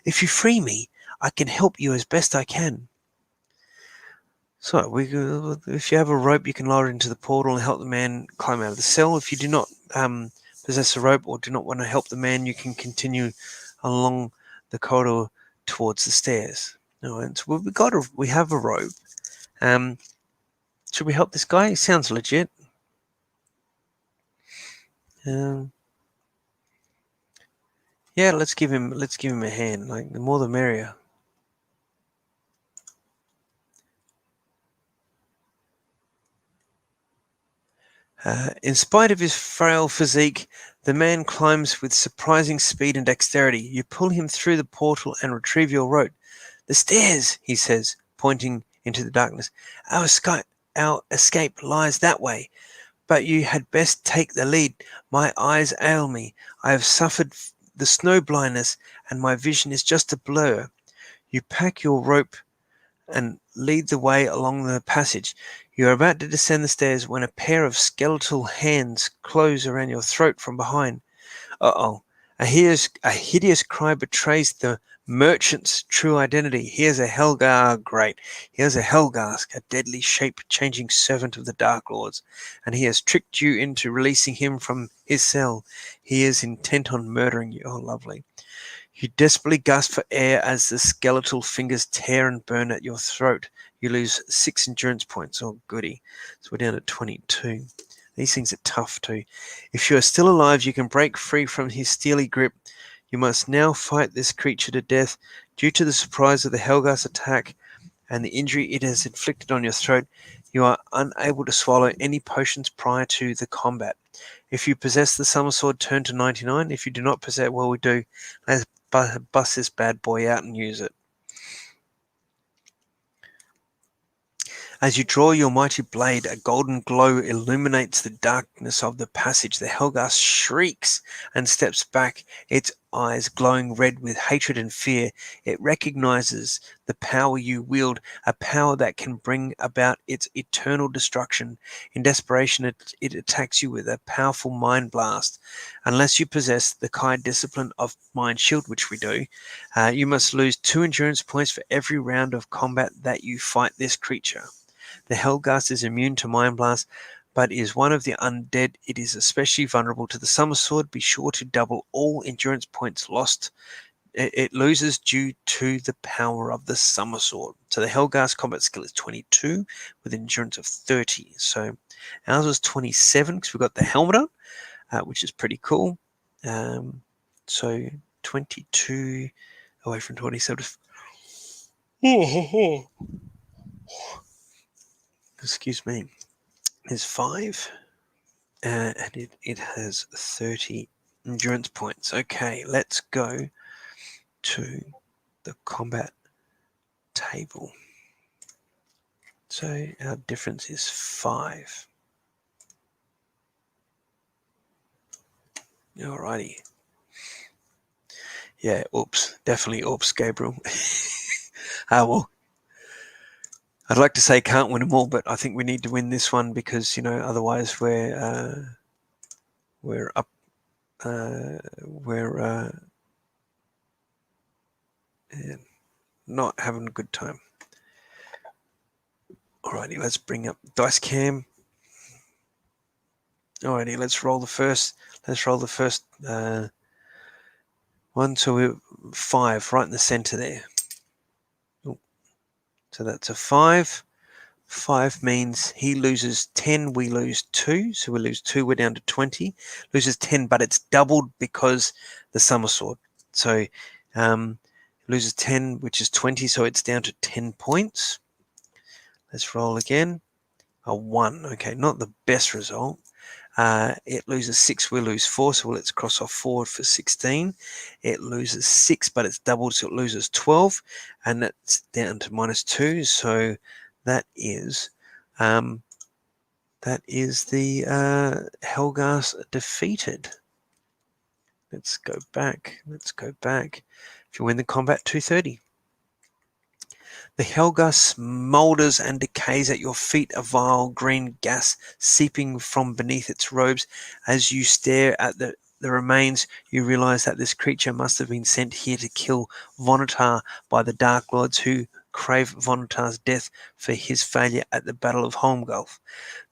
Speaker 1: If you free me, I can help you as best I can. So, if you have a rope, you can lower it into the portal and help the man climb out of the cell. If you do not possess a rope or do not want to help the man, you can continue along the corridor towards the stairs. All right, so we have a rope. Should we help this guy? He sounds legit. Yeah, let's give him a hand. Like, the more the merrier. In spite of his frail physique, the man climbs with surprising speed and dexterity. You pull him through the portal and retrieve your rope. The stairs, he says, pointing into the darkness. Our escape lies that way, but you had best take the lead. My eyes ail me. I have suffered the snow blindness, and my vision is just a blur. You pack your rope and lead the way along the passage. You are about to descend the stairs when a pair of skeletal hands close around your throat from behind. Uh-oh. A hideous cry betrays the merchant's true identity. Here's a Helgar, great. Here's a Helgarsk, a deadly shape-changing servant of the Dark Lords, and he has tricked you into releasing him from his cell. He is intent on murdering you. Oh, lovely. You desperately gasp for air as the skeletal fingers tear and burn at your throat. You lose 6 endurance points. Oh, goody. So we're down to 22. These things are tough too. If you are still alive, you can break free from his steely grip. You must now fight this creature to death. Due to the surprise of the Helgas attack and the injury it has inflicted on your throat, you are unable to swallow any potions prior to the combat. If you possess the summer sword, turn to 99. If you do not possess it, well, we do. Let's bust this bad boy out and use it. As you draw your mighty blade, a golden glow illuminates the darkness of the passage. The Helgas shrieks and steps back, its eyes glowing red with hatred and fear. It recognizes the power you wield, a power that can bring about its eternal destruction. In desperation, it attacks you with a powerful mind blast. Unless you possess the Kai discipline of Mind Shield, which we do, you must lose 2 endurance points for every round of combat that you fight this creature. The Helghast is immune to Mind Blast, but is one of the undead. It is especially vulnerable to the Summer Sword. Be sure to double all endurance points lost. It loses due to the power of the Summer Sword. So the Helghast combat skill is 22 with endurance of 30. So ours was 27 because we got the helmet on, which is pretty cool. So 22 away from 27. excuse me, is 5. And it has 30 endurance points. Okay, let's go to the combat table. So our difference is 5. Alrighty. Yeah, oops. Definitely oops, Gabriel. Well, I'd like to say can't win them all, but I think we need to win this one because, otherwise we're up, we're not having a good time. Alrighty, let's bring up dice cam. Alrighty, let's roll the first. One. So we're 5 right in the center there. So that's a 5. 5 means he loses 10, we lose 2. So we lose 2, we're down to 20. Loses 10, but it's doubled because the summer sword. So loses 10, which is 20, so it's down to 10 points. Let's roll again. A 1. Okay, not the best result. It loses 6, we lose 4, so let's cross off 4 for 16. It loses 6, but it's doubled, so it loses 12, and that's down to -2. So that is the Helghast defeated. Let's go back. If you win the combat, 230. The Helghast smoulders and decays at your feet, a vile green gas seeping from beneath its robes. As you stare at the remains, you realize that this creature must have been sent here to kill Vonatar by the Dark Lords who crave Vonatar's death for his failure at the Battle of Holmgulf.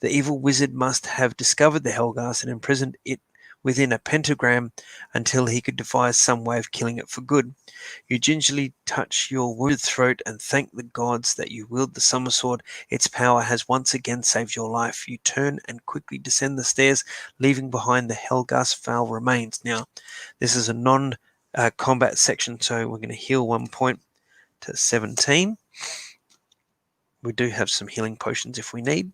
Speaker 1: The evil wizard must have discovered the Helghast and imprisoned it within a pentagram until he could devise some way of killing it for good. You gingerly touch your wounded throat and thank the gods that you wield the summer sword. Its power has once again saved your life. You turn and quickly descend the stairs, leaving behind the Helghast foul remains. Now, this is a non-combat section, so we're going to heal 1 point to 17. We do have some healing potions if we need.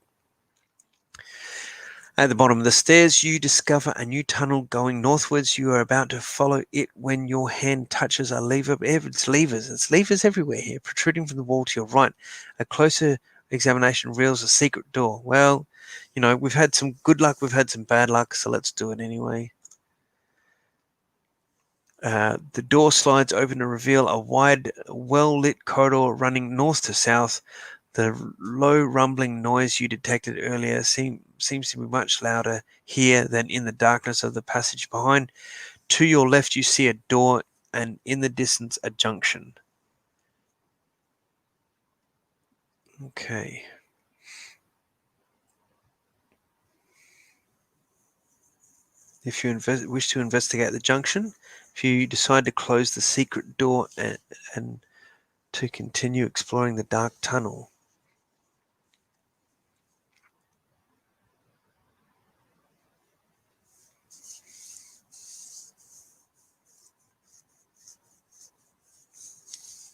Speaker 1: At the bottom of the stairs, you discover a new tunnel going northwards. You are about to follow it when your hand touches a lever. It's levers everywhere here, protruding from the wall to your right. A closer examination reveals a secret door. Well, we've had some good luck, we've had some bad luck, so let's do it anyway. The door slides open to reveal a wide, well-lit corridor running north to south. The low rumbling noise you detected earlier seems to be much louder here than in the darkness of the passage behind. To your left, you see a door, and in the distance, a junction. Okay. If you wish to investigate the junction, if you decide to close the secret door and to continue exploring the dark tunnel.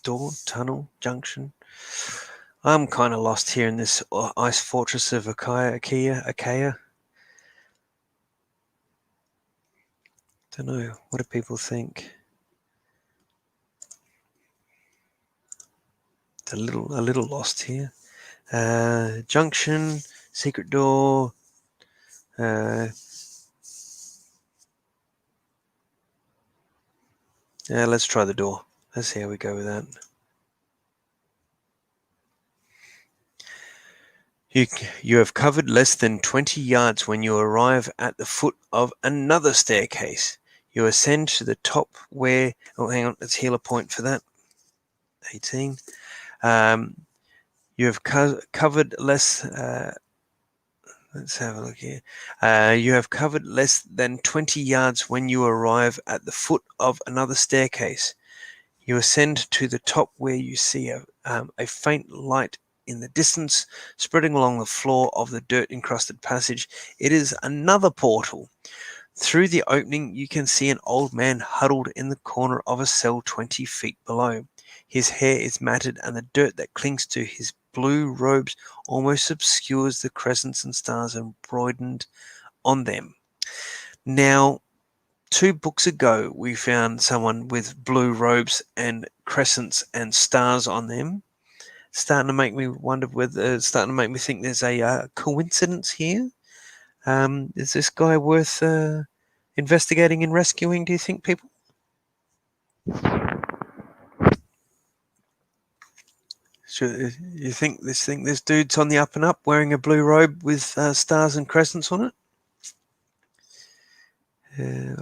Speaker 1: Door, tunnel, junction. I'm kind of lost here in this ice fortress of Achaia. Don't know. What do people think? It's a little lost here. Junction, secret door. Let's try the door. Let's see how we go with that. You have covered less than 20 yards when you arrive at the foot of another staircase. You ascend to the top where... Oh, hang on. Let's heal a point for that. 18. You have covered less... let's have a look here. You have covered less than 20 yards when you arrive at the foot of another staircase. You ascend to the top where you see a faint light in the distance spreading along the floor of the dirt-encrusted passage. It is another portal. Through the opening, you can see an old man huddled in the corner of a cell 20 feet below. His hair is matted and the dirt that clings to his blue robes almost obscures the crescents and stars embroidered on them. Now, 2 books ago, we found someone with blue robes and crescents and stars on them. Starting to make me wonder whether, starting to make me think there's a coincidence here. Is this guy worth investigating and rescuing, do you think, people? You think this dude's on the up and up, wearing a blue robe with stars and crescents on it?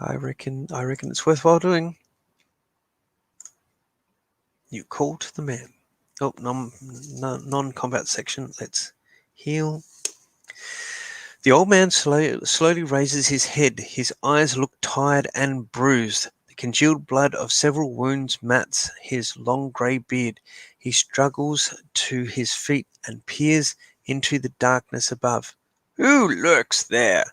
Speaker 1: I reckon it's worthwhile doing. You call to the man. Oh, non-combat section. Let's heal. The old man slowly raises his head. His eyes look tired and bruised. The congealed blood of several wounds mats his long grey beard. He struggles to his feet and peers into the darkness above. Who lurks there?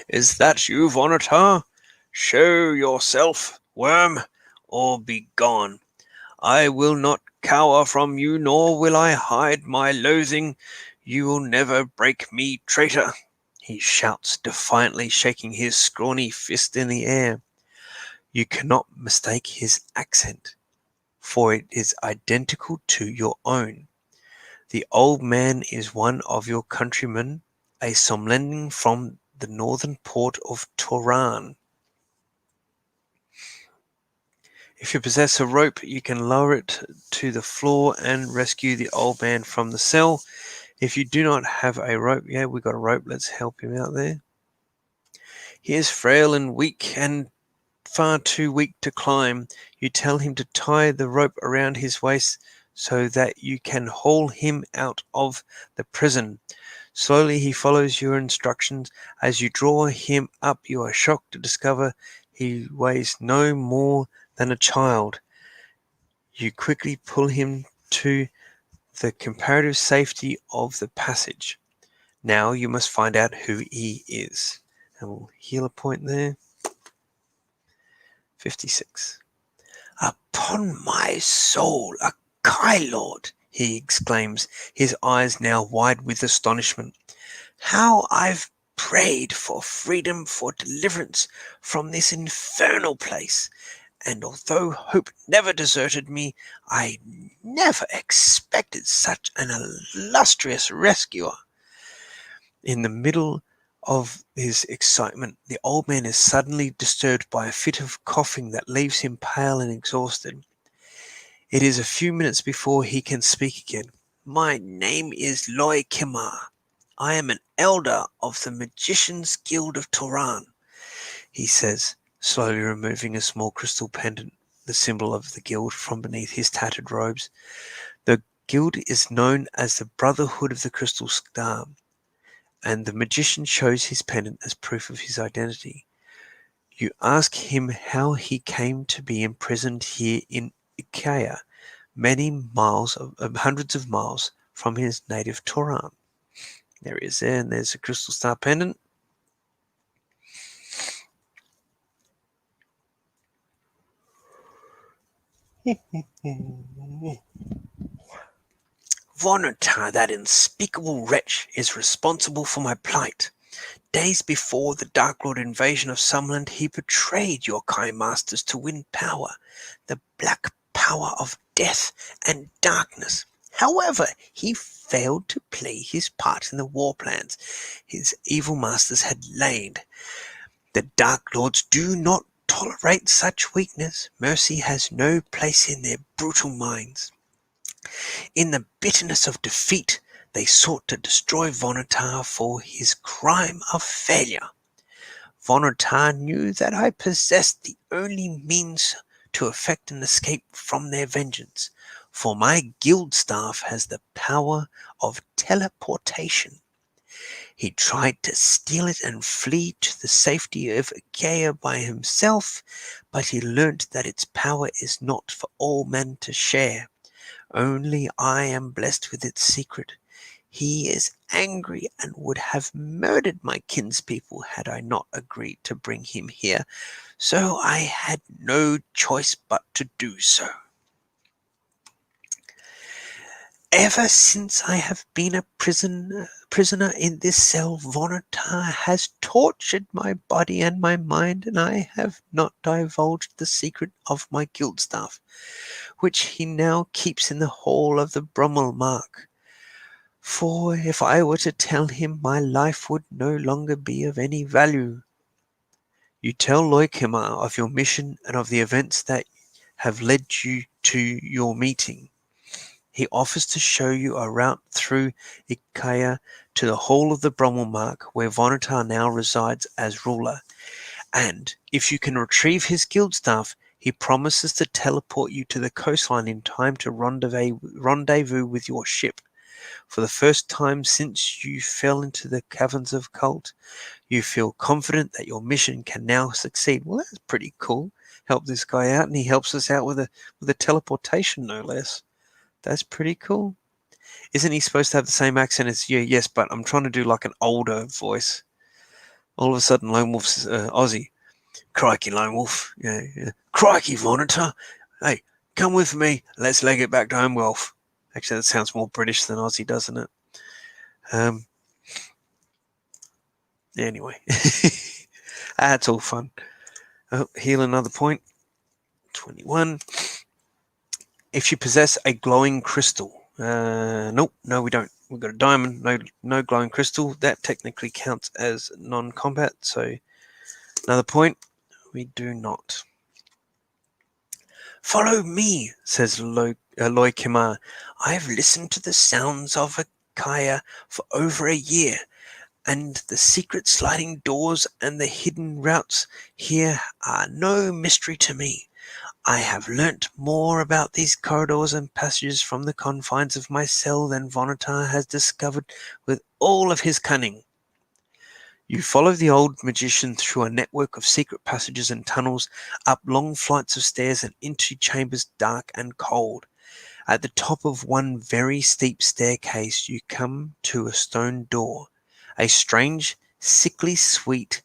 Speaker 1: Is that you, Vonatar? Show yourself, worm, or be gone. I will not cower from you, nor will I hide my loathing. You will never break me, traitor, he shouts defiantly, shaking his scrawny fist in the air. You cannot mistake his accent, for it is identical to your own. The old man is one of your countrymen, a Somlending from the northern port of Toran. If you possess a rope, you can lower it to the floor and rescue the old man from the cell. If you do not have a rope, yeah, we got a rope, let's help him out there. He is frail and weak and far too weak to climb. You tell him to tie the rope around his waist so that you can haul him out of the prison. Slowly he follows your instructions. As you draw him up, you are shocked to discover he weighs no more than a child. You quickly pull him to the comparative safety of the passage. Now you must find out who he is. And we'll heal a point there. 56. Upon my soul, a Kylord, he exclaims, his eyes now wide with astonishment. How I've prayed for freedom, for deliverance from this infernal place. And although hope never deserted me, I never expected such an illustrious rescuer. In the middle of his excitement, the old man is suddenly disturbed by a fit of coughing that leaves him pale and exhausted. It is a few minutes before he can speak again. My name is Loy Kimar. I am an elder of the Magicians' Guild of Toran, he says, slowly removing a small crystal pendant, the symbol of the guild, from beneath his tattered robes. The guild is known as the Brotherhood of the Crystal Star, and the magician shows his pendant as proof of his identity. You ask him how he came to be imprisoned here in Ikea, hundreds of miles from his native Toran. There he is there, and there's a crystal star pendant. Vonatar, that unspeakable wretch, is responsible for my plight. Days before the Dark Lord invasion of Sumland, he betrayed your kind masters to win power, the black power of death and darkness. However, he failed to play his part in the war plans his evil masters had laid. The Dark Lords do not tolerate such weakness. Mercy has no place in their brutal minds. In the bitterness of defeat, they sought to destroy Vonatar for his crime of failure. Vonatar knew that I possessed the only means to effect an escape from their vengeance, for my guild staff has the power of teleportation. He tried to steal it and flee to the safety of Ikea by himself, but he learnt that its power is not for all men to share. Only I am blessed with its secret. He is angry and would have murdered my kinspeople had I not agreed to bring him here, so I had no choice but to do so. Ever since I have been a prisoner in this cell, Vonatar has tortured my body and my mind, and I have not divulged the secret of my guild staff, which he now keeps in the hall of the Brummel Mark. For if I were to tell him, my life would no longer be of any value. You tell Loikema of your mission and of the events that have led you to your meeting. He offers to show you a route through Ikea to the hall of the Brummel Mark, where Vonatar now resides as ruler. And if you can retrieve his guild staff, he promises to teleport you to the coastline in time to rendezvous with your ship. For the first time since you fell into the Caverns of Kalte, you feel confident that your mission can now succeed. Well, that's pretty cool. Help this guy out, and he helps us out with a teleportation, no less. That's pretty cool. Isn't he supposed to have the same accent as you? Yes, but I'm trying to do like an older voice. All of a sudden, Lone Wolf's Aussie. Crikey, Lone Wolf. Yeah. Crikey, Monitor. Hey, come with me. Let's leg it back to Homewealth. Actually, that sounds more British than Aussie, doesn't it? Anyway. That's all fun. Oh, heal another point. 21. If you possess a glowing crystal. Nope, no, we don't. We've got a diamond, no glowing crystal. That technically counts as non-combat. So another point, we do not. Follow me, says Loikema. I have listened to the sounds of Akaya for over a year, and the secret sliding doors and the hidden routes here are no mystery to me. I have learnt more about these corridors and passages from the confines of my cell than Vonatar has discovered with all of his cunning. You follow the old magician through a network of secret passages and tunnels, up long flights of stairs and into chambers dark and cold. At the top of one very steep staircase you come to a stone door. A strange, sickly sweet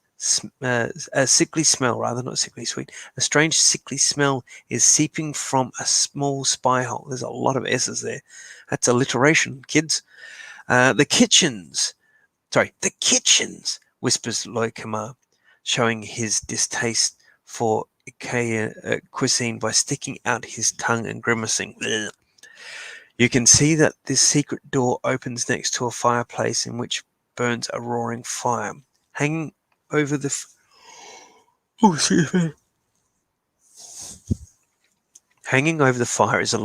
Speaker 1: a sickly smell, not sickly sweet. A strange sickly smell is seeping from a small spy hole. There's a lot of S's there. That's alliteration, kids. The kitchens, whispers Loikema, showing his distaste for Ikea cuisine by sticking out his tongue and grimacing. Blech. You can see that this secret door opens next to a fireplace in which burns a roaring fire. Hanging over the Hanging over the fire is a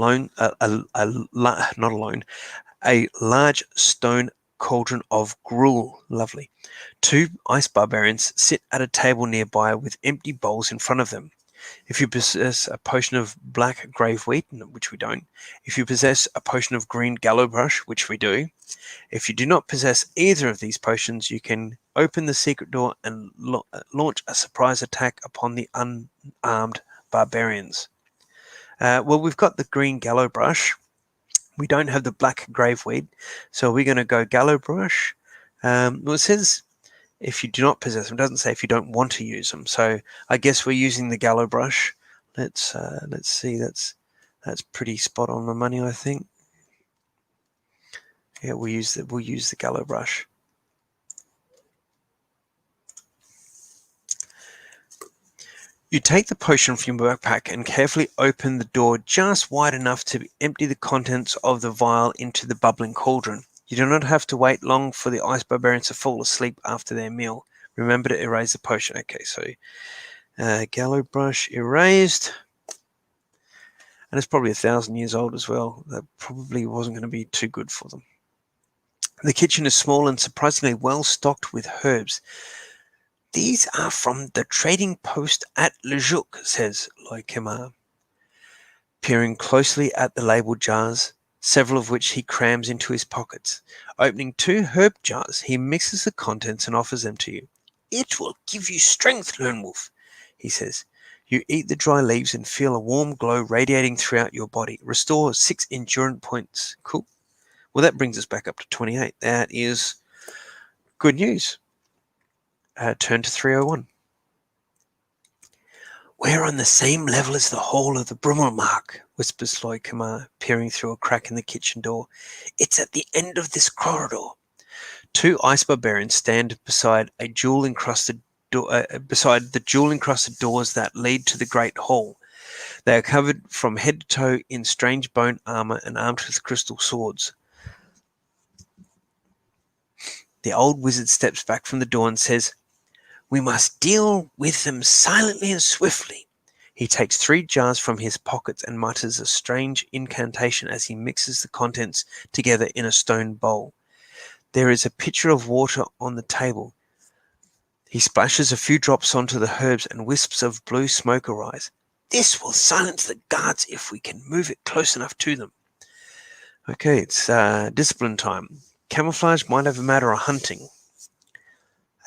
Speaker 1: large stone cauldron of gruel. Lovely. Two ice barbarians sit at a table nearby with empty bowls in front of them. If you possess a potion of black graveweed, which we don't, if you possess a potion of green gallowbrush, which we do, if you do not possess either of these potions, you can open the secret door and launch a surprise attack upon the unarmed barbarians. Well, we've got the green gallowbrush. We don't have the black graveweed, so we're going to go gallowbrush. Well, it says if you do not possess them. It doesn't say if you don't want to use them. So I guess we're using the gallowbrush. Let's see. That's pretty spot on the money, I think. Yeah, we'll use the gallowbrush. You take the potion from your backpack and carefully open the door just wide enough to empty the contents of the vial into the bubbling cauldron. You do not have to wait long for the ice barbarians to fall asleep after their meal. Remember to erase the potion. Okay, so gallowbrush erased. And it's probably 1,000 years old as well. That probably wasn't going to be too good for them. The kitchen is small and surprisingly well stocked with herbs. These are from the trading post at Lejuk, says Loikema, peering closely at the labelled jars, several of which he crams into his pockets. Opening 2 herb jars, he mixes the contents and offers them to you. It will give you strength, Lone Wolf, he says. You eat the dry leaves and feel a warm glow radiating throughout your body. Restore 6 endurance points. Cool. Well, that brings us back up to 28. That is good news. Turn to 301. We're on the same level as the hall of the Brummel Mark, whispers Loikama, peering through a crack in the kitchen door. It's at the end of this corridor. Two ice barbarians stand beside the jewel-encrusted doors that lead to the great hall. They are covered from head to toe in strange bone armor and armed with crystal swords. The old wizard steps back from the door and says, "We must deal with them silently and swiftly." He takes 3 jars from his pockets and mutters a strange incantation as he mixes the contents together in a stone bowl. There is a pitcher of water on the table. He splashes a few drops onto the herbs and wisps of blue smoke arise. "This will silence the guards if we can move it close enough to them." Okay, it's discipline time. Camouflage, mind over matter, or hunting?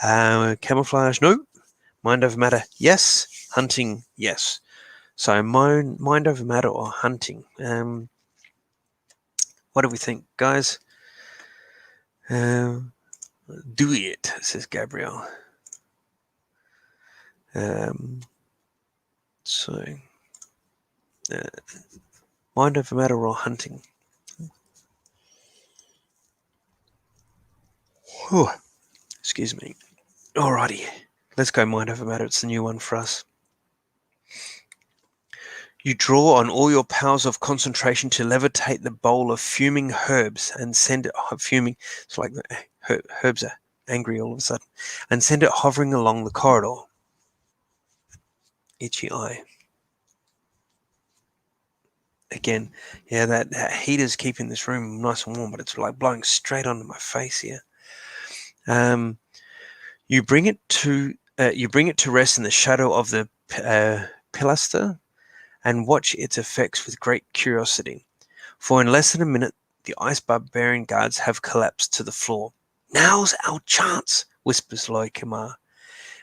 Speaker 1: Camouflage, no. Mind over matter, yes. Hunting, yes. So mind over matter or hunting. What do we think, guys? Do it, says Gabriel. Mind over matter or hunting? Whew. Excuse me. Alrighty, let's go mind over matter. It's the new one for us. You draw on all your powers of concentration to levitate the bowl of fuming herbs and send it fuming. It's like herbs are angry all of a sudden, and send it hovering along the corridor. Itchy eye. Again, yeah, that heater's keeping this room nice and warm, but it's like blowing straight onto my face here. You bring it to rest in the shadow of the pilaster and watch its effects with great curiosity. For in less than a minute, the ice barbarian guards have collapsed to the floor. "Now's our chance," whispers Loikama,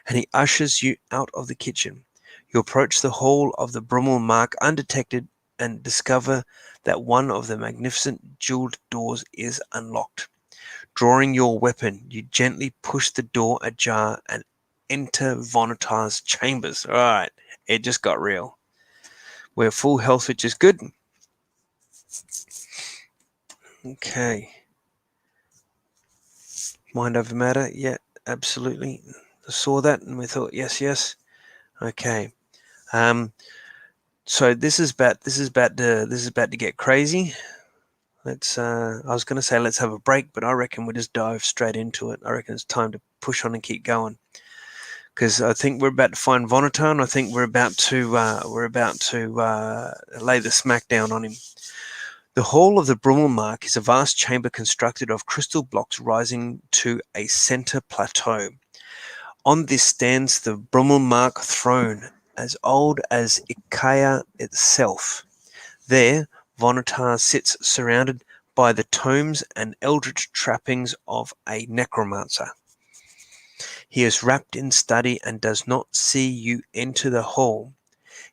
Speaker 1: and he ushers you out of the kitchen. You approach the hall of the Brummel Mark undetected and discover that one of the magnificent jeweled doors is unlocked. Drawing your weapon, you gently push the door ajar and enter Vonatar's chambers. All right, it just got real. We're full health, which is good. Okay. Mind over matter, yeah, absolutely. I saw that and we thought, yes. Okay. So this is about to get crazy. Let's. I was going to say let's have a break, but I reckon we'll just dive straight into it. I reckon it's time to push on and keep going, because I think we're about to find Vonatar, and I think we're about to lay the smack down on him. The hall of the Brummel Mark is a vast chamber constructed of crystal blocks rising to a center plateau. On this stands the Brummel Mark throne, as old as Ikea itself. There, Vonatar sits surrounded by the tomes and eldritch trappings of a necromancer. He is wrapped in study and does not see you enter the hall.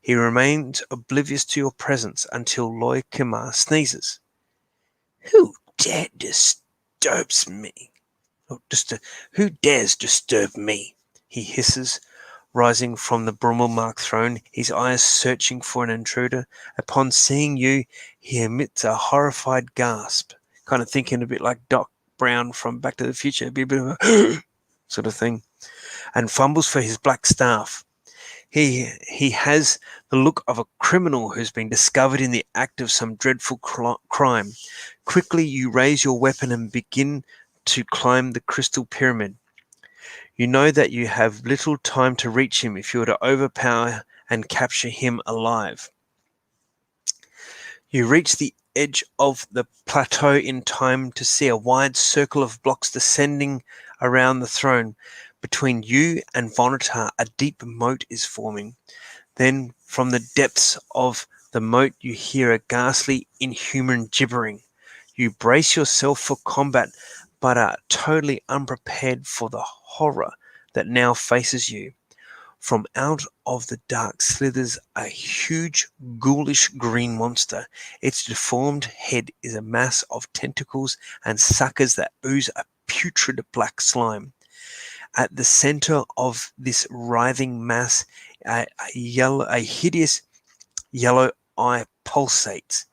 Speaker 1: He remains oblivious to your presence until Loikama sneezes. "Who disturbs me? Who dares disturb me?" he hisses, rising from the Brummel Mark throne, his eyes searching for an intruder. Upon seeing you, he emits a horrified gasp, kind of thinking a bit like Doc Brown from Back to the Future, it'd be a bit of a sort of thing, and fumbles for his black staff. He has the look of a criminal who's been discovered in the act of some dreadful crime. Quickly, you raise your weapon and begin to climb the crystal pyramid. You know that you have little time to reach him if you were to overpower and capture him alive. You reach the edge of the plateau in time to see a wide circle of blocks descending around the throne. Between you and Vonatar, a deep moat is forming. Then, from the depths of the moat, you hear a ghastly, inhuman gibbering. You brace yourself for combat, but are totally unprepared for the horror that now faces you. From out of the dark slithers a huge, ghoulish green monster. Its deformed head is a mass of tentacles and suckers that ooze a putrid black slime. At the center of this writhing mass, a hideous yellow eye pulsates.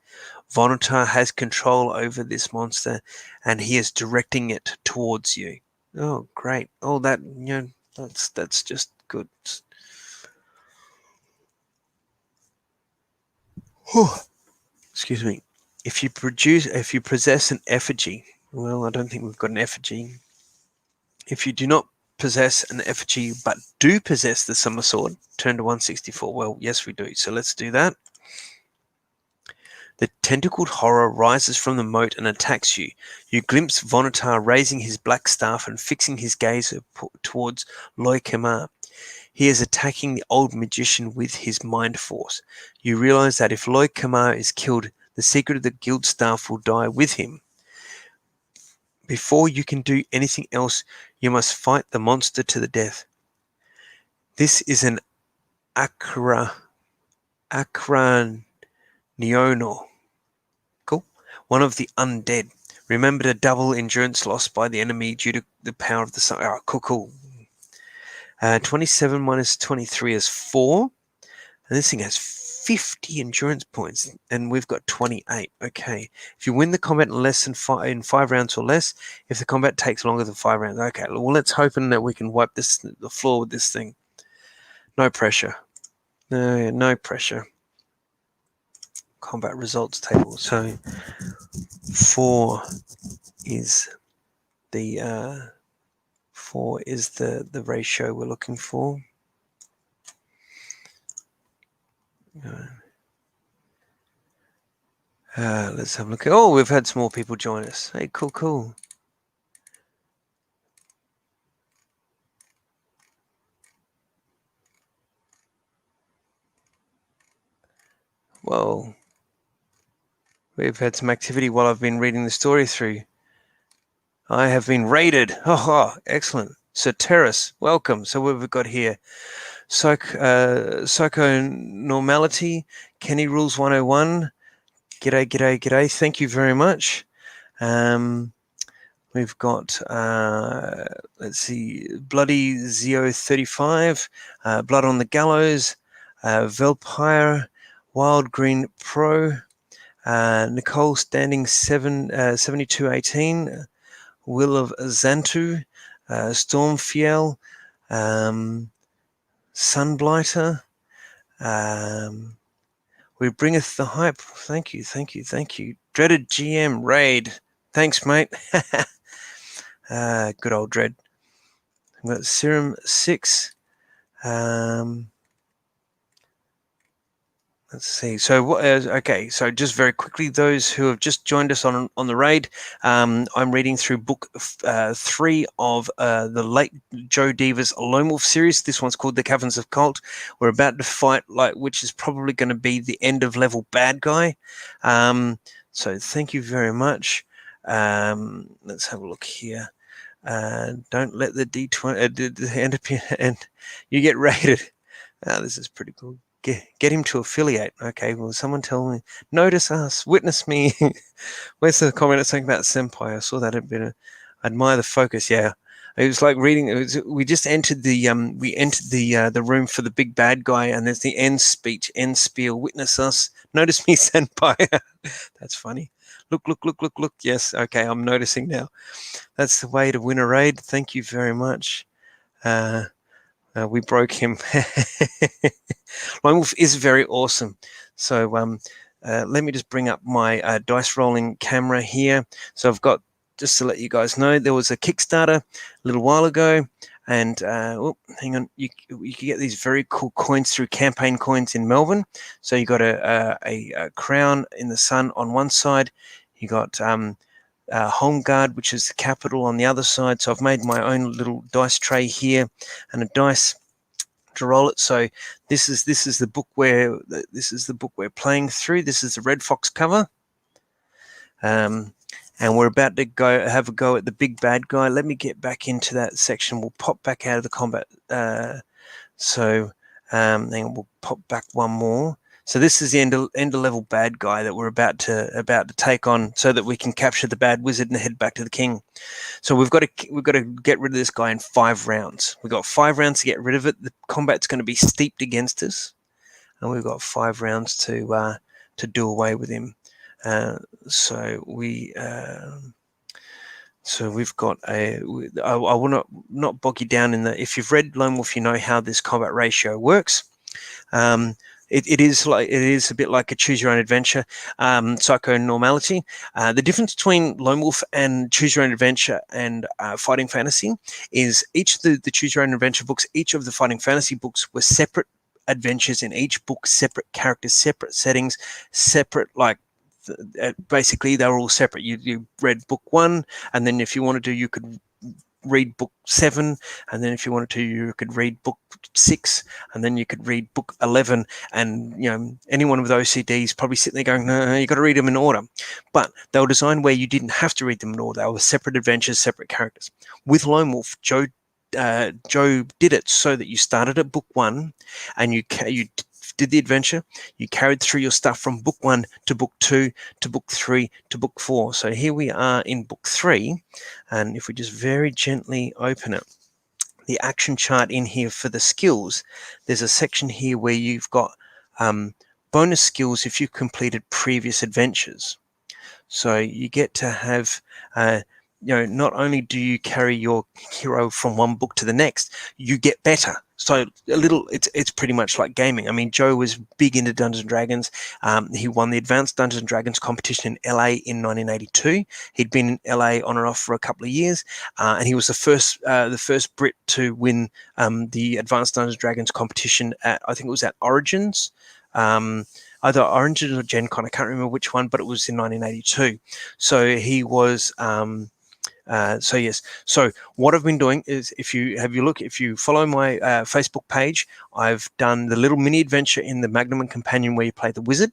Speaker 1: Vonotar has control over this monster, and he is directing it towards you. Oh, great! Oh, that that's just good. Excuse me. If you possess an effigy, well, I don't think we've got an effigy. If you do not possess an effigy but do possess the summer sword, turn to 164. Well, yes, we do. So let's do that. The tentacled horror rises from the moat and attacks you. You glimpse Vonotar raising his black staff and fixing his gaze towards Loy Kemar. He is attacking the old magician with his mind force. You realize that if Loy Kemar is killed, the secret of the guild staff will die with him. Before you can do anything else, you must fight the monster to the death. This is an Akraniono. Cool. One of the undead. Remember to double endurance lost by the enemy due to the power of the sun. Oh, cool. 27 minus 23 is 4. And this thing has 50 endurance points, and we've got 28. Okay. If you win the combat in 5 rounds or less, if the combat takes longer than 5 rounds. Okay, well, let's hope that we can wipe the floor with this thing. No pressure. No pressure. Combat results table. So 4 is the ratio we're looking for. Let's have a look. Oh, we've had some more people join us. Hey, cool. Well, we've had some activity while I've been reading the story through. I have been raided. Oh, excellent. Sir Terrace, welcome. So what have we got here? Psychonormality, Kenny Rules 101. G'day. Thank you very much. We've got, let's see, Bloody Zeo 35, Blood on the Gallows, Velpire, Wild Green Pro, Nicole Standing 7218, Will of Xantu, Stormfiel, Sunblighter, We Bringeth the Hype. Thank you. Dreaded GM Raid. Thanks, mate. Good old Dread. We've got Serum 6. Let's see. So, okay. So, just very quickly, those who have just joined us on the raid, I'm reading through book 3 of the late Joe Diva's Lone Wolf series. This one's called The Caverns of Kalte. We're about to fight, which is probably going to be the end of level bad guy. So, thank you very much. Let's have a look here. Don't let the D20 end up and you get raided. This is pretty cool. Get him to affiliate. Okay, well, someone tell me, notice us, witness me. Where's the comment saying about Senpai? I saw that had been admire the focus. Yeah, it was like reading. We just entered the room for the big bad guy, and there's the end speech, end spiel. Witness us, notice me, Senpai. That's funny. Look. Yes, okay, I'm noticing now. That's the way to win a raid. Thank you very much. We broke him. Lone Wolf is very awesome. So let me just bring up my dice rolling camera here. So I've got, just to let you guys know, there was a Kickstarter a little while ago, and hang on, you can get these very cool coins through Campaign Coins in Melbourne. So you got a crown in the sun on one side. You got Home Guard, which is the capital, on the other side. So I've made my own little dice tray here and a dice to roll it. So this is the book we're playing through. This is the Red Fox cover, and we're about to have a go at the big bad guy. Let me get back into that section. We'll pop back out of the combat. Then we'll pop back one more. So this is the end of level bad guy that we're about to take on, so that we can capture the bad wizard and head back to the king. So we've got to get rid of this guy in 5 rounds. We've got 5 rounds to get rid of it. The combat's going to be steeped against us, and we've got 5 rounds to do away with him. So we've got I will not bog you down in the. If you've read Lone Wolf, you know how this combat ratio works. It is a bit like a choose your own adventure, psychonormality. The difference between Lone Wolf and choose your own adventure and fighting fantasy is each of the choose your own adventure books, each of the fighting fantasy books were separate adventures in each book, separate characters, separate settings, separate basically they were all separate. You read book 1, and then if you wanted to, you could read book 7, and then if you wanted to, you could read book 6, and then you could read book 11. And anyone with OCD is probably sitting there going, no, you got to read them in order. But they were designed where you didn't have to read them in order. They were separate adventures, separate characters. With Lone Wolf, Joe did it so that you started at book 1 and you did the adventure, you carried through your stuff from book 1 to book 2 to book 3 to book 4. So here we are in book 3, and if we just very gently open it, the action chart in here for the skills, there's a section here where you've got bonus skills if you've completed previous adventures. So you get to have not only do you carry your hero from one book to the next, you get better. So it's pretty much like gaming. I mean, Joe was big into Dungeons and Dragons. He won the Advanced Dungeons and Dragons competition in LA in 1982. He'd been in LA on and off for a couple of years, and he was the first Brit to win the Advanced Dungeons and Dragons competition at, I think it was at Origins. Either Origins or Gen Con, I can't remember which one, but it was in 1982. So he was. So yes. So what I've been doing is, if you follow my Facebook page, I've done the little mini adventure in the Magnum and Companion where you play the wizard,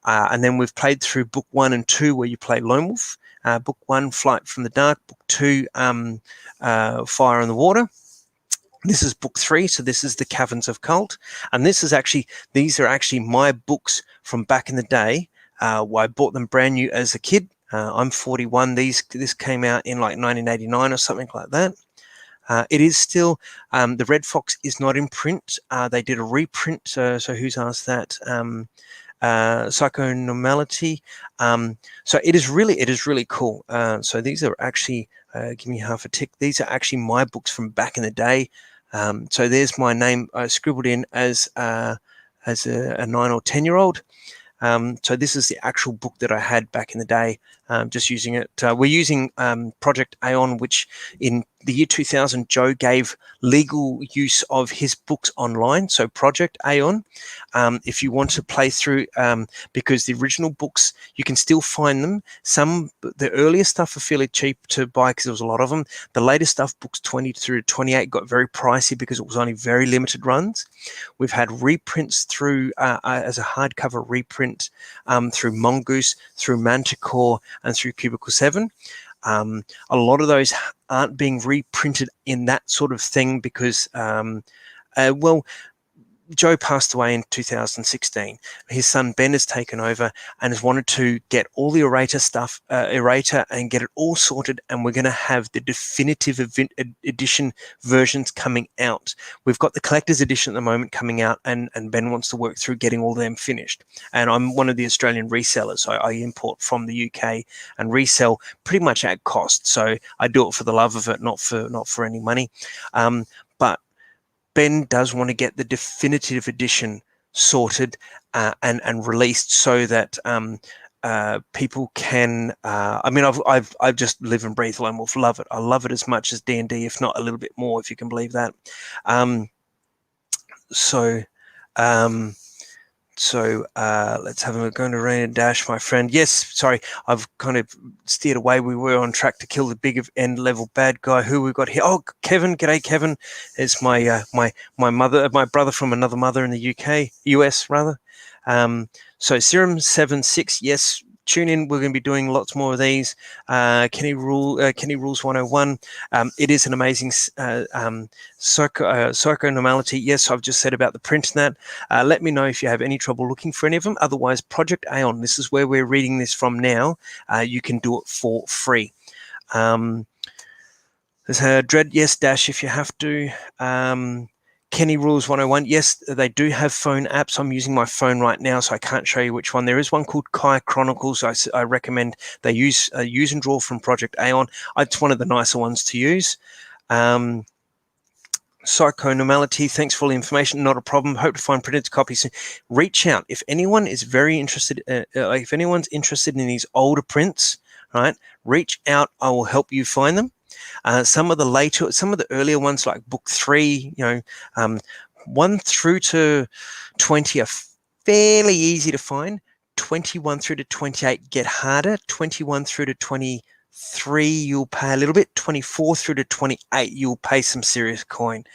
Speaker 1: and then we've played through book 1 and 2 where you play Lone Wolf. Book 1, Flight from the Dark. Book 2, Fire in the Water. This is book 3, so this is the Caverns of Kalte, and these are actually my books from back in the day. I bought them brand new as a kid. I'm 41. This came out in like 1989 or something like that. It is still, the Red Fox is not in print. They did a reprint. So who's asked that? Psychonormality. So it is really cool. So these are actually, give me half a tick. These are actually my books from back in the day. So there's my name scribbled in as a 9 or 10-year-old. So this is the actual book that I had back in the day, just using it. We're using Project Aeon, which in the year 2000, Joe gave legal use of his books online. So Project Aeon, if you want to play through, because the original books, you can still find them. The earlier stuff are fairly cheap to buy because there was a lot of them. The later stuff, books 20 through 28, got very pricey because it was only very limited runs. We've had reprints through, as a hardcover reprint, through Mongoose, through Manticore, and through Cubicle 7. A lot of those aren't being reprinted in that sort of thing because, Joe passed away in 2016. His son Ben has taken over and has wanted to get all the Erator stuff, and get it all sorted. And we're going to have the definitive edition versions coming out. We've got the collector's edition at the moment coming out, and Ben wants to work through getting all of them finished. And I'm one of the Australian resellers, so I import from the UK and resell pretty much at cost. So I do it for the love of it, not for any money. But Ben does want to get the definitive edition sorted and released so that people can. I mean, I've just live and breathe Lone Wolf. Love it. I love it as much as D&D, if not a little bit more, if you can believe that. Let's have a go to Rain and Dash, my friend. Yes, sorry, I've kind of steered away. We were on track to kill the big end level bad guy. Who we got here? Oh, Kevin. G'day, Kevin. It's my my brother from another mother in the US rather. So Serum 76, yes. Tune in. We're going to be doing lots more of these. Kenny Rules 101. It is an amazing psychonormality. Yes, I've just said about the print and that. Let me know if you have any trouble looking for any of them. Otherwise, Project Aeon. This is where we're reading this from now. You can do it for free. There's Dread. Yes, Dash if you have to. Kenny Rules 101. Yes, they do have phone apps. I'm using my phone right now, so I can't show you which one. There is one called Kai Chronicles. I recommend they use and draw from Project Aeon. It's one of the nicer ones to use. Psychonormality, thanks for all the information, not a problem. Hope to find printed copies. Reach out if anyone is very interested. If anyone's interested in these older prints, right? Reach out. I will help you find them. Some of the earlier ones like Book 3, 1 through to 20 are fairly easy to find. 21 through to 28 get harder. 21 through to 23 you'll pay a little bit. 24 through to 28 you'll pay some serious coin.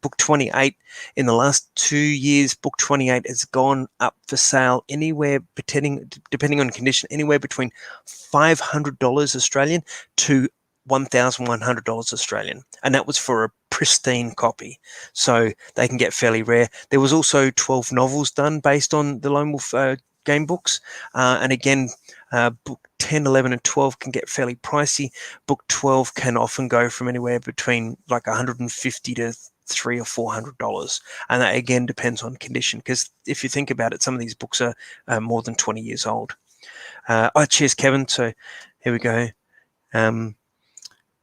Speaker 1: Book 28 in the last 2 years, Book 28 has gone up for sale anywhere, depending on condition, anywhere between $500 Australian to $1,100 Australian, and that was for a pristine copy, so they can get fairly rare. There was also 12 novels done based on the Lone Wolf game books, and again, book 10, 11, and 12 can get fairly pricey. Book 12 can often go from anywhere between like $150 to $300 or $400, and that again depends on condition, because if you think about it, some of these books are more than 20 years old. Cheers, Kevin. So here we go.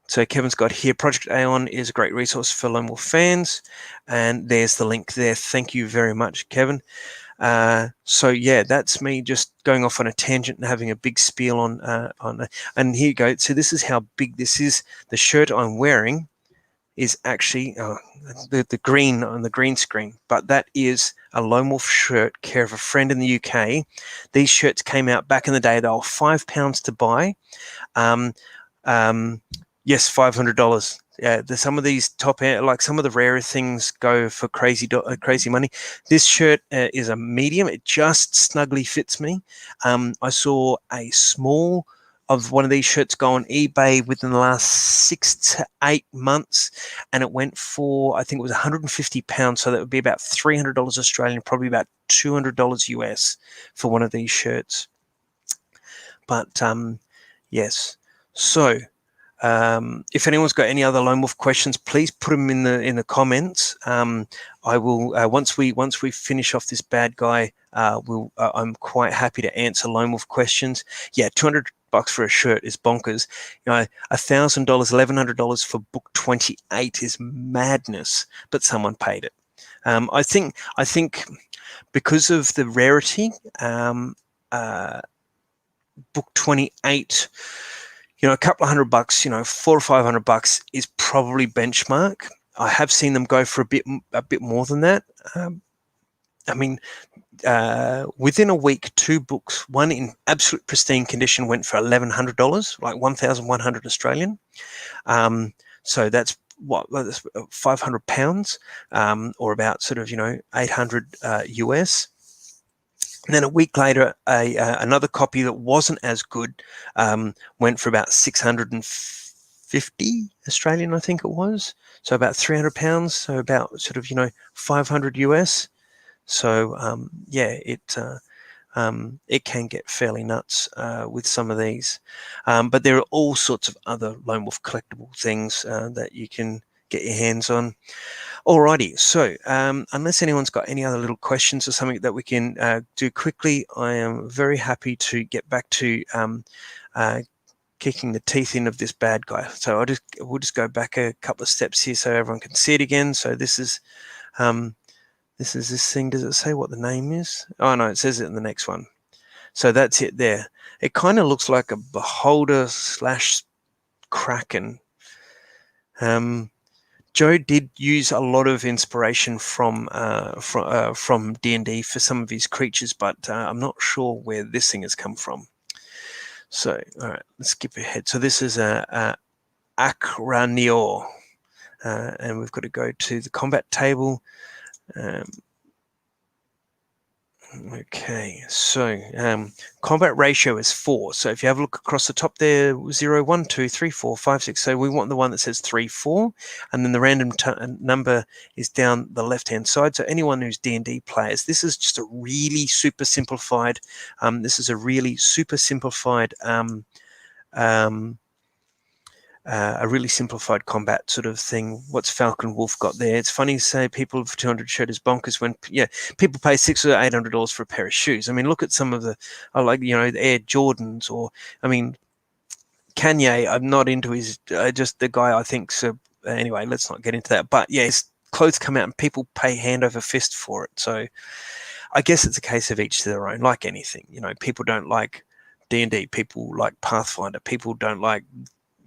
Speaker 1: So Kevin's got here, Project Aeon is a great resource for Lone Wolf fans, and there's the link there. Thank you very much, Kevin. So yeah, that's me just going off on a tangent and having a big spiel on and here you go. So this is how big this is. The shirt I'm wearing is actually the green on the green screen, but that is a Lone Wolf shirt, care of a friend in the UK. These shirts came out back in the day. They were £5 to buy. Yes, $500. Yeah, some of these top end, like some of the rarer things, go for crazy money. This shirt is a medium. It just snugly fits me. I saw a small of one of these shirts go on eBay within the last 6 to 8 months, and it went for, I think it was £150. So that would be about $300 Australian, probably about $200 US for one of these shirts. But yes, so. If anyone's got any other Lone Wolf questions, please put them in the comments. I will once we finish off this bad guy. I'm quite happy to answer Lone Wolf questions. Yeah, $200 for a shirt is bonkers. $1,000, $1,100 for book 28 is madness, but someone paid it. I think because of the rarity, book 28. A couple of $100, $400 or $500 is probably benchmark. I have seen them go for a bit more than that. Within a week, 2 books, one in absolute pristine condition went for $1,100, like 1,100 Australian. So that's £500, or about sort of 800 US. And then a week later, another copy that wasn't as good went for about 650 Australian, I think it was. So about £300, so about sort of 500 US. So yeah, it can get fairly nuts with some of these. But there are all sorts of other Lone Wolf collectible things that you can get your hands on. Alrighty, so unless anyone's got any other little questions or something that we can do quickly, I am very happy to get back to kicking the teeth in of this bad guy. So we'll just go back a couple of steps here so everyone can see it again. So this is this thing. Does it say what the name is? Oh no, it says it in the next one. So that's it there. It kind of looks like a beholder / kraken. Joe did use a lot of inspiration from D&D for some of his creatures, but I'm not sure where this thing has come from. So, all right, let's skip ahead. So this is a Acranior, and we've got to go to the combat table. Okay, so combat ratio is 4. So if you have a look across the top there, 0, 1, 2, 3, 4, 5, 6. So we want the one that says 3, 4, and then the random number is down the left-hand side. So anyone who's D&D players, this is just a really super simplified. a really simplified combat sort of thing. What's Falcon Wolf got there? It's funny to say people for 200 shirt is bonkers when, yeah, people pay $600 or $800 for a pair of shoes. I mean, look at some of the, like, you know, the Air Jordans, or, I mean, Kanye, I'm not into his, just the guy I think, so anyway, let's not get into that. But yeah, his clothes come out and people pay hand over fist for it. So I guess it's a case of each to their own, like anything. You know, people don't like D&D, people like Pathfinder, people don't like,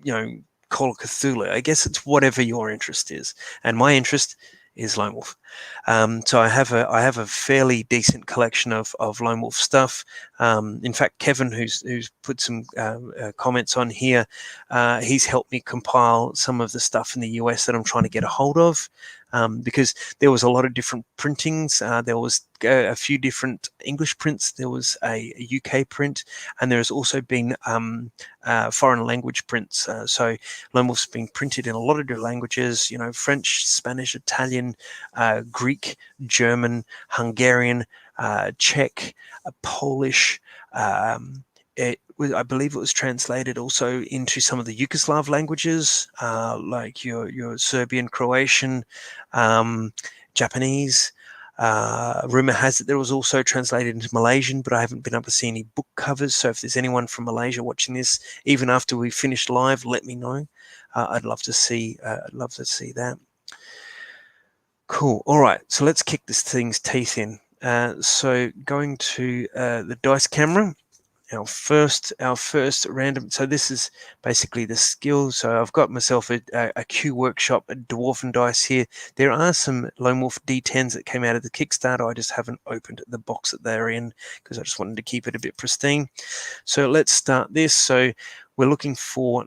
Speaker 1: you know, Call of Cthulhu. I guess it's whatever your interest is, and my interest is Lone Wolf. So I have a fairly decent collection of Lone Wolf stuff. In fact, Kevin, who's put some comments on here, he's helped me compile some of the stuff in the US that I'm trying to get a hold of. Because there was a lot of different printings. There was a few different English prints. There was a UK print, and there has also been foreign language prints. So Lone Wolf's been printed in a lot of different languages, you know, French, Spanish, Italian, Greek, German, Hungarian, Czech, Polish. I believe it was translated also into some of the Yugoslav languages, like your Serbian, Croatian, Japanese. Rumor has it there was also translated into Malaysian, but I haven't been able to see any book covers. So if there's anyone from Malaysia watching this, even after we finish live, let me know. I'd love to see. I'd love to see that. Cool. All right. So let's kick this thing's teeth in. So going to the dice camera. Our first random. So this is basically the skill. So I've got myself a Q Workshop, a Dwarven dice here. There are some Lone Wolf D10s that came out of the Kickstarter. I just haven't opened the box that they're in because I just wanted to keep it a bit pristine. So let's start this. So we're looking for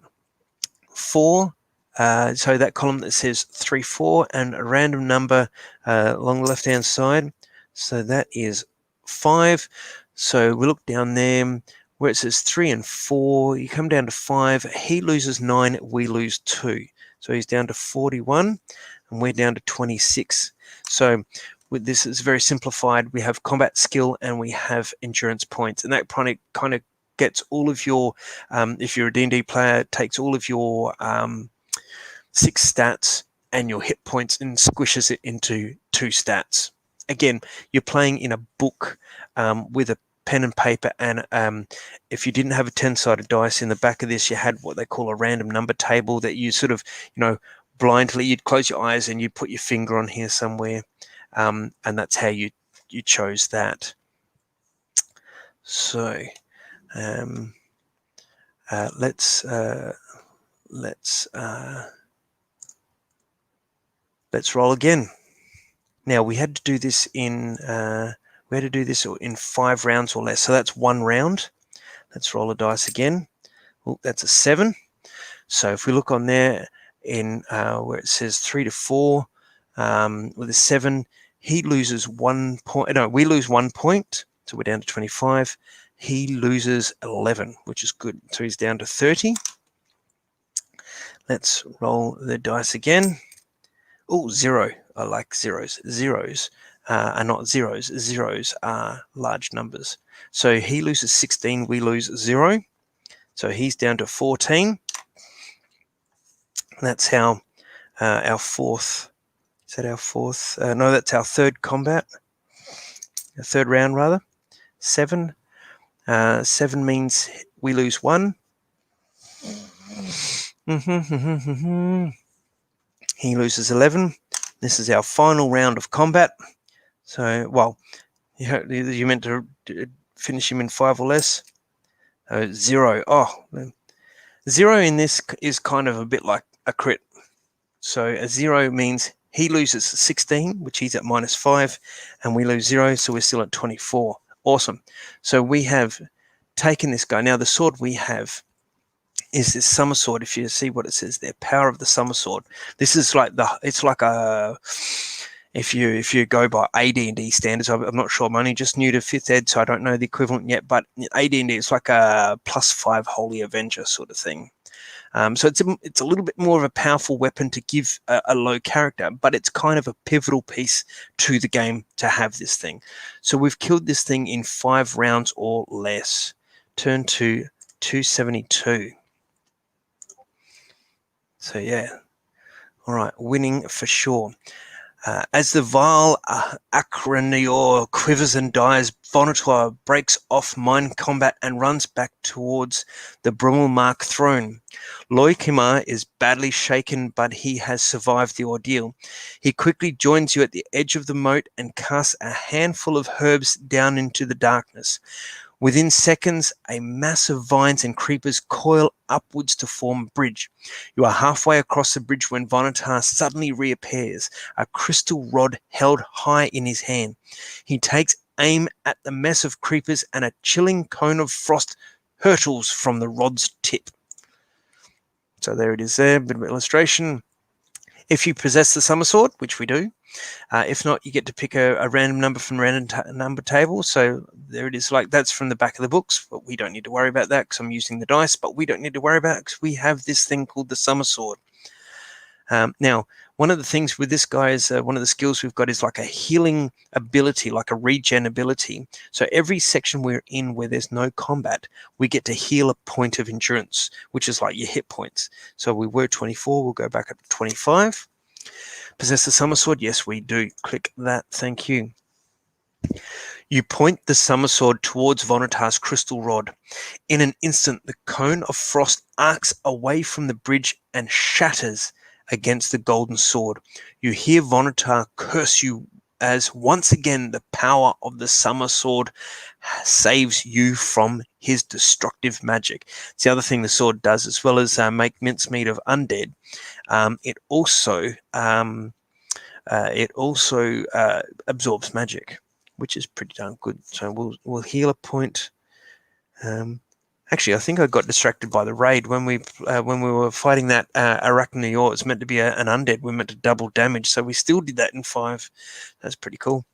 Speaker 1: 4. So that column that says 3, 4, and a random number along the left-hand side. So that is 5. So we look down there where it says 3 and 4. You come down to 5. He loses 9. We lose 2. So he's down to 41, and we're down to 26. So with this, it's very simplified. We have combat skill and we have endurance points, and that kind of gets all of your, if you're a D&D player, takes all of your 6 stats and your hit points and squishes it into 2 stats. Again, you're playing in a book with a pen and paper, and if you didn't have a 10-sided dice, in the back of this you had what they call a random number table that you sort of, you know, blindly, you'd close your eyes and you'd put your finger on here somewhere, and that's how you chose that. So let's roll again. Now we had to do this in 5 rounds or less, so that's 1 round. Let's roll a dice again. Oh, that's a 7. So if we look on there in where it says 3 to 4 with a 7, he loses 1 point. No, we lose 1 point, so we're down to 25. He loses 11, which is good. So he's down to 30. Let's roll the dice again. Oh, 0. I like zeros. Zeros are not zeros. Zeros are large numbers. So he loses 16. We lose 0. So he's down to 14. That's how our 4th. Is that our 4th? No, that's our 3rd combat. A 3rd round, rather. 7. 7 means we lose 1. He loses 11. This is our final round of combat. So, well, you meant to finish him in 5 or less. 0. Oh, 0 in this is kind of a bit like a crit. So a 0 means he loses 16, which he's at -5, and we lose 0, so we're still at 24. Awesome. So we have taken this guy. Now the sword we have is this summer sword. If you see what it says there, power of the summer sword. This is like it's like a, if you go by AD&D standards, I'm not sure. I'm only just new to 5th ed, so I don't know the equivalent yet. But AD&D, it's like a +5 Holy Avenger sort of thing. So it's a little bit more of a powerful weapon to give a low character, but it's kind of a pivotal piece to the game to have this thing. So we've killed this thing in 5 rounds or less. Turn to 272. So yeah, all right, winning for sure. As the vile Acronior quivers and dies, Vonator breaks off mind combat and runs back towards the Brummelmark throne. Loikimar is badly shaken, but he has survived the ordeal. He quickly joins you at the edge of the moat and casts a handful of herbs down into the darkness. Within seconds, a mass of vines and creepers coil upwards to form a bridge. You are halfway across the bridge when Vonatar suddenly reappears, a crystal rod held high in his hand. He takes aim at the mess of creepers, and a chilling cone of frost hurtles from the rod's tip. So there it is there, a bit of illustration. If you possess the Summer Sword, which we do, if not, you get to pick a random number from the random number table. So there it is. Like, that's from the back of the books, but we don't need to worry about that because I'm using the dice. But we don't need to worry about it because we have this thing called the Summer Sword. Now, one of the things with this guy is one of the skills we've got is like a healing ability, like a regen ability. So every section we're in where there's no combat, we get to heal a point of endurance, which is like your hit points. So we were 24, we'll go back up to 25. Possess the Summer Sword? Yes, we do. Click that. Thank you. You point the Summer Sword towards Vonatar's crystal rod. In an instant, the cone of frost arcs away from the bridge and shatters against the golden sword. You hear Vonatar curse you as once again the power of the Summer Sword saves you from his destructive magic. It's the other thing the sword does, as well as make mincemeat of undead. It also absorbs magic, which is pretty darn good. So we'll heal a point. Actually, I think I got distracted by the raid when we were fighting that Arachnior. It was meant to be an undead. We meant to double damage, so we still did that in 5. That's pretty cool.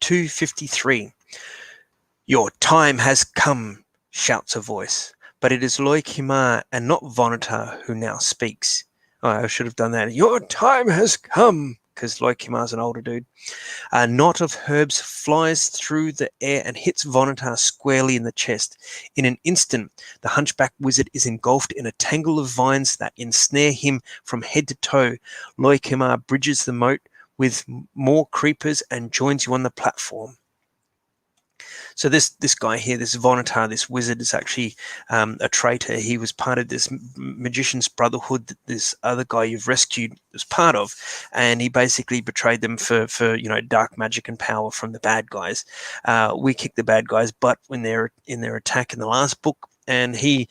Speaker 1: 253. Your time has come, shouts a voice, but it is Loikimar and not Vonatar who now speaks. Oh, I should have done that. Your time has come, because Loikimar's an older dude. A knot of herbs flies through the air and hits Vonatar squarely in the chest. In an instant, the hunchback wizard is engulfed in a tangle of vines that ensnare him from head to toe. Loikimar bridges the moat with more creepers and joins you on the platform. So this guy here, this Vonatar, this wizard, is actually a traitor. He was part of this magician's brotherhood that this other guy you've rescued was part of, and he basically betrayed them for dark magic and power from the bad guys. We kicked the bad guys' butt when they're in their attack in the last book. And he,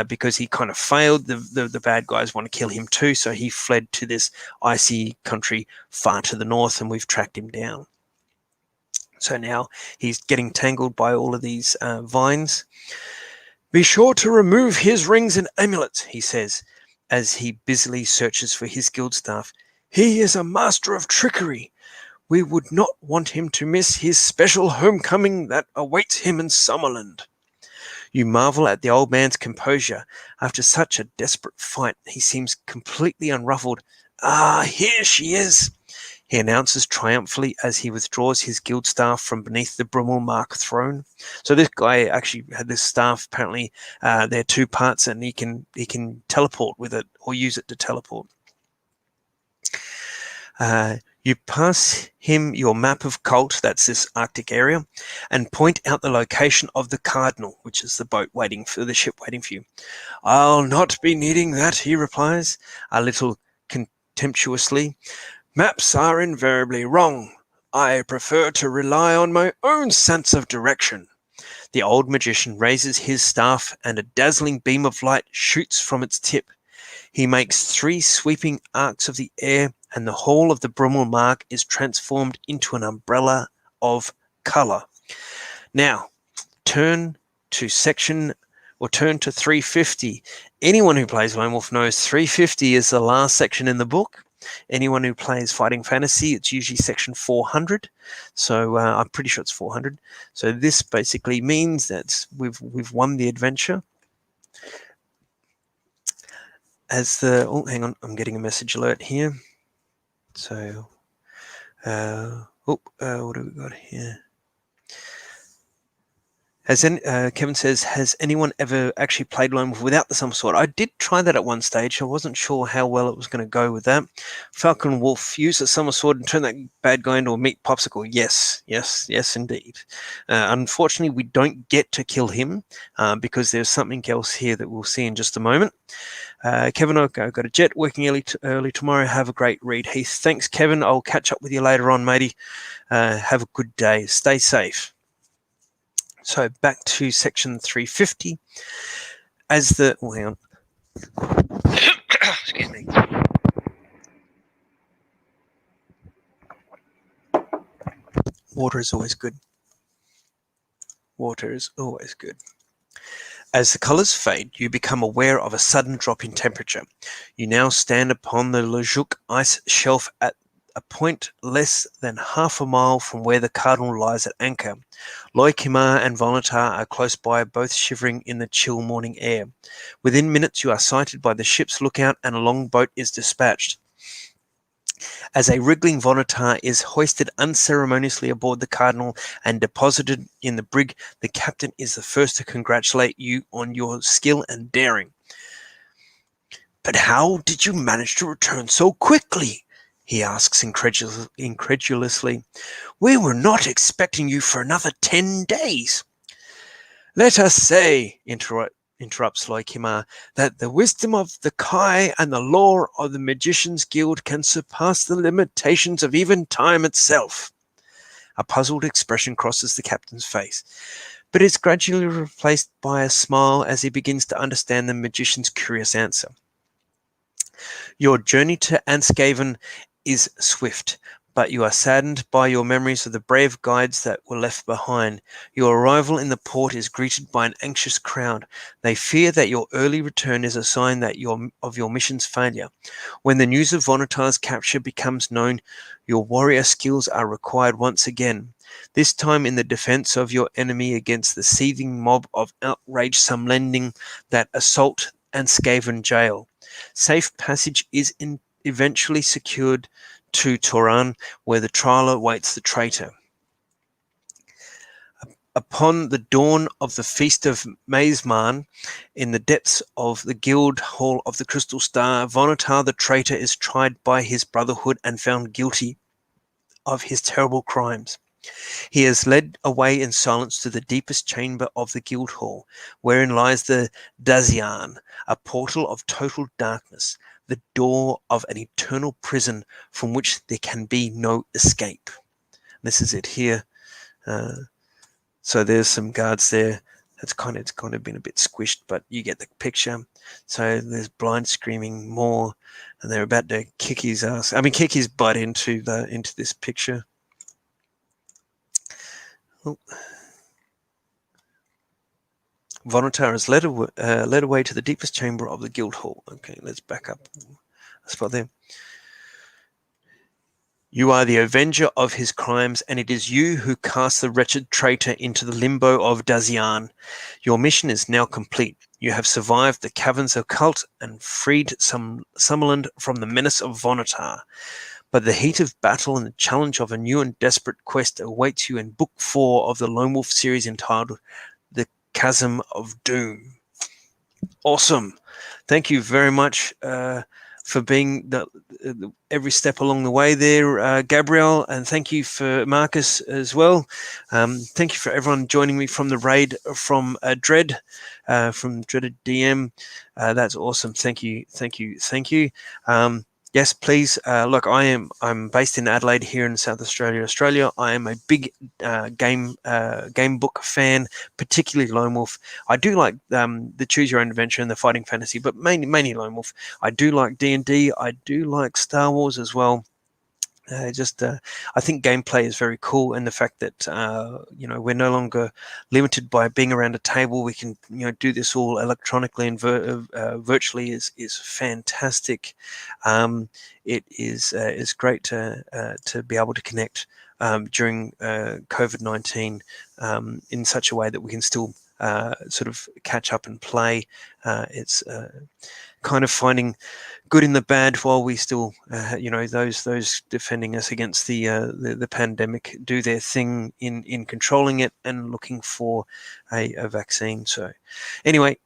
Speaker 1: because he kind of failed, the bad guys want to kill him too. So he fled to this icy country far to the north, and we've tracked him down. So now he's getting tangled by all of these vines. Be sure to remove his rings and amulets, he says, as he busily searches for his guild staff. He is a master of trickery. We would not want him to miss his special homecoming that awaits him in Summerland. You marvel at the old man's composure. After such a desperate fight, he seems completely unruffled. Ah, here she is, he announces triumphantly as he withdraws his guild staff from beneath the Brummelmark throne. So this guy actually had this staff. Apparently, they're 2 parts, and he can teleport with it or use it to teleport. You pass him your map of Kalte, that's this Arctic area, and point out the location of the Cardinal, which is the boat waiting for the ship waiting for you. I'll not be needing that, he replies, a little contemptuously. Maps are invariably wrong. I prefer to rely on my own sense of direction. The old magician raises his staff, and a dazzling beam of light shoots from its tip. He makes 3 sweeping arcs of the air, and the whole of the Brummelmark is transformed into an umbrella of colour. Now, turn to 350. Anyone who plays Lone Wolf knows 350 is the last section in the book. Anyone who plays Fighting Fantasy, it's usually section 400. So I'm pretty sure it's 400. So this basically means that we've won the adventure. Hang on, I'm getting a message alert here. So, what do we got here? Kevin says, has anyone ever actually played Lone Wolf without the Somersault? I did try that at one stage. I wasn't sure how well it was going to go with that. Falcon Wolf, use the Somersault and turn that bad guy into a meat popsicle. Yes, yes, yes, indeed. Unfortunately, we don't get to kill him because there's something else here that we'll see in just a moment. Kevin, I've got a jet working early tomorrow. Have a great read, Heath. Thanks, Kevin. I'll catch up with you later on, matey. Have a good day. Stay safe. So back to section 350. As the hang on. Excuse me. Water is always good. Water is always good. As the colors fade, you become aware of a sudden drop in temperature. You now stand upon the Lejuk ice shelf at a point less than half a mile from where the Cardinal lies at anchor. Loikimar and Vonatar are close by, both shivering in the chill morning air. Within minutes, you are sighted by the ship's lookout and a longboat is dispatched. As a wriggling Vonatar is hoisted unceremoniously aboard the Cardinal and deposited in the brig, the captain is the first to congratulate you on your skill and daring. But how did you manage to return so quickly? He asks incredulously. We were not expecting you for another 10 days. Let us say, interrupts Loikimar, that the wisdom of the Kai and the lore of the Magicians' Guild can surpass the limitations of even time itself. A puzzled expression crosses the captain's face, but is gradually replaced by a smile as he begins to understand the magician's curious answer. Your journey to Ansgaven is swift, but you are saddened by your memories of the brave guides that were left behind. Your arrival in the port is greeted by an anxious crowd. They fear that your early return is a sign of your mission's failure. When the news of Vonatar's capture becomes known, your warrior skills are required once again, this time in the defense of your enemy against the seething mob of outraged Sumlending that assault Ansgaven jail. Safe passage is eventually secured to Toran, where the trial awaits the traitor. Upon the dawn of the Feast of Maesman, in the depths of the Guild Hall of the Crystal Star, Vonatar the traitor is tried by his brotherhood and found guilty of his terrible crimes. He is led away in silence to the deepest chamber of the guild hall, wherein lies the Dazian, a portal of total darkness, the door of an eternal prison from which there can be no escape. This is it here. So there's some guards there. It's kind of been a bit squished, but you get the picture. So there's Blind screaming more, and they're about to kick his ass. Kick his butt into this picture. Oh. Vonatar is led away to the deepest chamber of the guild hall. Okay, let's back up a spot there. You are the avenger of his crimes, and it is you who cast the wretched traitor into the limbo of Dazian. Your mission is now complete. You have survived the Caverns of Kalte and freed Summerland from the menace of Vonatar. But the heat of battle and the challenge of a new and desperate quest awaits you in Book 4 of the Lone Wolf series entitled The Chasm of Doom. Awesome. Thank you very much for being every step along the way there, Gabrielle, and thank you for Marcus as well. Thank you for everyone joining me from the raid from Dread, from Dreaded DM. That's awesome. Thank you. Yes, please. Look, I'm based in Adelaide here in South Australia. I am a big Gamebook fan, particularly Lone Wolf. I do like the Choose Your Own Adventure and the Fighting Fantasy, but mainly Lone Wolf. I do like D&D. I do like Star Wars as well. I think gameplay is very cool, and the fact that we're no longer limited by being around a table. We can do this all electronically and virtually is fantastic. It is great to be able to connect during COVID-19 in such a way that we can still sort of catch up and play. It's kind of finding good in the bad while we still, those defending us against the pandemic do their thing in controlling it and looking for a vaccine. So, anyway,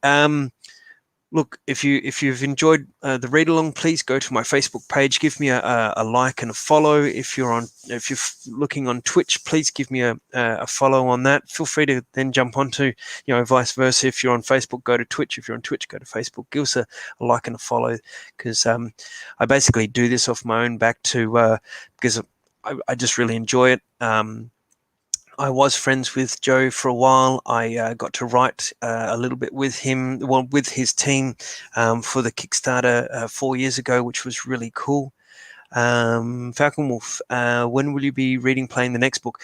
Speaker 1: look, if you've enjoyed the read along, please go to my Facebook page, give me a like and a follow. If you're looking on Twitch, please give me a follow on that. Feel free to then jump onto, vice versa. If you're on Facebook, go to Twitch. If you're on Twitch, go to Facebook. Give us a like and a follow, because I basically do this off my own back to because I just really enjoy it. I was friends with Joe for a while. I got to write a little bit with him, with his team, for the Kickstarter 4 years ago, which was really cool. Falcon Wolf, when will you be playing the next book?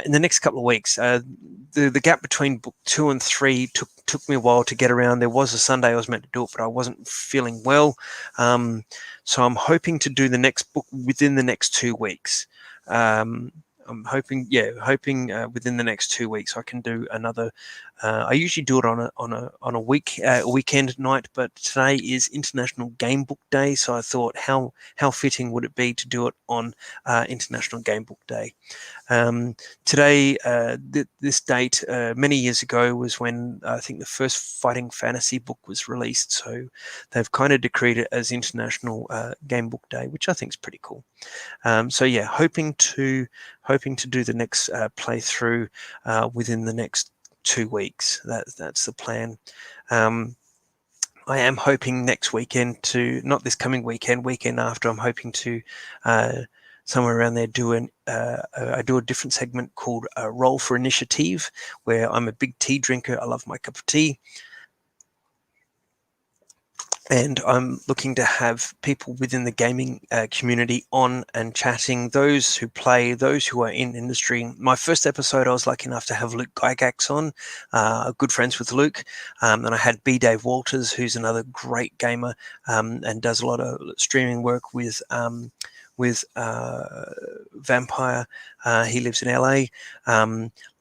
Speaker 1: In the next couple of weeks. The gap between book 2 and 3 took me a while to get around. There was a Sunday I was meant to do it, but I wasn't feeling well. So I'm hoping to do the next book within the next 2 weeks. I'm hoping within the next 2 weeks I can do another. I usually do it on a weekend night, but today is International Gamebook Day, so I thought how fitting would it be to do it on International Gamebook Day. Today, this date many years ago was when I think the first fighting fantasy book was released, so they've kind of decreed it as International Gamebook Day, which I think is pretty cool. So yeah, hoping to do the next playthrough within the next 2 weeks. That's the plan. I am hoping next weekend not this coming weekend after, I'm hoping to somewhere around there I do a different segment called Roll for Initiative, where I'm a big tea drinker. I love my cup of tea. And I'm looking to have people within the gaming community on and chatting, those who play, those who are in industry. My first episode, I was lucky enough to have Luke Gygax on, good friends with Luke. And I had B. Dave Walters, who's another great gamer and does a lot of streaming work with Vampire. He lives in LA.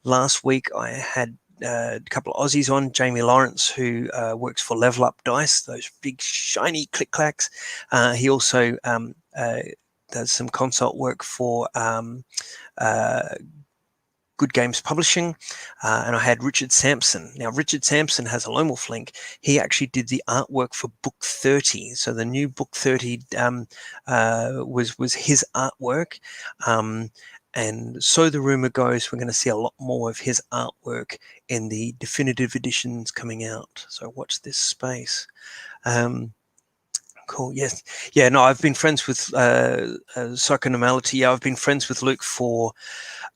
Speaker 1: Last week, I had a couple of Aussies on, Jamie Lawrence, who works for Level Up Dice, those big shiny click clacks. He also does some consult work for Good Games Publishing, and I had Richard Sampson. Now, Richard Sampson has a Lone Wolf link. He actually did the artwork for Book 30. So the new Book 30 was his artwork. And so the rumor goes, we're going to see a lot more of his artwork in the definitive editions coming out. So watch this space. Cool. Yes. Yeah. No, I've been friends with Psychonormality. Yeah, I've been friends with Luke for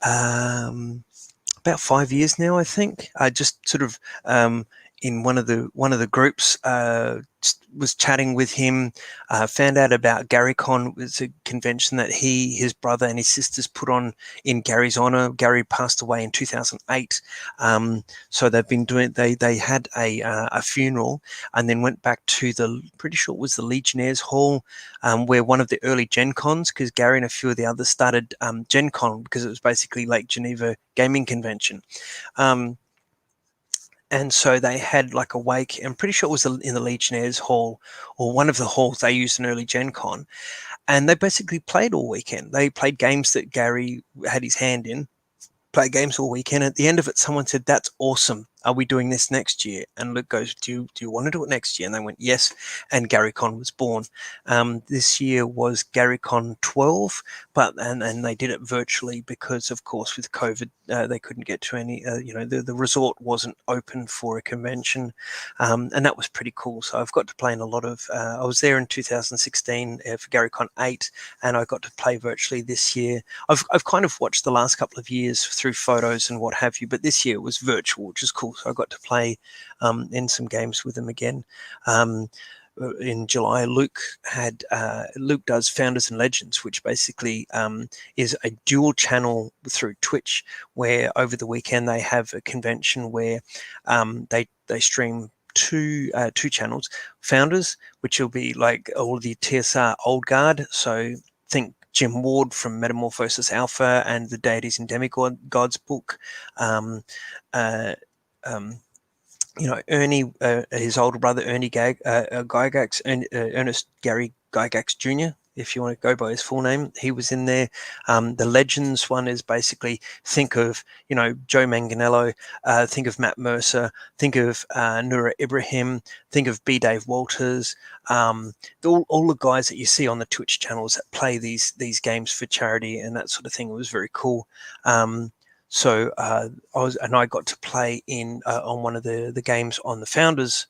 Speaker 1: about 5 years now, I think. I just sort of in one of the groups was chatting with him, found out about GaryCon. It's a convention that his brother and his sisters put on in Gary's honor. Gary passed away in 2008, so they've been doing. They had a funeral and then went back to pretty sure it was the Legionnaires Hall, where one of the early Gen Cons, because Gary and a few of the others started Gen Con because it was basically Lake Geneva Gaming Convention. And so they had like a wake. I'm pretty sure it was in the Legionnaires Hall, or one of the halls they used in early Gen Con. And they basically played all weekend. They played games that Gary had his hand in, played games all weekend. At the end of it, someone said, "That's awesome. Are we doing this next year?" And Luke goes, do you want to do it next year? And they went, yes. And GaryCon was born. This year was GaryCon 12, and they did it virtually because, of course, with COVID, they couldn't get to any, the resort wasn't open for a convention. And that was pretty cool. So I've got to play in a lot of, I was there in 2016 for GaryCon 8, and I got to play virtually this year. I've kind of watched the last couple of years through photos and what have you, but this year it was virtual, which is cool. So I got to play in some games with them again. In July, Luke does Founders and Legends, which basically is a dual channel through Twitch, where over the weekend they have a convention where they stream two channels: Founders, which will be like all the TSR old guard, so think Jim Ward from Metamorphosis Alpha and the Deities and Demigods book. Ernie, his older brother, Gygax, Ernest Gary Gygax Jr., if you want to go by his full name, he was in there. The Legends one is basically, think of, Joe Manganiello, think of Matt Mercer, think of Noura Ibrahim, think of B. Dave Walters, all the guys that you see on the Twitch channels that play these games for charity and that sort of thing. It was very cool. So I got to play on one of the games on the Founders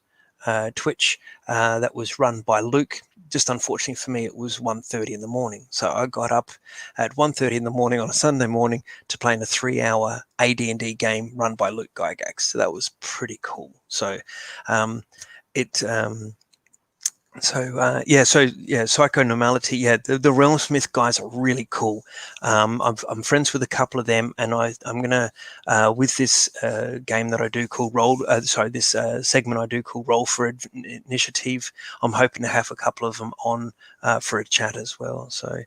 Speaker 1: Twitch that was run by Luke. Just unfortunately for me, it was 1:30 in the morning. So I got up at 1:30 in the morning on a Sunday morning to play in a 3-hour AD&D game run by Luke Gygax. So that was pretty cool. So Psychonormality. Yeah, the Realm Smith guys are really cool. I'm friends with a couple of them, and I'm gonna with this game that I do called this segment I do called Roll for Initiative. I'm hoping to have a couple of them on for a chat as well. So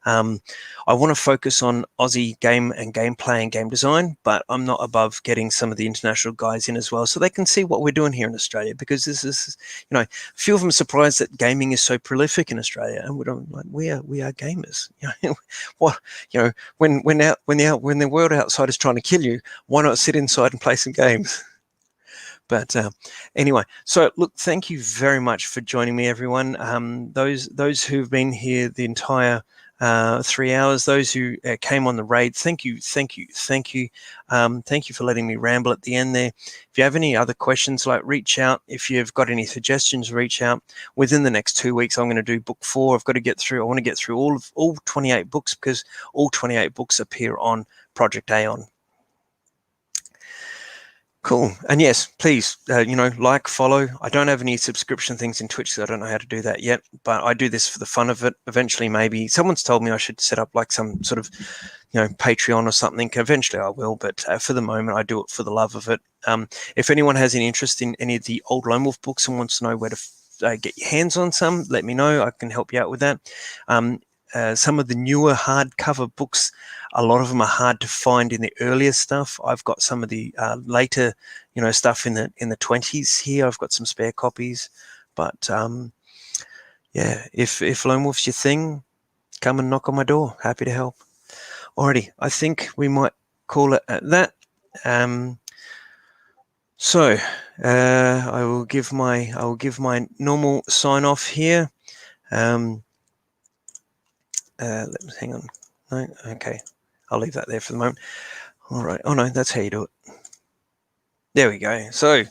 Speaker 1: I want to focus on Aussie game and gameplay and game design, but I'm not above getting some of the international guys in as well, so they can see what we're doing here in Australia, because this is, few of them are surprised that gaming is so prolific in Australia, and we are gamers. What when the world outside is trying to kill you, why not sit inside and play some games? But anyway, so look, thank you very much for joining me, everyone. Those who've been here the entire 3 hours, those who came on the raid, thank you for letting me ramble at the end there. If you have any other questions, reach out. If you've got any suggestions, reach out. Within the next 2 weeks, I'm going to do book 4. I want to get through all 28 books, because all 28 books appear on Project Aeon. Cool. And yes, please, follow. I don't have any subscription things in Twitch, so I don't know how to do that yet, but I do this for the fun of it. Eventually, maybe someone's told me I should set up some sort of, Patreon or something. Eventually I will, but for the moment, I do it for the love of it. If anyone has any interest in any of the old Lone Wolf books and wants to know where to get your hands on some, let me know. I can help you out with that. Some of the newer hardcover books, a lot of them are hard to find in the earlier stuff. I've got some of the later, stuff in the 20s here. I've got some spare copies, but if Lone Wolf's your thing, come and knock on my door. Happy to help. Alrighty, I think we might call it at that. So I will give my normal sign off here. Hang on. No, okay. I'll leave that there for the moment. All right. Oh no, that's how you do it. There we go. So,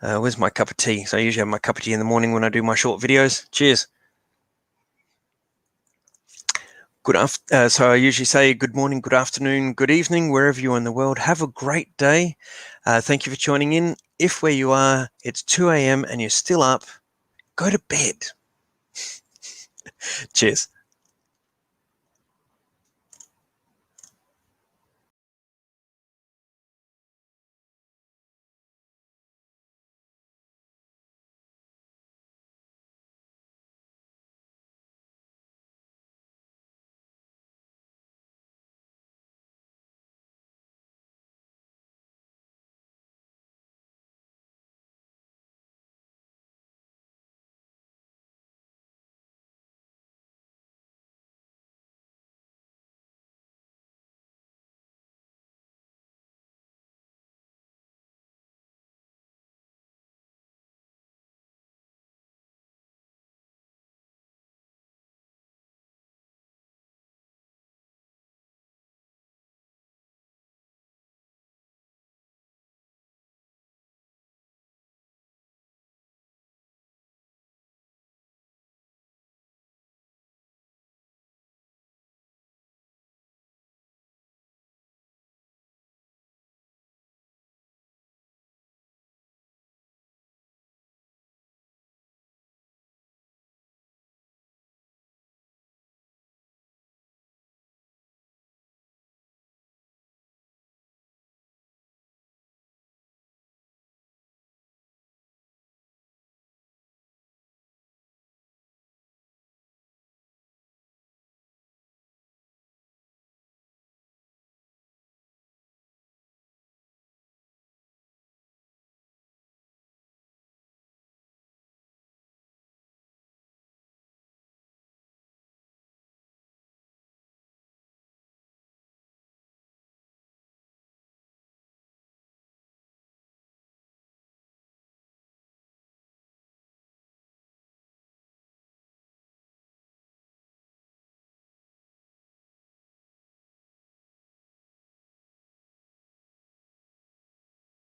Speaker 1: where's my cup of tea? So I usually have my cup of tea in the morning when I do my short videos. Cheers. So I usually say good morning, good afternoon, good evening, wherever you are in the world. Have a great day. Thank you for joining in. If where you are, it's 2 a.m. and you're still up, go to bed. Cheers.